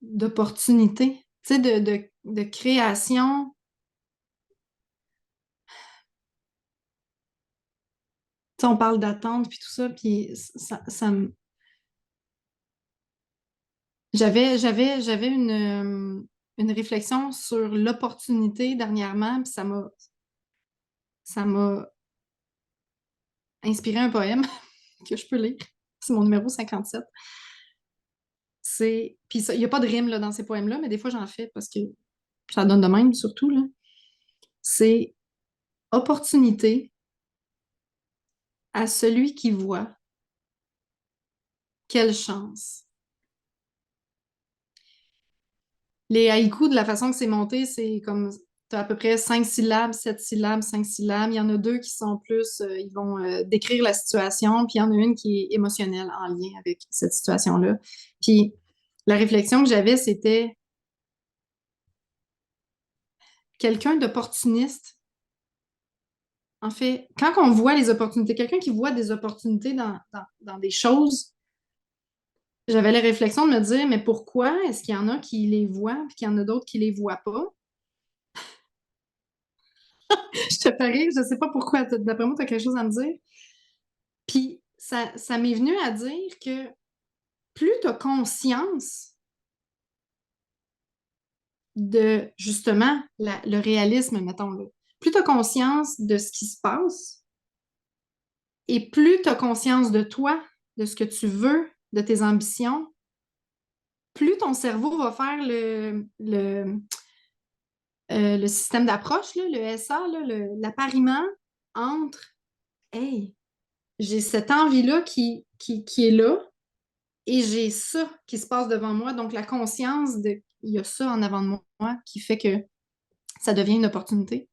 Speaker 2: d'opportunités, tu sais, de création. Tu sais, on parle d'attente puis tout ça, puis j'avais une réflexion sur l'opportunité dernièrement, puis ça m'a inspiré un poème que je peux lire. C'est mon numéro 57. Puis il n'y a pas de rime là, dans ces poèmes-là, mais des fois j'en fais parce que ça donne de même, surtout, là. C'est opportunité à celui qui voit. Quelle chance. Les haïkus, de la façon que c'est monté, c'est comme tu as à peu près 5 syllabes, 7 syllabes, 5 syllabes. Il y en a deux qui sont plus, ils vont décrire la situation, puis il y en a une qui est émotionnelle en lien avec cette situation-là. Puis la réflexion que j'avais, c'était quelqu'un d'opportuniste. En fait, quand on voit les opportunités, quelqu'un qui voit des opportunités dans des choses, j'avais la réflexion de me dire, mais pourquoi est-ce qu'il y en a qui les voient, puis qu'il y en a d'autres qui les voient pas? Je te parie, je sais pas pourquoi. D'après moi, tu as quelque chose à me dire. Puis ça m'est venu à dire que plus tu as conscience de justement le réalisme, mettons, là, plus tu as conscience de ce qui se passe et plus tu as conscience de toi, de ce que tu veux, de tes ambitions, plus ton cerveau va faire le système d'approche, là, le SA, là, l'appariement entre hey, j'ai cette envie-là qui est là, et j'ai ça qui se passe devant moi. Donc, la conscience de il y a ça en avant de moi qui fait que ça devient une opportunité.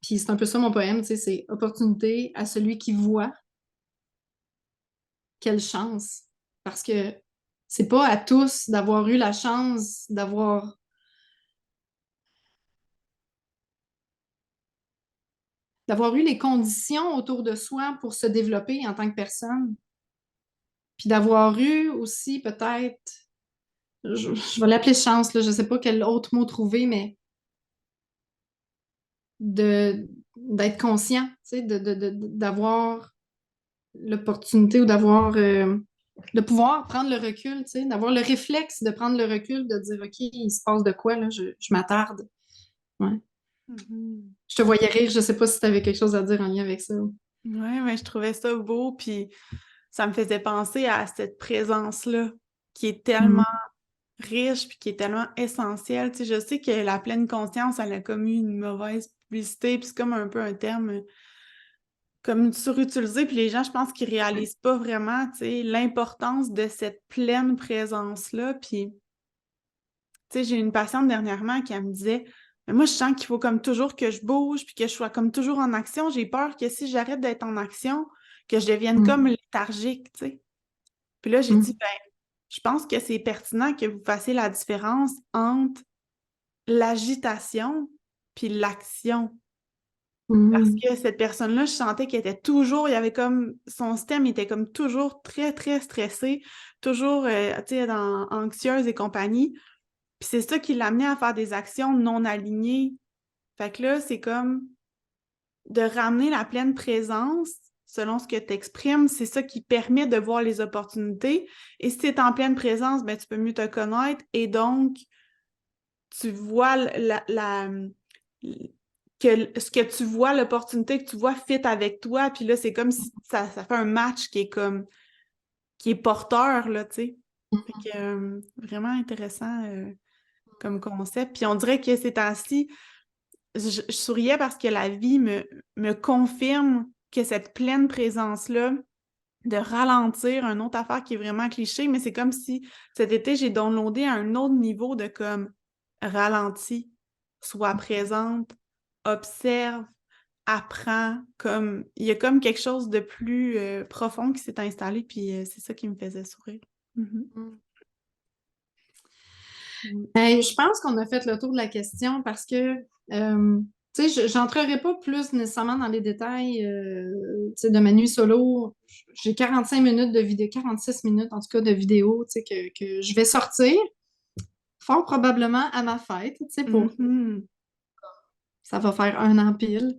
Speaker 2: Puis c'est un peu ça mon poème, tu sais, c'est opportunité à celui qui voit. Quelle chance. Parce que c'est pas à tous d'avoir eu la chance d'avoir eu les conditions autour de soi pour se développer en tant que personne. Puis d'avoir eu aussi peut-être, je vais l'appeler chance, là, je sais pas quel autre mot trouver, mais de d'être conscient, tu sais, d'avoir l'opportunité ou d'avoir de pouvoir prendre le recul, tu sais, d'avoir le réflexe de prendre le recul, de dire, OK, il se passe de quoi, là, je m'attarde. Ouais.
Speaker 1: Mhm.
Speaker 2: Je te voyais rire, je sais pas si tu avais quelque chose à dire en lien avec ça.
Speaker 1: Ouais, mais je trouvais ça beau, puis ça me faisait penser à cette présence-là qui est tellement
Speaker 2: Mm.
Speaker 1: riche puis qui est tellement essentielle. Tu sais, je sais que la pleine conscience, elle a comme eu une mauvaise publicité, puis c'est comme un peu un terme comme surutilisé, puis les gens, je pense qu'ils réalisent pas vraiment, tu sais, l'importance de cette pleine présence-là. Puis, tu sais, j'ai une patiente dernièrement qui elle me disait, mais moi, je sens qu'il faut comme toujours que je bouge, puis que je sois comme toujours en action. J'ai peur que si j'arrête d'être en action, que je devienne comme
Speaker 2: Mm.
Speaker 1: léthargique, tu sais. Puis là, j'ai dit,
Speaker 2: Mm.
Speaker 1: ben, je pense que c'est pertinent que vous fassiez la différence entre l'agitation puis l'action. Parce
Speaker 2: Mm.
Speaker 1: que cette personne-là, je sentais qu'elle était toujours, il y avait comme, son système était comme toujours très, très stressé, toujours, tu sais, anxieuse et compagnie. Puis c'est ça qui l'amenait à faire des actions non alignées. Fait que là, c'est comme de ramener la pleine présence selon ce que tu exprimes, c'est ça qui permet de voir les opportunités. Et si tu es en pleine présence, ben, tu peux mieux te connaître et donc tu vois que ce que tu vois, l'opportunité que tu vois fit avec toi, puis là, c'est comme si ça fait un match qui est comme qui est porteur, là, tu sais. Fait que vraiment intéressant comme concept. Puis on dirait que ces temps-ci, je souriais parce que la vie me confirme que cette pleine présence-là, de ralentir, une autre affaire qui est vraiment cliché, mais c'est comme si cet été, j'ai downloadé à un autre niveau de comme ralenti, sois présente, observe, apprends, comme il y a comme quelque chose de plus profond qui s'est installé, puis c'est ça qui me faisait sourire. Mhm.
Speaker 2: Mm.
Speaker 1: Mm.
Speaker 2: Je pense qu'on a fait le tour de la question parce que, tu sais, j'entrerai pas plus nécessairement dans les détails, tu sais, de ma nuit solo. J'ai 45 minutes de vidéo, 46 minutes en tout cas de vidéo, tu sais, que je vais sortir fort probablement à ma fête, tu sais, pour
Speaker 1: Mhm.
Speaker 2: ça va faire un an pile.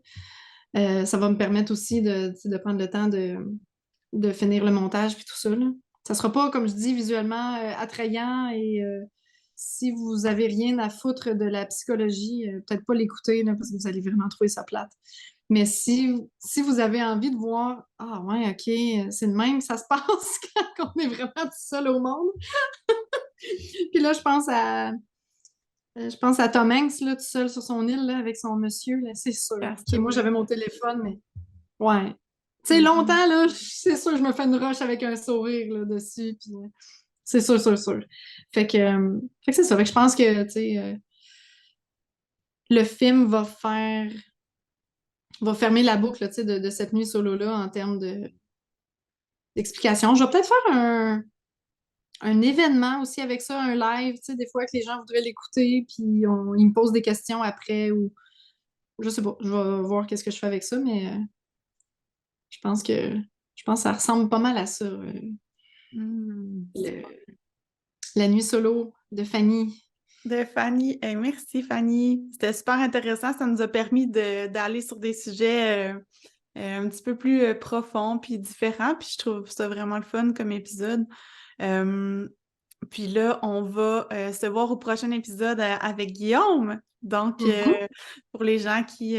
Speaker 2: Ça va me permettre aussi tu sais, de prendre le temps de finir le montage puis tout ça, là. Ça sera pas, comme je dis, visuellement attrayant et si vous avez rien à foutre de la psychologie, peut-être pas l'écouter là, parce que vous allez vraiment trouver ça plate. Mais si vous avez envie de voir, ah ouais, ok, c'est le même, ça se passe quand on est vraiment tout seul au monde. Puis là, je pense à Tom Hanks, là, tout seul sur son île, là, avec son monsieur, là, c'est sûr. Ok, moi,
Speaker 1: Castaway.
Speaker 2: j'avais mon téléphone, mais ouais. Tu sais,
Speaker 1: Mhm.
Speaker 2: longtemps, là, c'est sûr, je me fais une rush avec un sourire là, dessus, puis c'est sûr, sûr, sûr. Fait que c'est ça. Fait que je pense que, tu sais, le film va fermer la boucle, là, tu sais, de cette nuit solo-là en termes d'explication. Je vais peut-être faire un événement aussi avec ça, un live, tu sais, des fois que les gens voudraient l'écouter, puis ils me posent des questions après, ou je sais pas, je vais voir qu'est-ce que je fais avec ça, mais je pense que je pense que ça ressemble pas mal à ça,
Speaker 1: Mhm.
Speaker 2: le- la nuit solo de Fanny.
Speaker 1: De Fanny. Merci Fanny. C'était super intéressant. Ça nous a permis d'aller sur des sujets un petit peu plus profonds puis différents. Puis je trouve ça vraiment le fun comme épisode. Euh, Puis là, on va se voir au prochain épisode avec Guillaume. Donc,
Speaker 2: Mhm.
Speaker 1: pour les gens qui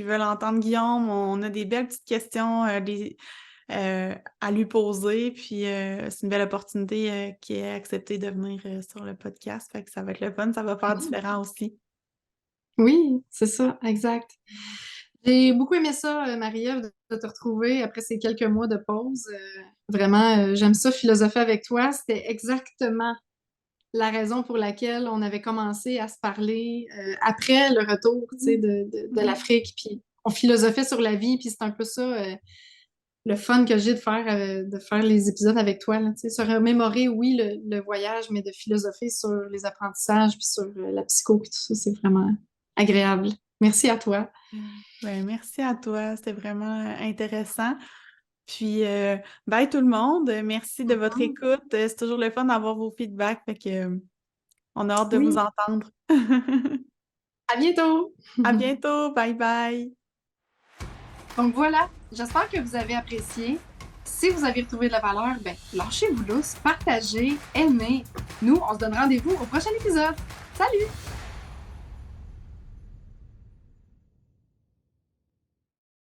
Speaker 1: veulent entendre Guillaume, on a des belles petites questions à lui poser. Puis, c'est une belle opportunité qui est accepté de venir sur le podcast. Fait que ça va être le fun, ça va faire différent aussi.
Speaker 2: Oui, c'est ça, exact. J'ai beaucoup aimé ça, Marie-Ève, de te retrouver après ces quelques mois de pause. Vraiment, j'aime ça philosopher avec toi. C'était exactement la raison pour laquelle on avait commencé à se parler après le retour, tu sais,
Speaker 1: Mhm.
Speaker 2: de
Speaker 1: Mhm.
Speaker 2: l'Afrique. Puis on philosophait sur la vie, puis c'est un peu ça, le fun que j'ai de faire les épisodes avec toi, là, tu sais, se remémorer, oui, le voyage, mais de philosopher sur les apprentissages, puis sur la psycho, puis tout ça, c'est vraiment agréable. Merci à toi.
Speaker 1: Ben, merci à toi, c'était vraiment intéressant. Puis, bye tout le monde. Merci de votre écoute. C'est toujours le fun d'avoir vos feedbacks. Fait que, on a hâte de vous
Speaker 2: Oui,
Speaker 1: entendre.
Speaker 2: à bientôt!
Speaker 1: À bientôt. Bye bye.
Speaker 2: Donc voilà, j'espère que vous avez apprécié. Si vous avez retrouvé de la valeur, ben lâchez-vous lousse, partagez, aimez. Nous, on se donne rendez-vous au prochain épisode. Salut!